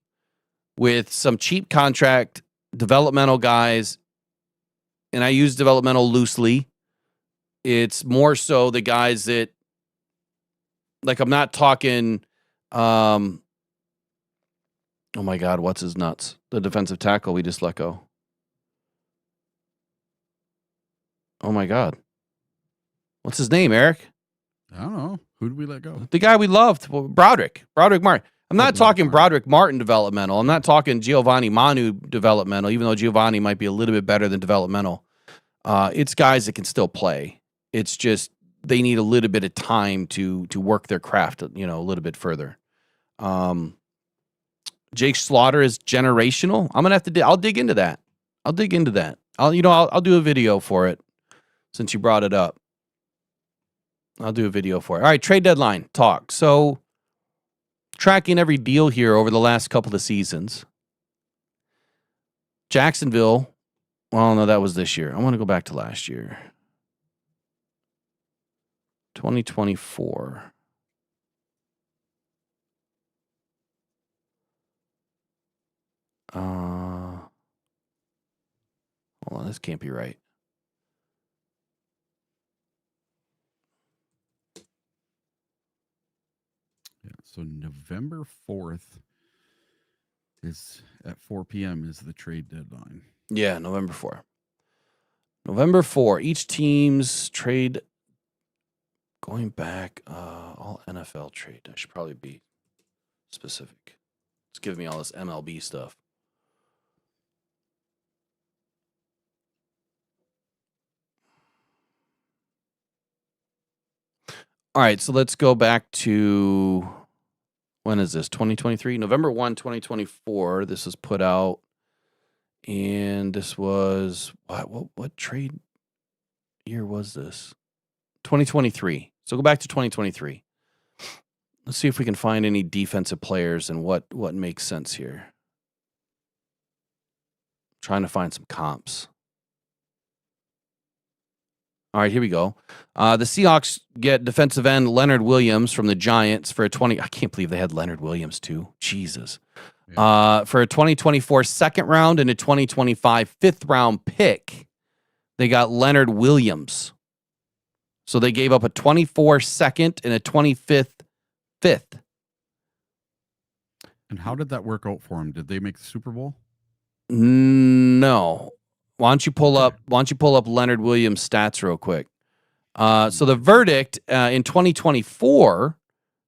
with some cheap contract developmental guys. And I use developmental loosely. It's more so the guys that, like, I'm not talking, oh my God, what's his nuts? The defensive tackle we just let go. Oh my God. What's his name, Eric? I don't know. Who did we let go? The guy we loved, Broderick Martin. I'm not talking Broderick Martin developmental. I'm not talking Giovanni Manu developmental, even though Giovanni might be a little bit better than developmental. It's guys that can still play. It's just they need a little bit of time to work their craft, a little bit further. Jake Slaughter is generational. I'm gonna have to. I'll dig into that. I'll do a video for it since you brought it up. I'll do a video for it. All right, trade deadline talk. So, tracking every deal here over the last couple of seasons. Jacksonville. Well, no, that was this year. I want to go back to last year. 2024. Hold on, this can't be right. Yeah, so November 4th is at 4 p.m. is the trade deadline. Yeah, November 4. November 4. Each team's trade going back, all NFL trade. I should probably be specific. It's giving me all this MLB stuff. All right, so let's go back to, when is this? 2023? November 1, 2024. This was put out. And this was, what trade year was this? 2023. So go back to 2023. Let's see if we can find any defensive players and what makes sense here. Trying to find some comps. All right, here we go. The Seahawks get defensive end Leonard Williams from the Giants for a 20. I can't believe they had Leonard Williams too. Jesus. Yeah. For a 2024 second round and a 2025 fifth round pick, they got Leonard Williams. So they gave up a 24 second and a 25th fifth. And how did that work out for them? Did they make the Super Bowl? No. Why don't you pull up Leonard Williams' stats real quick? So the verdict in 2024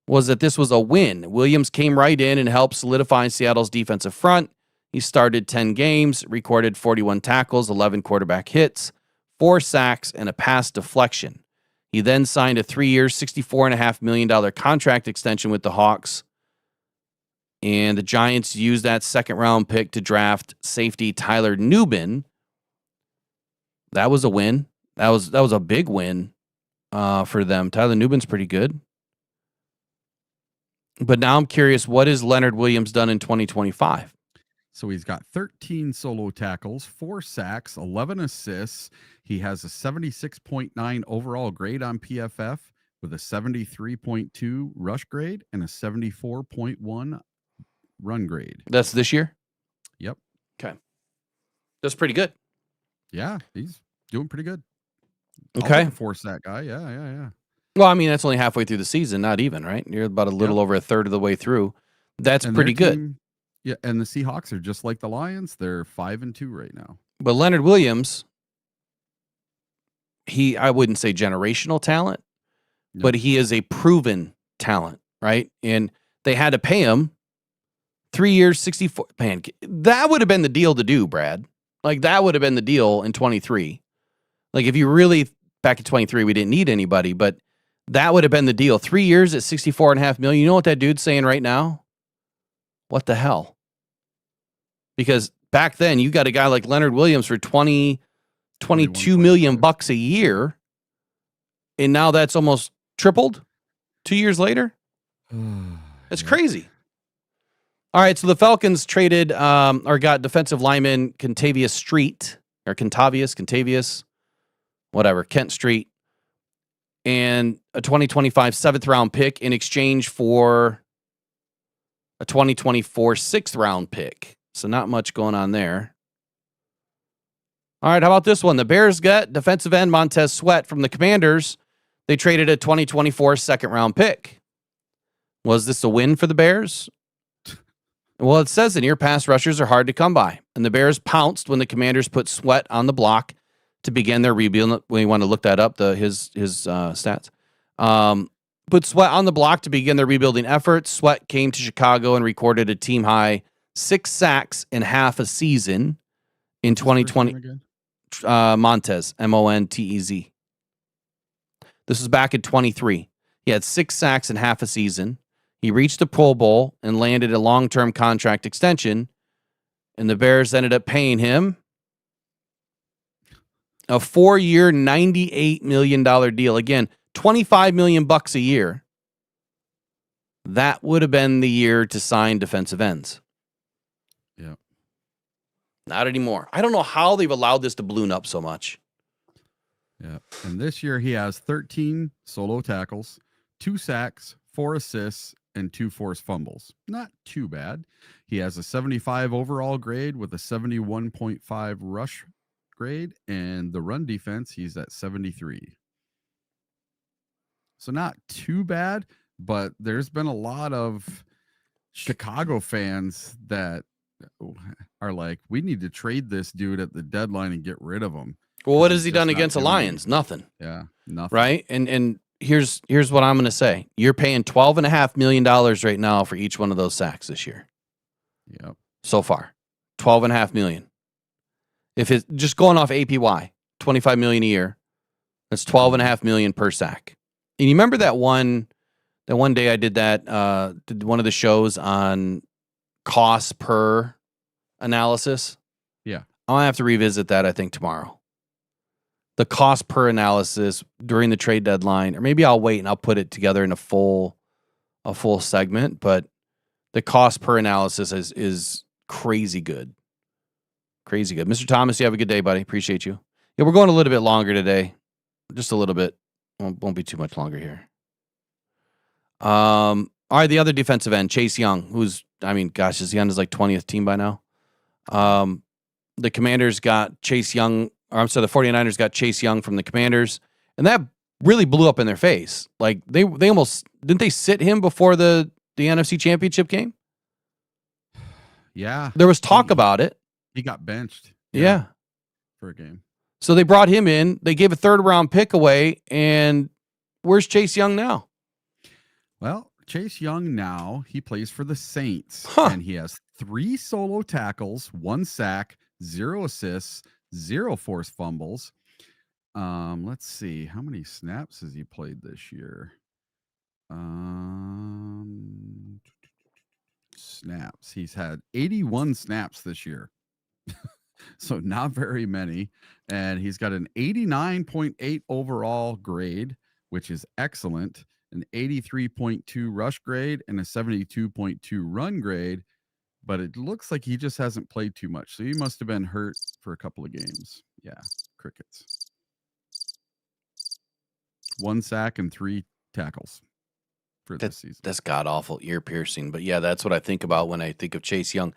was that this was a win. Williams came right in and helped solidify Seattle's defensive front. He started 10 games, recorded 41 tackles, 11 quarterback hits, 4 sacks, and a pass deflection. He then signed a 3-year, $64.5 million contract extension with the Hawks. And the Giants used that second-round pick to draft safety Tyler Nubin. That was a win. That was a big win for them. Tyler Nubin's pretty good. But now I'm curious, what has Leonard Williams done in 2025? So he's got 13 solo tackles, 4 sacks, 11 assists. He has a 76.9 overall grade on PFF with a 73.2 rush grade and a 74.1 run grade. That's this year? Yep. Okay. That's pretty good. Yeah, he's doing pretty good. Okay. I'll take a 4-sack guy. Yeah. Well, I mean, that's only halfway through the season, not even, right? You're about a little over a third of the way through. That's And pretty their good. team- yeah, and the Seahawks are just like the Lions. They're 5-2 right now. But Leonard Williams, I wouldn't say generational talent, No. but he is a proven talent, right? And they had to pay him 3 years, 64. Man, that would have been the deal to do, Brad. Like, that would have been the deal in 23. Like, if you really, back in 23, we didn't need anybody, but that would have been the deal. 3 years at $64.5 million. You know what that dude's saying right now? What the hell? Because back then, you got a guy like Leonard Williams for 22 million bucks a year, and now that's almost tripled 2 years later. That's crazy. All right, so the Falcons traded or got defensive lineman Kentavious Street, or Kentavious, whatever, Kent Street, and a 2025 7th-round pick in exchange for a 2024 6th-round pick. So not much going on there. All right, how about this one? The Bears got defensive end Montez Sweat from the Commanders. They traded a 2024 2nd-round pick. Was this a win for the Bears? Well, it says in here, pass rushers are hard to come by. And the Bears pounced when the Commanders put Sweat on the block to begin their rebuild. When you want to look that up, his stats. Put Sweat on the block to begin their rebuilding efforts. Sweat came to Chicago and recorded a team-high 6 sacks in half a season in 2020. Montez, Montez. This was back in 23. He had 6 sacks in half a season. He reached the Pro Bowl and landed a long-term contract extension, and the Bears ended up paying him a 4-year, $98 million deal. Again, $25 million bucks a year. That would have been the year to sign defensive ends. Yeah. Not anymore. I don't know how they've allowed this to balloon up so much. Yeah. And this year he has 13 solo tackles, 2 sacks, 4 assists, and 2 forced fumbles. Not too bad. He has a 75 overall grade with a 71.5 rush grade, and the run defense, he's at 73. So not too bad, but there's been a lot of Chicago fans that are like, we need to trade this dude at the deadline and get rid of him. Well, what has he done against the Lions? Nothing. Yeah, nothing. Right? And here's what I'm going to say. You're paying $12.5 million right now for each one of those sacks this year. Yep. So far. $12.5 million. If it's just going off APY, $25 million a year, that's $12.5 million per sack. And you remember that one day I did did one of the shows on cost per analysis? Yeah. I'll have to revisit that, I think, tomorrow. The cost per analysis during the trade deadline, or maybe I'll wait and I'll put it together in a full segment, but the cost per analysis is crazy good. Crazy good. Mr. Thomas, you have a good day, buddy. Appreciate you. Yeah, we're going a little bit longer today. Just a little bit. Won't be too much longer here. All right, the other defensive end, Chase Young, is he on his 20th team by now? The Commanders got Chase Young, the 49ers got Chase Young from the Commanders, and that really blew up in their face. Like they almost didn't they sit him before the NFC Championship game? Yeah. There was talk about it. He got benched. Yeah. For a game. So they brought him in. They gave a 3rd-round pick away, and where's Chase Young now? Well, Chase Young now, he plays for the Saints, Huh. and he has 3 solo tackles, 1 sack, 0 assists, 0 forced fumbles. Let's see. How many snaps has he played this year? snaps. He's had 81 snaps this year. So not very many. And he's got an 89.8 overall grade, which is excellent, an 83.2 rush grade, and a 72.2 run grade. But it looks like he just hasn't played too much. So he must have been hurt for a couple of games. Yeah, crickets. 1 sack and 3 tackles for this season. That's god awful, ear piercing. But yeah, that's what I think about when I think of Chase Young.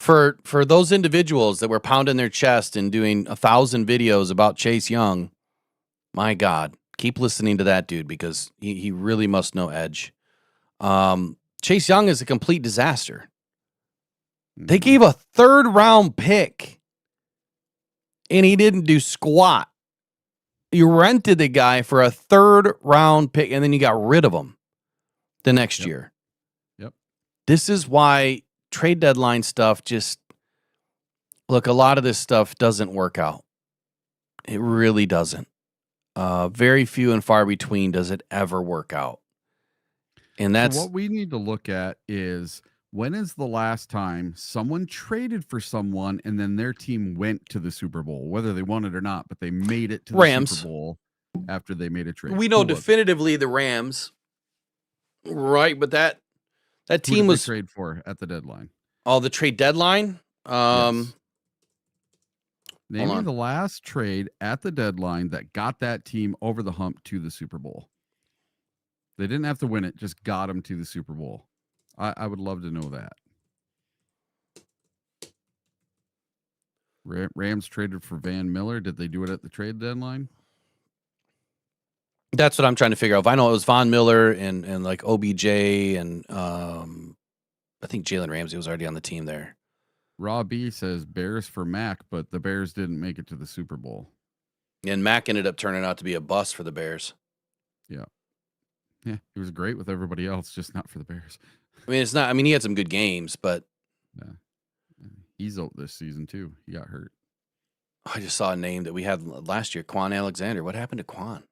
For those individuals that were pounding their chest and doing 1,000 videos about Chase Young, my God, keep listening to that dude because he really must know edge. Chase Young is a complete disaster. They gave a 3rd round pick and he didn't do squat. You rented the guy for a 3rd round pick and then you got rid of him the next year. Yep. This is why trade deadline stuff look, a lot of this stuff doesn't work out. It really doesn't. Very few and far between does it ever work out. And that's what we need to look at is, when is the last time someone traded for someone and then their team went to the Super Bowl, whether they won it or not, but they made it to the Rams. Super Bowl after they made a trade? We know Who was it? definitively the Rams, right? But that Who team did they was trade for at the deadline. the trade deadline. Yes. Name hold me on. the last trade at the deadline that got that team over the hump to the Super Bowl. They didn't have to win it, just got them to the Super Bowl. I would love to know that. Rams traded for Van Miller. Did they do it at the trade deadline? That's what I'm trying to figure out. If I know it was Von Miller and like OBJ and I think Jalen Ramsey was already on the team there. Raw B says Bears for Mac, but the Bears didn't make it to the Super Bowl. And Mac ended up turning out to be a bust for the Bears. Yeah. Yeah, he was great with everybody else, just not for the Bears. I mean, it's not. I mean, he had some good games, but Yeah. He's out this season too. He got hurt. I just saw a name that we had last year, Quan Alexander. What happened to Quan?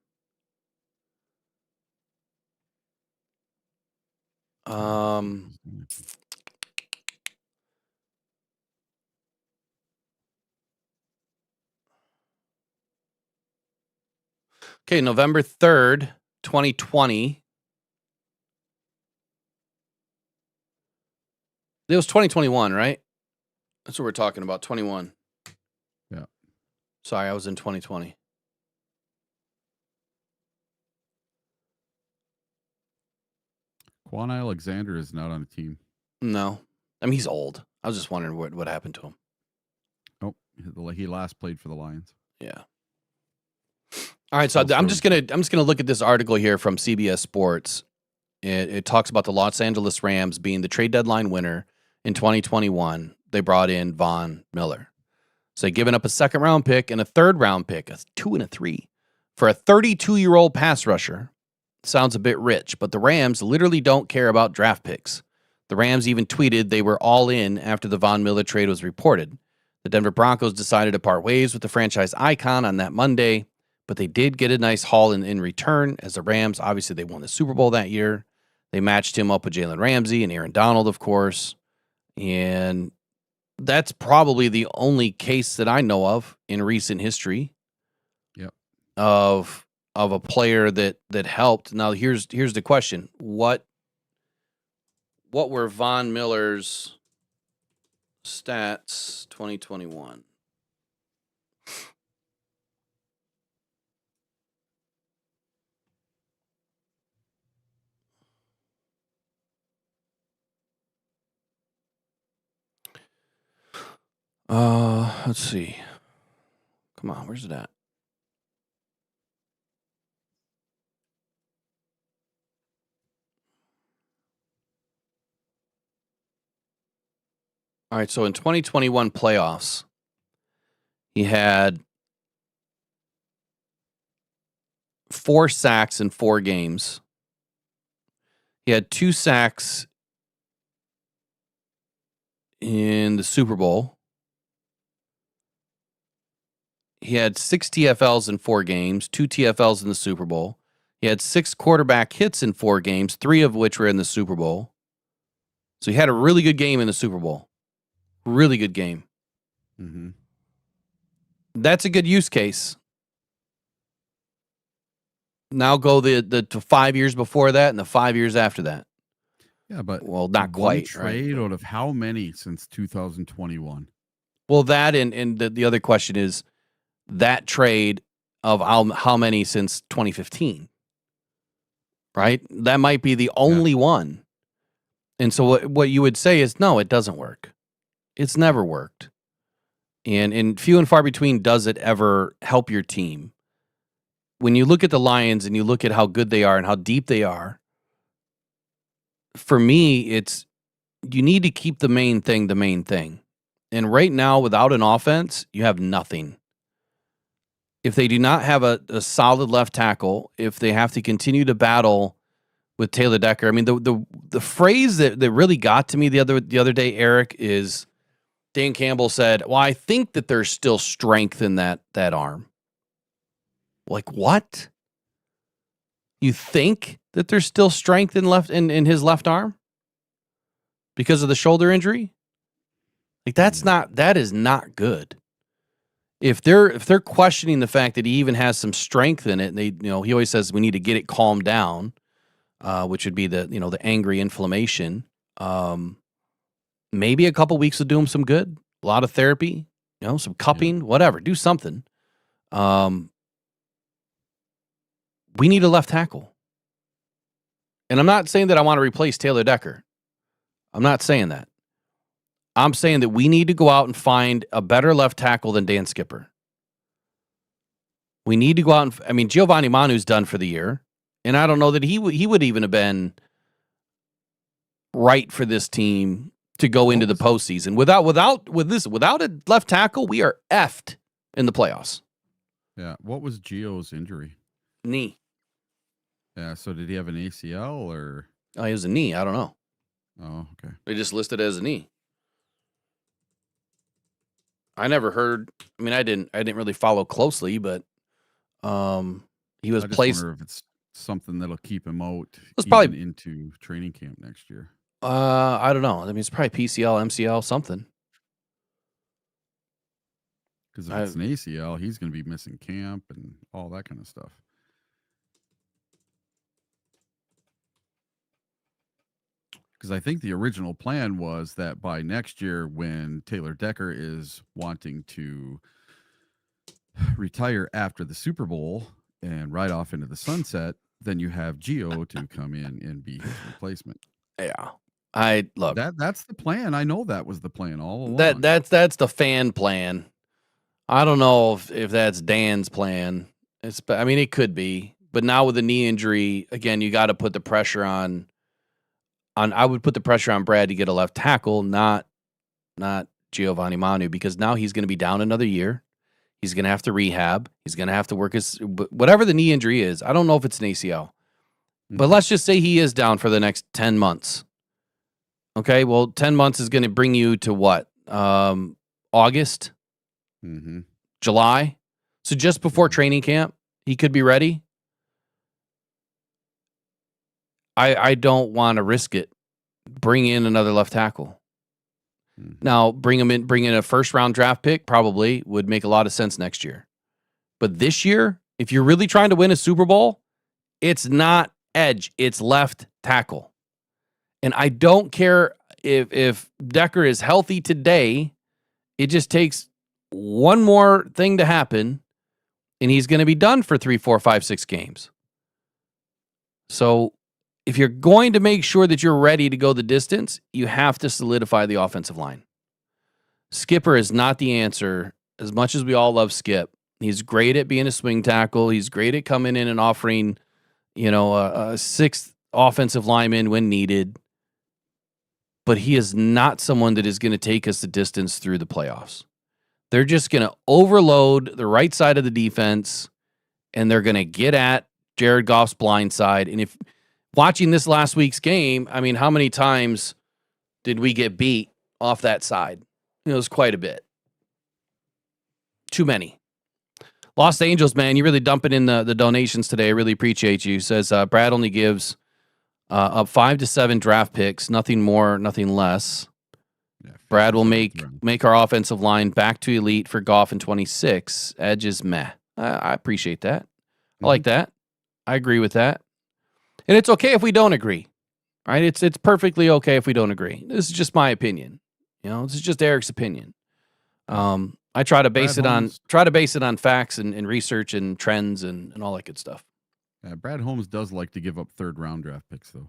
Okay, November 3rd, 2020. It was 2021, right? That's what we're talking about, 21. Yeah. Sorry, I was in 2020. Quan Alexander is not on a team. No. I mean, he's old. I was just wondering what happened to him. Oh, he last played for the Lions. Yeah. All right, so I'm just gonna look at this article here from CBS Sports. It talks about the Los Angeles Rams being the trade deadline winner in 2021. They brought in Von Miller, so they given up a 2nd round pick and a 3rd round pick, a 2 and a 3, for a 32-year-old pass rusher. Sounds a bit rich, but the Rams literally don't care about draft picks. The Rams even tweeted they were all in after the Von Miller trade was reported. The Denver Broncos decided to part ways with the franchise icon on that Monday, but they did get a nice haul in return, as the Rams, obviously they won the Super Bowl that year. They matched him up with Jalen Ramsey and Aaron Donald, of course. And that's probably the only case that I know of in recent history. Yep. Of a player that helped. Now here's the question. What were Von Miller's stats 2021? Let's see. Come on, where's it at? All right, so in 2021 playoffs, he had 4 sacks in 4 games. He had 2 sacks in the Super Bowl. He had 6 TFLs in 4 games, 2 TFLs in the Super Bowl. He had 6 quarterback hits in 4 games, 3 of which were in the Super Bowl. So he had a really good game in the Super Bowl. Really good game. Mm-hmm. That's a good use case. Now go the 5 years before that and the 5 years after that. Yeah, but well, not one quite. trade right? out of how many since 2021? Well, that and the other question is that trade of how many since 2015, right? That might be the only one. And so what you would say is, no, it doesn't work. It's never worked. And few and far between does it ever help your team. When you look at the Lions and you look at how good they are and how deep they are, for me, it's you need to keep the main thing the main thing. And right now, without an offense, you have nothing. If they do not have a solid left tackle, if they have to continue to battle with Taylor Decker, I mean, the phrase that really got to me the other day, Eric, is Dan Campbell said, "Well, I think that there's still strength in that arm." Like what? You think that there's still strength in his left arm because of the shoulder injury? Like that is not good. If they're questioning the fact that he even has some strength in it, and he always says we need to get it calmed down, which would be the angry inflammation. Maybe a couple weeks will do him some good. A lot of therapy, some cupping, whatever. Do something. We need a left tackle. And I'm not saying that I want to replace Taylor Decker. I'm not saying that. I'm saying that we need to go out and find a better left tackle than Dan Skipper. We need to go out and, Giovanni Manu's done for the year. And I don't know that he would even have been right for this team to go into the postseason. Without a left tackle, we are effed in the playoffs. Yeah. What was Gio's injury? Knee. Yeah. So did he have an ACL or? Oh, he was a knee. I don't know. Oh, okay. They just listed it as a knee. I never heard. I didn't really follow closely, but he was placed. I wonder if it's something that'll keep him out probably into training camp next year. I don't know. It's probably PCL, MCL, something. Because if it's an ACL, he's going to be missing camp and all that kind of stuff. Because I think the original plan was that by next year, when Taylor Decker is wanting to retire after the Super Bowl and ride off into the sunset, then you have Gio to come in and be his replacement. Yeah. That's the plan. I know that was the plan all along. That's the fan plan. I don't know if that's Dan's plan. It could be. But now with the knee injury, again, you got to put the pressure on. I would put the pressure on Brad to get a left tackle, not Giovanni Manu, because now he's going to be down another year. He's going to have to rehab. He's going to have to work whatever the knee injury is. I don't know if it's an ACL, but let's just say he is down for the next 10 months. Okay, well, 10 months is going to bring you to what? August? Mm-hmm. July? So just before training camp, he could be ready. I don't want to risk it. Bring in another left tackle. Mm-hmm. Now, bring in a first-round draft pick probably would make a lot of sense next year. But this year, if you're really trying to win a Super Bowl, it's not edge, it's left tackle. And I don't care if Decker is healthy today, it just takes one more thing to happen, and he's going to be done for 3, 4, 5, 6 games. So if you're going to make sure that you're ready to go the distance, you have to solidify the offensive line. Skipper is not the answer, as much as we all love Skip. He's great at being a swing tackle. He's great at coming in and offering, a sixth offensive lineman when needed. But he is not someone that is going to take us the distance through the playoffs. They're just going to overload the right side of the defense, and they're going to get at Jared Goff's blind side. And if watching this last week's game, how many times did we get beat off that side? It was quite a bit. Too many. Los Angeles, man, you really dumping in the donations today. I really appreciate you. Says Brad only gives Up 5 to 7 draft picks, nothing more, nothing less. Yeah, Brad will Fisher's round. make our offensive line back to elite for Goff in 26. Edge is meh. I appreciate that. I like that. I agree with that. And it's okay if we don't agree. Right? It's perfectly okay if we don't agree. This is just my opinion. This is just Eric's opinion. I try to base it on facts and research and trends and all that good stuff. Brad Holmes does like to give up third-round draft picks, though.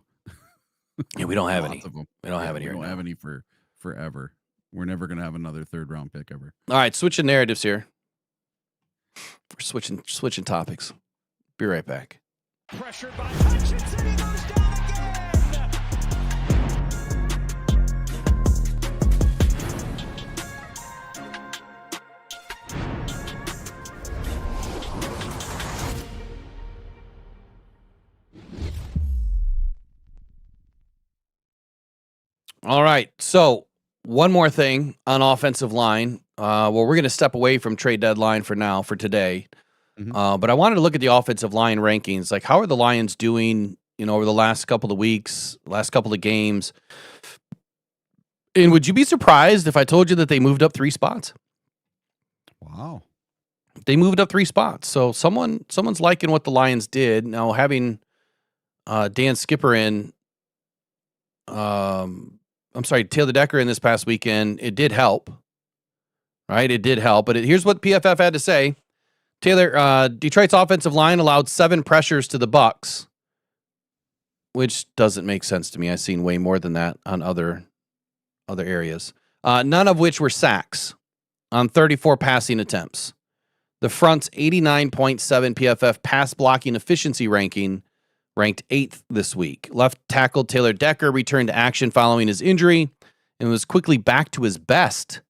Yeah, we don't have any. Lots of them. We don't have any. We don't have any for forever. We're never going to have another third-round pick ever. All right, switching narratives here. We're switching topics. Be right back. Pressured by Hutchinson, he goes down again. All right, so one more thing on offensive line. Well, we're going to step away from trade deadline for now, for today. But I wanted to look at the offensive line rankings. Like, how are the Lions doing, over the last couple of weeks, last couple of games? And would you be surprised if I told you that they moved up 3 spots? Wow. They moved up 3 spots. So someone's liking what the Lions did. Now, having Dan Skipper in, Taylor Decker in this past weekend, it did help. Right? It did help. But here's what PFF had to say. Taylor, Detroit's offensive line allowed 7 pressures to the Bucs, which doesn't make sense to me. I've seen way more than that on other areas. None of which were sacks on 34 passing attempts. The front's 89.7 PFF pass blocking efficiency ranking ranked 8th this week. Left tackle Taylor Decker returned to action following his injury and was quickly back to his best.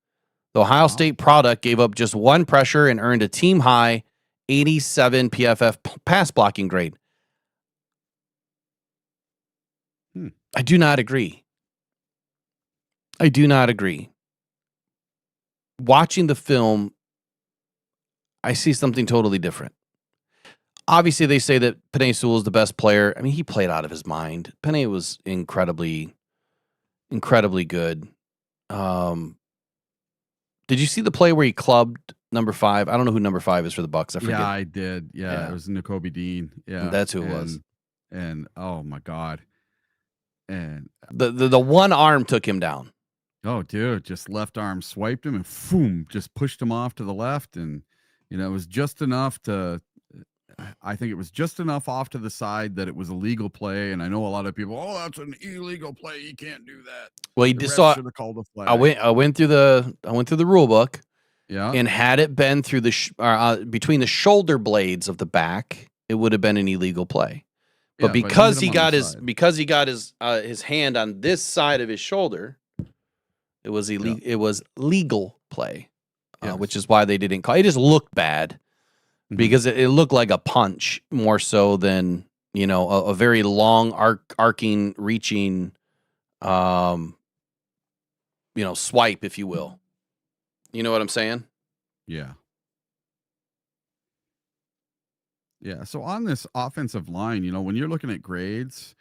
The Ohio State product gave up just 1 pressure and earned a team-high 87 PFF pass blocking grade. I do not agree. Watching the film, I see something totally different. Obviously, they say that Penei Sewell is the best player. I mean, he played out of his mind. Penei was incredibly, incredibly good. Did you see the play where he clubbed number 5? I don't know who number 5 is for the Bucs. I forget. Yeah, I did. Yeah, it was N'Kobe Dean. Yeah, that's who it was. And oh my God, and the one arm took him down. Oh, dude, just left arm swiped him and boom, just pushed him off to the left, and it was just enough to. I think it was just enough off to the side that it was a legal play, and I know a lot of people. Oh, that's an illegal play. You can't do that. Well, he just saw. Called a flag. I went through the rule book. Yeah. And had it been through the between the shoulder blades of the back, it would have been an illegal play. But because he got his hand on this side of his shoulder, it was illegal. Yeah. It was legal play, which is why they didn't call. It just looked bad. Because it looked like a punch more so than, a very long arcing, reaching, swipe, if you will. You know what I'm saying? Yeah. Yeah. So on this offensive line, when you're looking at grades,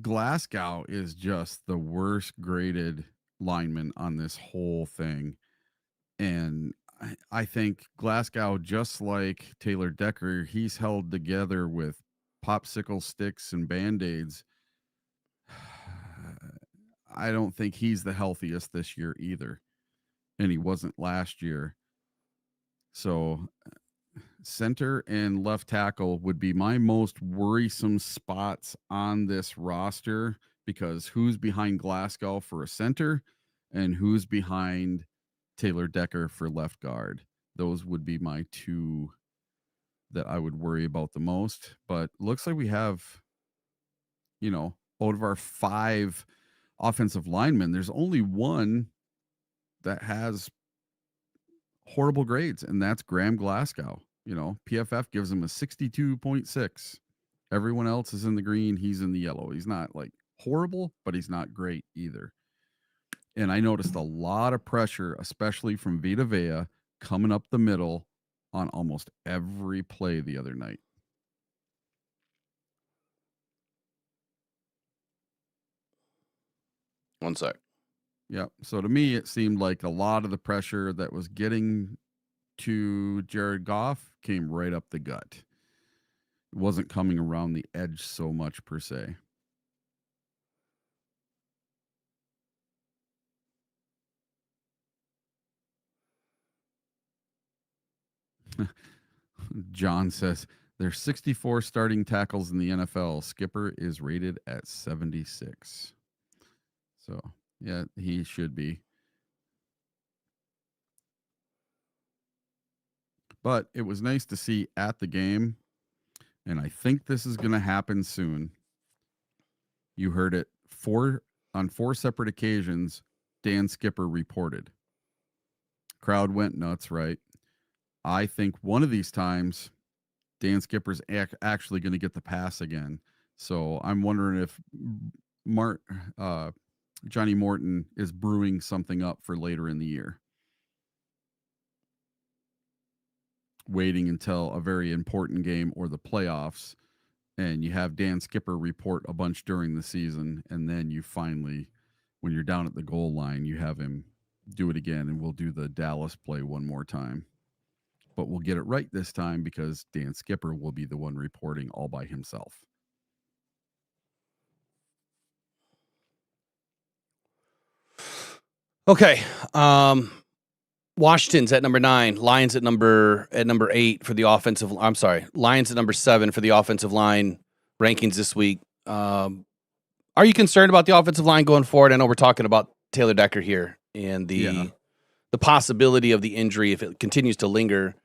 Glasgow is just the worst graded lineman on this whole thing. And I think Glasgow, just like Taylor Decker, he's held together with popsicle sticks and Band-Aids. I don't think he's the healthiest this year either. And he wasn't last year. So center and left tackle would be my most worrisome spots on this roster, because who's behind Glasgow for a center and who's behind Taylor Decker for left guard. Those would be my 2 that I would worry about the most. But looks like we have, out of our 5 offensive linemen, there's only 1 that has horrible grades, and that's Graham Glasgow. PFF gives him a 62.6. Everyone else is in the green. He's in the yellow. He's not like horrible, but he's not great either. And I noticed a lot of pressure, especially from Vita Vea, coming up the middle on almost every play the other night. 1 sec. Yeah. So to me, it seemed like a lot of the pressure that was getting to Jared Goff came right up the gut. It wasn't coming around the edge so much per se. John says there's 64 starting tackles in the NFL. Skipper is rated at 76. So, yeah, he should be. But it was nice to see at the game, and I think this is going to happen soon. You heard it on four separate occasions. Dan Skipper reported. Crowd went nuts, right? I think one of these times, Dan Skipper's actually going to get the pass again. So I'm wondering if Johnny Morton is brewing something up for later in the year. Waiting until a very important game or the playoffs, and you have Dan Skipper report a bunch during the season, and then you finally, when you're down at the goal line, you have him do it again, and we'll do the Dallas play one more time. But we'll get it right this time because Dan Skipper will be the one reporting all by himself. Okay. Washington's at number 9, Lions at number 8 for the offensive. I'm sorry, Lions at number 7 for the offensive line rankings this week. Are you concerned about the offensive line going forward? I know we're talking about Taylor Decker here and the possibility of the injury if it continues to linger.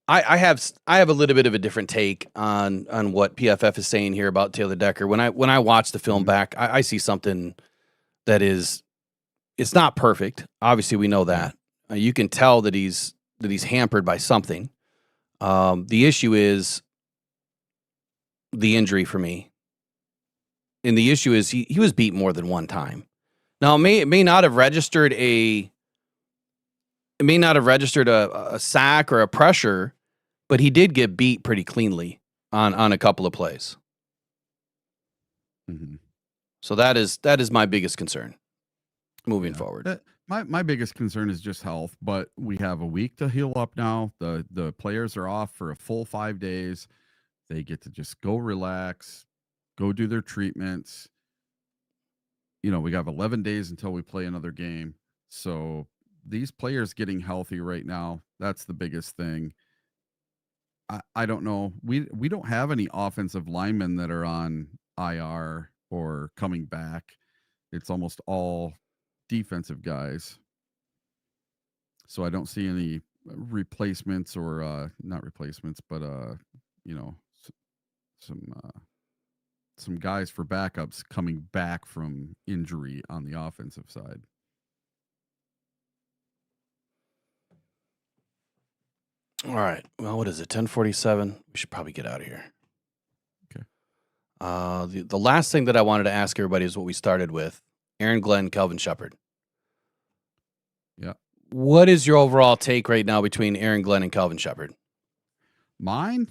I have a little bit of a different take on what PFF is saying here about Taylor Decker. When I watch the film back, I see something that it's not perfect. Obviously, we know that. You can tell that he's hampered by something. The issue is the injury for me, and the issue is he was beat more than one time. Now it may not have registered a sack or a pressure, but he did get beat pretty cleanly on a couple of plays. Mm-hmm. So that is my biggest concern moving forward. My biggest concern is just health, but we have a week to heal up now. The players are off for a full 5 days. They get to just go relax, go do their treatments. We have 11 days until we play another game. So these players getting healthy right now, that's the biggest thing. I don't know. We don't have any offensive linemen that are on IR or coming back. It's almost all defensive guys. So I don't see any replacements or not replacements, but some guys for backups coming back from injury on the offensive side. All right. Well, what is it? 10:47. We should probably get out of here. Okay. The last thing that I wanted to ask everybody is what we started with. Aaron Glenn, Kelvin Shepherd. Yeah. What is your overall take right now between Aaron Glenn and Kelvin Shepherd? Mine,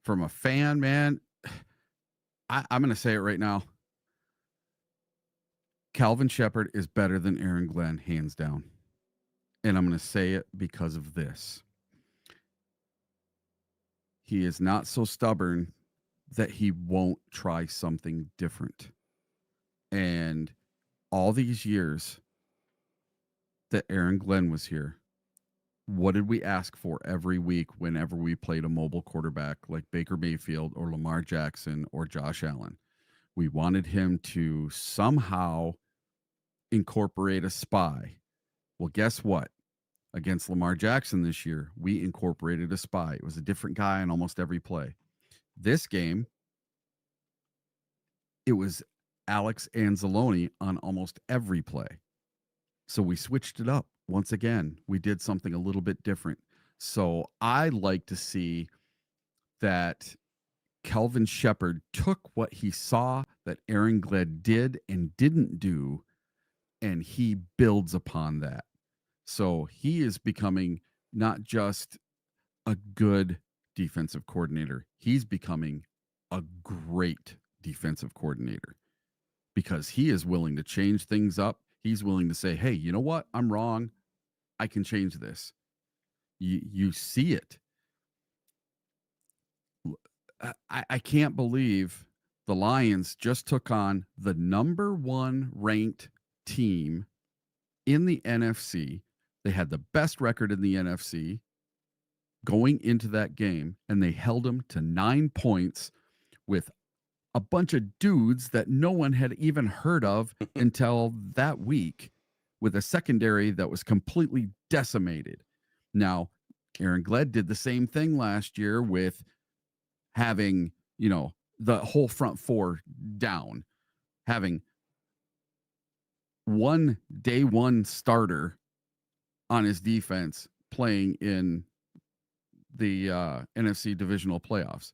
from a fan, man, I'm going to say it right now. Kelvin Shepherd is better than Aaron Glenn, hands down. And I'm going to say it because of this. He is not so stubborn that he won't try something different. And all these years that Aaron Glenn was here, what did we ask for every week whenever we played a mobile quarterback like Baker Mayfield or Lamar Jackson or Josh Allen? We wanted him to somehow incorporate a spy. Well, guess what? Against Lamar Jackson this year, we incorporated a spy. It was a different guy on almost every play. This game, it was Alex Anzalone on almost every play. So we switched it up. Once again, we did something a little bit different. So I like to see that Kelvin Shepherd took what he saw that Aaron Glenn did and didn't do, and he builds upon that. So he is becoming not just a good defensive coordinator. He's becoming a great defensive coordinator. because he is willing to change things up. He's willing to say, hey, you know what? I'm wrong. I can change this. You see it. I can't believe the Lions just took on the number 1 ranked team in the NFC. They had the best record in the NFC going into that game, and they held them to 9 points with a bunch of dudes that no one had even heard of until that week, with a secondary that was completely decimated. Now, Aaron Glenn did the same thing last year with having, the whole front 4 down, having one day 1 starter on his defense playing in the NFC divisional playoffs.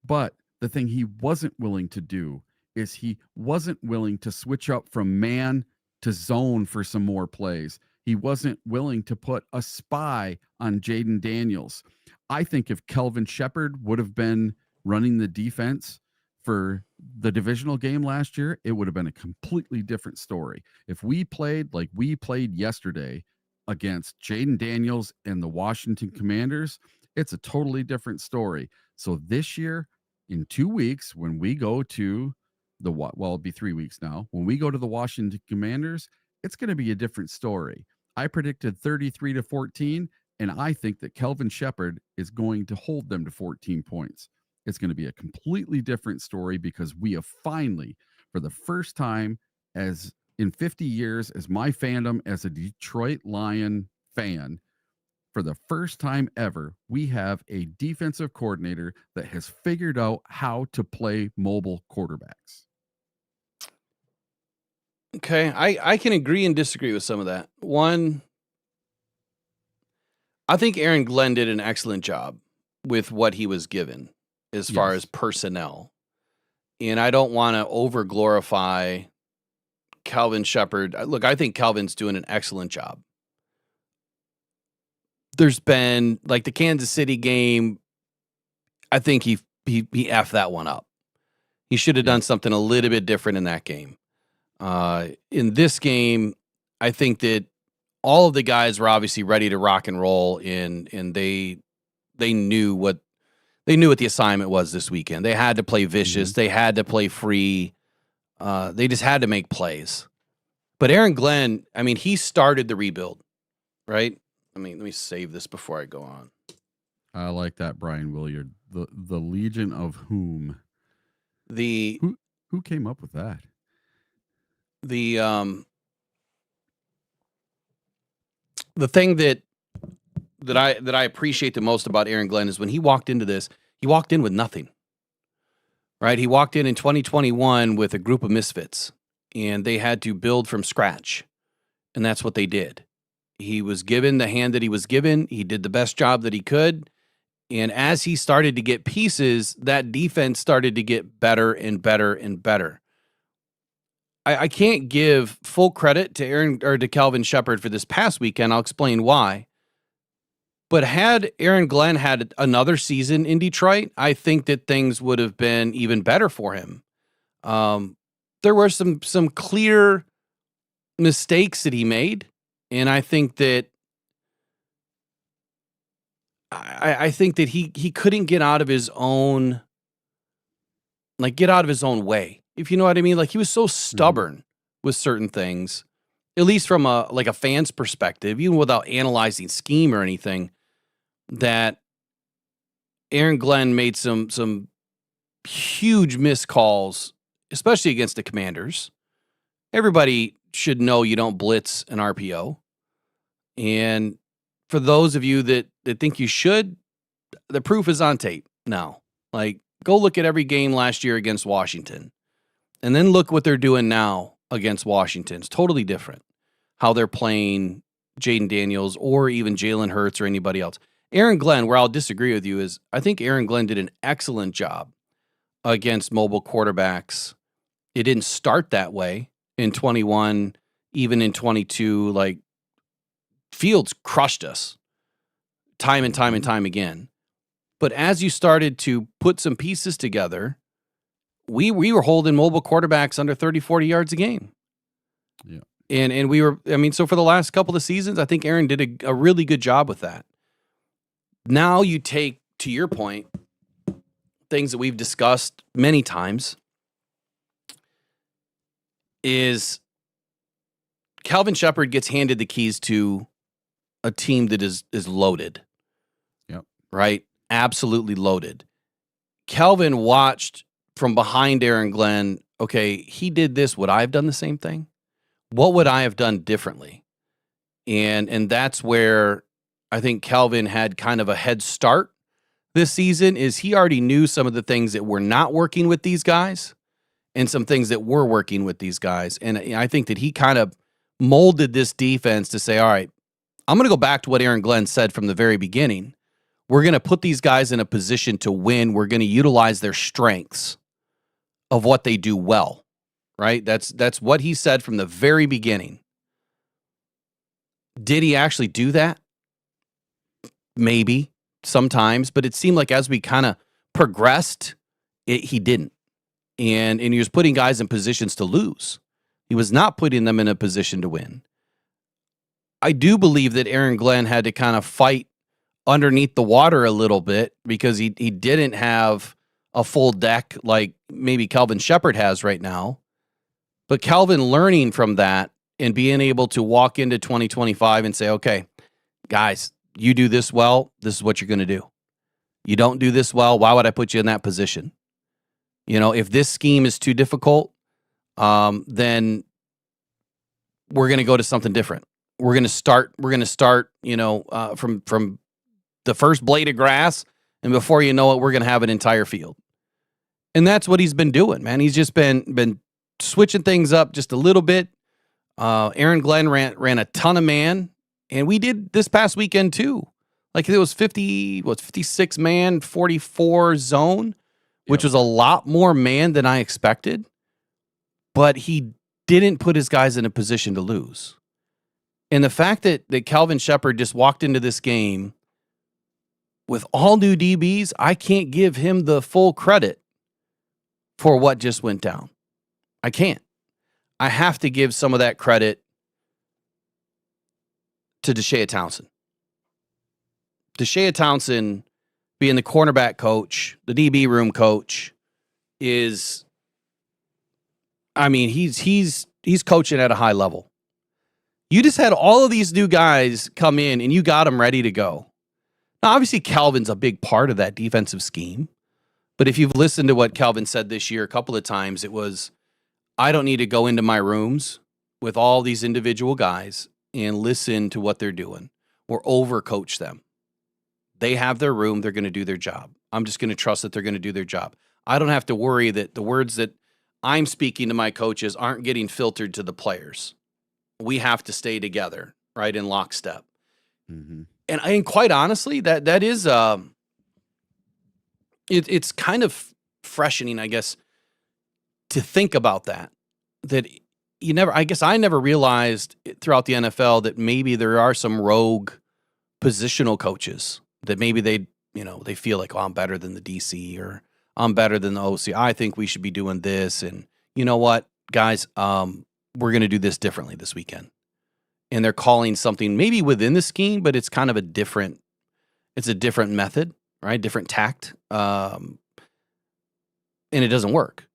But the thing he wasn't willing to do is he wasn't willing to switch up from man to zone for some more plays. He wasn't willing to put a spy on Jaden Daniels. I think if Kelvin Shepherd would have been running the defense for the divisional game last year, it would have been a completely different story. If we played like we played yesterday against Jaden Daniels and the Washington Commanders, it's a totally different story. So this year, in 2 weeks, when we go to it'll be 3 weeks now, when we go to the Washington Commanders, it's going to be a different story. I predicted 33-14, and I think that Kelvin Shepherd is going to hold them to 14 points. It's going to be a completely different story because we have finally, for the first time as in 50 years, as my fandom as a Detroit Lion fan, for the first time ever, we have a defensive coordinator that has figured out how to play mobile quarterbacks. Okay, I can agree and disagree with some of that. One, I think Aaron Glenn did an excellent job with what he was given as far as personnel. And I don't want to over glorify Calvin Shepherd. Look, I think Calvin's doing an excellent job. There's been, like, the Kansas City game, I think he effed that one up. He should have done something a little bit different in that game. In this game, I think that all of the guys were obviously ready to rock and roll, and they knew what the assignment was this weekend. They had to play vicious. They had to play free. They just had to make plays. But Aaron Glenn, I mean, he started the rebuild, right? Let me save this before I go on. I like that, Brian Williard. The Legion of whom? Who came up with that? The thing that I appreciate the most about Aaron Glenn is when he walked into this, he walked in with nothing. Right? He walked in 2021 with a group of misfits, and they had to build from scratch. And that's what they did. He was given the hand that he was given. He did the best job that he could. And as he started to get pieces, that defense started to get better and better and better. I can't give full credit to Calvin Shepherd for this past weekend. I'll explain why. But had Aaron Glenn had another season in Detroit, I think that things would have been even better for him. There were some clear mistakes that he made, and I think that he couldn't get out of his own way. If you know what I mean, like he was so stubborn with certain things, at least from a fan's perspective, even without analyzing scheme or anything, that Aaron Glenn made some huge missed calls, especially against the Commanders. Everybody should know you don't blitz an RPO. And for those of you that think you should, the proof is on tape now. Like, go look at every game last year against Washington. And then look what they're doing now against Washington. It's totally different how they're playing Jaden Daniels or even Jalen Hurts or anybody else. Aaron Glenn, where I'll disagree with you, is I think Aaron Glenn did an excellent job against mobile quarterbacks. It didn't start that way in 21, even in 22. Like, Fields crushed us time and time and time again. But as you started to put some pieces together, we were holding mobile quarterbacks under 30, 40 yards a game. Yeah. And we were, I mean, so for the last couple of seasons, I think Aaron did a really good job with that. Now you take, to your point, things that we've discussed many times, is Calvin Shepard gets handed the keys to a team that is loaded. Yep. Right? Absolutely loaded. Calvin watched from behind Aaron Glenn. Okay, he did this. Would I have done the same thing? What would I have done differently? And that's where I think Calvin had kind of a head start this season, is he already knew some of the things that were not working with these guys and some things that were working with these guys. And I think that he kind of molded this defense to say, all right, I'm going to go back to what Aaron Glenn said from the very beginning. We're going to put these guys in a position to win. We're going to utilize their strengths of what they do well, right? That's what he said from the very beginning. Did he actually do that? Maybe, sometimes, but it seemed like as we kind of progressed, he didn't. And he was putting guys in positions to lose. He was not putting them in a position to win. I do believe that Aaron Glenn had to kind of fight underneath the water a little bit because he didn't have a full deck like maybe Calvin Shepard has right now. But Calvin learning from that and being able to walk into 2025 and say, okay, guys, you do this well, this is what you're going to do. You don't do this well, why would I put you in that position? You know, if this scheme is too difficult, then we're going to go to something different. We're going to start, you know, from the first blade of grass, and before you know it, we're going to have an entire field. And that's what he's been doing, man. He's just been switching things up just a little bit. Aaron Glenn ran a ton of man, and we did this past weekend too. Like it was 56 man, 44 zone, which was a lot more man than I expected. But he didn't put his guys in a position to lose. And the fact that Calvin Shepard just walked into this game with all new DBs, I can't give him the full credit for what just went down. I can't. I have to give some of that credit to Deshea Townsend. Deshea Townsend, being the cornerback coach, the DB room coach, is, I mean, he's coaching at a high level. You just had all of these new guys come in and you got them ready to go. Now, obviously, Calvin's a big part of that defensive scheme. But if you've listened to what Calvin said this year a couple of times, it was, I don't need to go into my rooms with all these individual guys and listen to what they're doing or overcoach them. They have their room. They're going to do their job. I'm just going to trust that they're going to do their job. I don't have to worry that the words that I'm speaking to my coaches aren't getting filtered to the players. We have to stay together, right, in lockstep. Mm-hmm. And quite honestly, that is it's kind of freshening, I guess, to think about that. That I never realized throughout the NFL that maybe there are some rogue positional coaches that maybe they feel like, oh, I'm better than the DC or I'm better than the OC. I think we should be doing this. And you know what, guys, we're going to do this differently this weekend. And they're calling something maybe within the scheme, but it's kind of a different method, right? Different tact. And it doesn't work.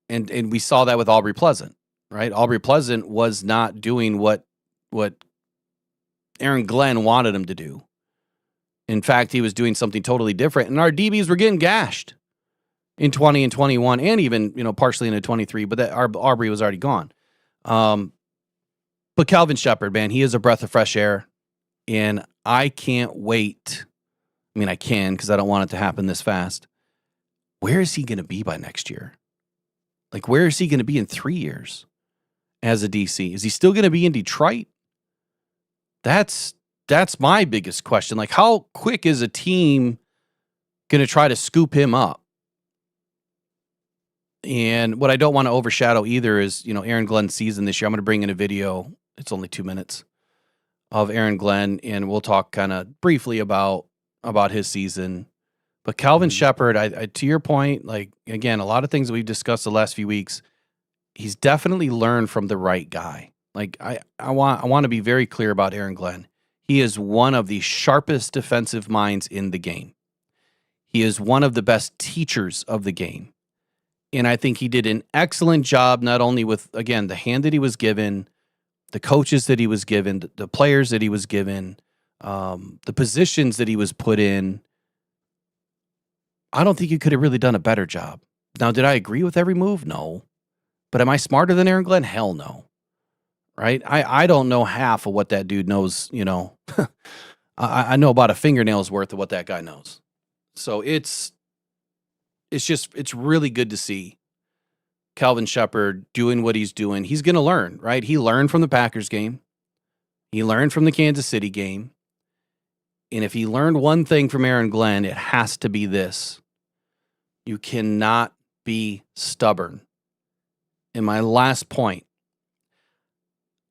And we saw that with Aubrey Pleasant, right? Aubrey Pleasant was not doing what Aaron Glenn wanted him to do. In fact, he was doing something totally different. And our DBs were getting gashed in 20 and 21 and even, partially into 23, but that Aubrey was already gone. But Calvin Shepard, man, he is a breath of fresh air. And I can't wait. I mean, I can because I don't want it to happen this fast. Where is he going to be by next year? Like, where is he going to be in 3 years as a DC? Is he still going to be in Detroit? That's my biggest question. Like, how quick is a team going to try to scoop him up? And what I don't want to overshadow either is, Aaron Glenn's season this year. I'm going to bring in a video. It's only 2 minutes of Aaron Glenn, and we'll talk kind of briefly about his season. But Calvin Shepard, I to your point, like, again, a lot of things that we've discussed the last few weeks, he's definitely learned from the right guy. Like, I want to be very clear about Aaron Glenn. He is one of the sharpest defensive minds in the game. He is one of the best teachers of the game. And I think he did an excellent job, not only with, again, the hand that he was given, the coaches that he was given, the players that he was given, the positions that he was put in. I don't think he could have really done a better job. Now, did I agree with every move? No. But am I smarter than Aaron Glenn? Hell no. Right? I don't know half of what that dude knows, you know. I know about a fingernail's worth of what that guy knows. So it's really good to see Calvin Shepard doing what he's doing. He's going to learn, right? He learned from the Packers game. He learned from the Kansas City game. And if he learned one thing from Aaron Glenn, it has to be this. You cannot be stubborn. And my last point,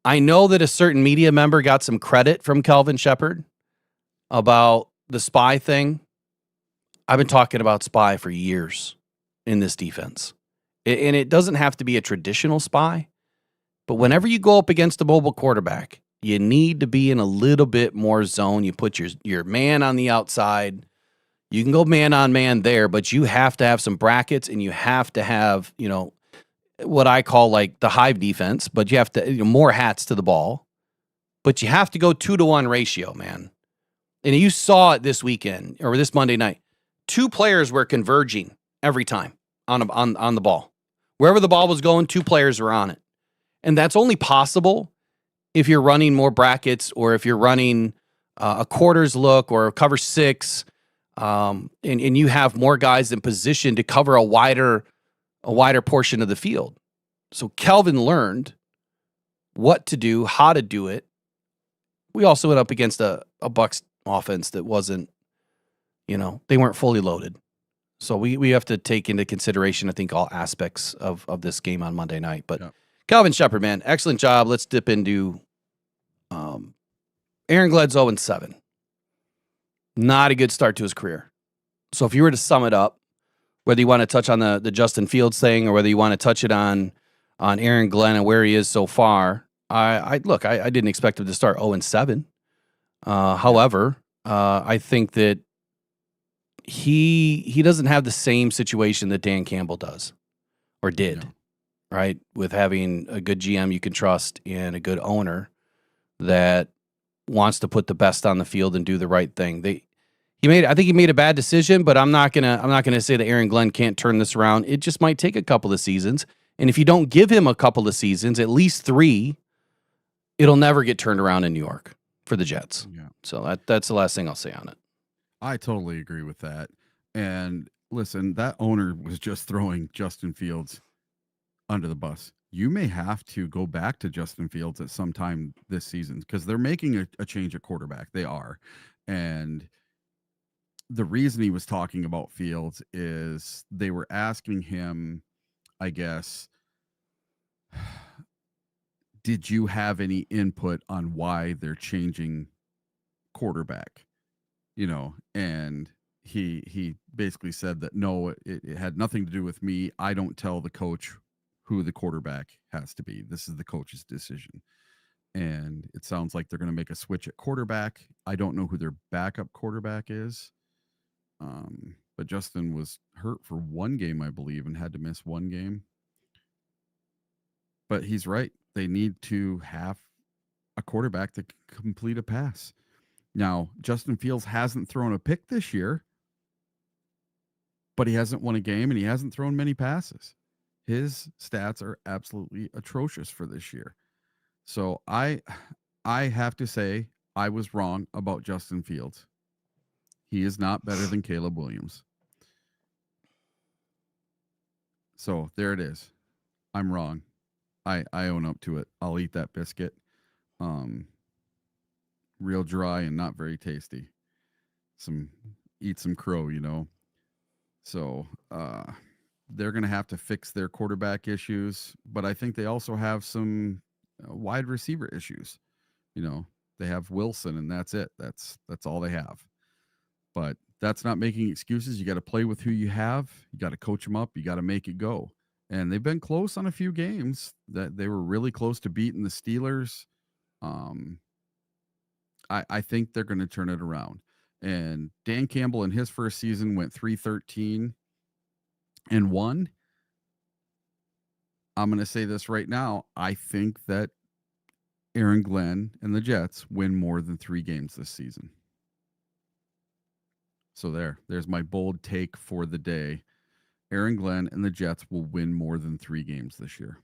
I know that a certain media member got some credit from Calvin Shepard about the spy thing. I've been talking about spy for years in this defense. And it doesn't have to be a traditional spy, but whenever you go up against a mobile quarterback, you need to be in a little bit more zone. You put your man on the outside. You can go man on man there, but you have to have some brackets and you have to have, you know, what I call like the hive defense, but you have to, you know, more hats to the ball, but you have to go 2-to-1 ratio, man. And you saw it this weekend or this Monday night. 2 players were converging every time on the ball. Wherever the ball was going, 2 players were on it. And that's only possible if you're running more brackets or if you're running a quarters look or a cover 6, and you have more guys in position to cover a wider portion of the field. So Calvin learned what to do, how to do it. We also went up against a Bucs offense that wasn't, you know, they weren't fully loaded. So we have to take into consideration, I think, all aspects of this game on Monday night. But yeah. Calvin Shepard, man, excellent job. Let's dip into Aaron Glenn 0-7. Not a good start to his career. So if you were to sum it up, whether you want to touch on the Justin Fields thing or whether you want to touch it on Aaron Glenn and where he is so far, I didn't expect him to start 0-7. However, I think that he doesn't have the same situation that Dan Campbell does or did, right? With having a good GM you can trust and a good owner that wants to put the best on the field and do the right thing. I think he made a bad decision, but I'm not gonna say that Aaron Glenn can't turn this around. It just might take a couple of seasons. And if you don't give him a couple of seasons, at least 3, it'll never get turned around in New York for the Jets. Yeah. So that's the last thing I'll say on it. I totally agree with that. And listen, that owner was just throwing Justin Fields under the bus. You may have to go back to Justin Fields at some time this season because they're making a change at quarterback. They are. And the reason he was talking about Fields is they were asking him, I guess, did you have any input on why they're changing quarterback? You know, and he basically said that no, it had nothing to do with me. I don't tell the coach who the quarterback has to be. This is the coach's decision. And it sounds like they're going to make a switch at quarterback. I don't know who their backup quarterback is. But Justin was hurt for 1 game, I believe, and had to miss 1 game. But he's right. They need to have a quarterback that can complete a pass. Now, Justin Fields hasn't thrown a pick this year, but he hasn't won a game and he hasn't thrown many passes. His stats are absolutely atrocious for this year. So I have to say I was wrong about Justin Fields. He is not better than Caleb Williams. So there it is. I'm wrong. I own up to it. I'll eat that biscuit. Real dry and not very tasty. Eat some crow, you know. So they're going to have to fix their quarterback issues, but I think they also have some wide receiver issues. You know, they have Wilson and that's it. That's all they have. But that's not making excuses. You got to play with who you have. You got to coach them up. You got to make it go. And they've been close on a few games that they were really close to beating the Steelers. I think they're going to turn it around. And Dan Campbell in his first season went 3-13-1. I'm going to say this right now. I think that Aaron Glenn and the Jets win more than 3 games this season. So there's my bold take for the day. Aaron Glenn and the Jets will win more than 3 games this year.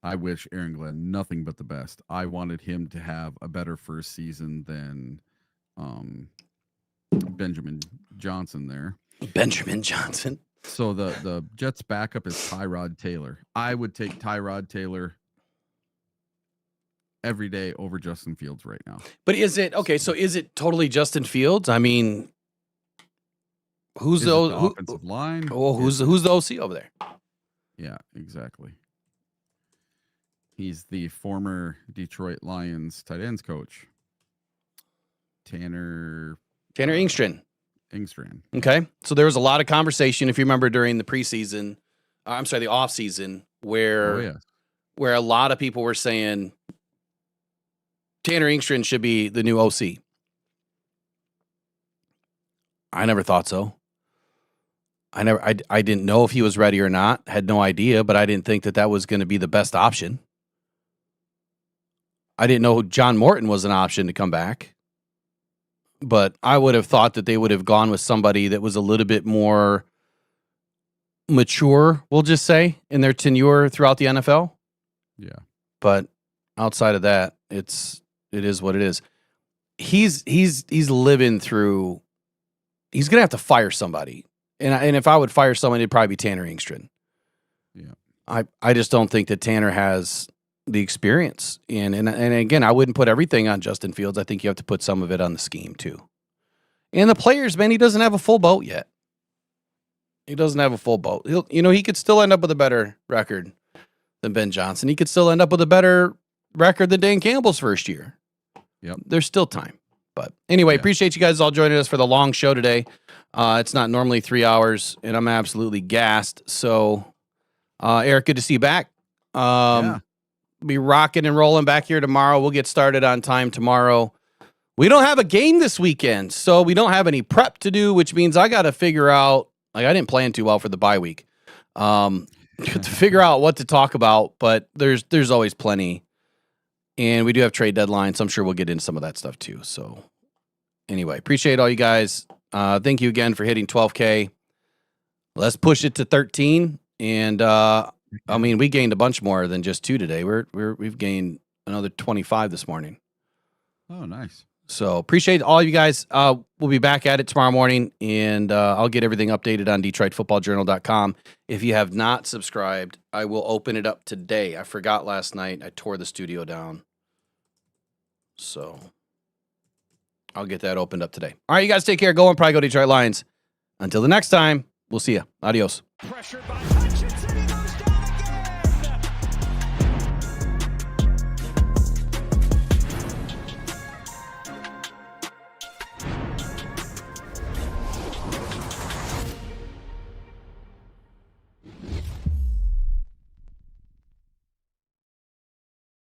I wish Aaron Glenn nothing but the best. I wanted him to have a better first season than Benjamin Johnson there. Benjamin Johnson. So the Jets backup is Tyrod Taylor. I would take Tyrod Taylor every day over Justin Fields right now. But is it okay? So is it totally Justin Fields? I mean, who's the offensive line? Oh, who's the OC over there? Yeah, exactly. He's the former Detroit Lions tight ends coach, Tanner Engstrand. Okay, so there was a lot of conversation, if you remember, during the preseason. The off season, where a lot of people were saying Tanner Engstrand should be the new OC. I never thought so. I didn't know if he was ready or not. Had no idea, but I didn't think that was going to be the best option. I didn't know John Morton was an option to come back, but I would have thought that they would have gone with somebody that was a little bit more mature, we'll just say, in their tenure throughout the NFL. Yeah. But outside of that, it is what it is. He's living through. He's gonna have to fire somebody, and if I would fire somebody, it'd probably be Tanner Engstrand. Yeah. I just don't think that Tanner has the experience and again, I wouldn't put everything on Justin Fields. I think you have to put some of it on the scheme too. And the players, man, he doesn't have a full boat yet. He doesn't have a full boat. He could still end up with a better record than Ben Johnson. He could still end up with a better record than Dan Campbell's first year. Yep. There's still time. But anyway, appreciate you guys all joining us for the long show today. It's not normally 3 hours, and I'm absolutely gassed. So, Eric, good to see you back. Be rocking and rolling back here tomorrow. We'll get started on time tomorrow. We don't have a game this weekend, so we don't have any prep to do, which means I got to figure out, I didn't plan too well for the bye week, to figure out what to talk about, but there's always plenty. And we do have trade deadlines, so I'm sure we'll get into some of that stuff too. So anyway, appreciate all you guys. Thank you again for hitting 12K. Let's push it to 13. And, we gained a bunch more than just 2 today. We've gained another 25 this morning. Oh, nice. So appreciate all of you guys. We'll be back at it tomorrow morning, and I'll get everything updated on DetroitFootballJournal.com. If you have not subscribed, I will open it up today. I forgot last night. I tore the studio down. So I'll get that opened up today. All right, you guys take care. Go and probably go Detroit Lions. Until the next time, we'll see you. Adios. Pressured by Hutchinson.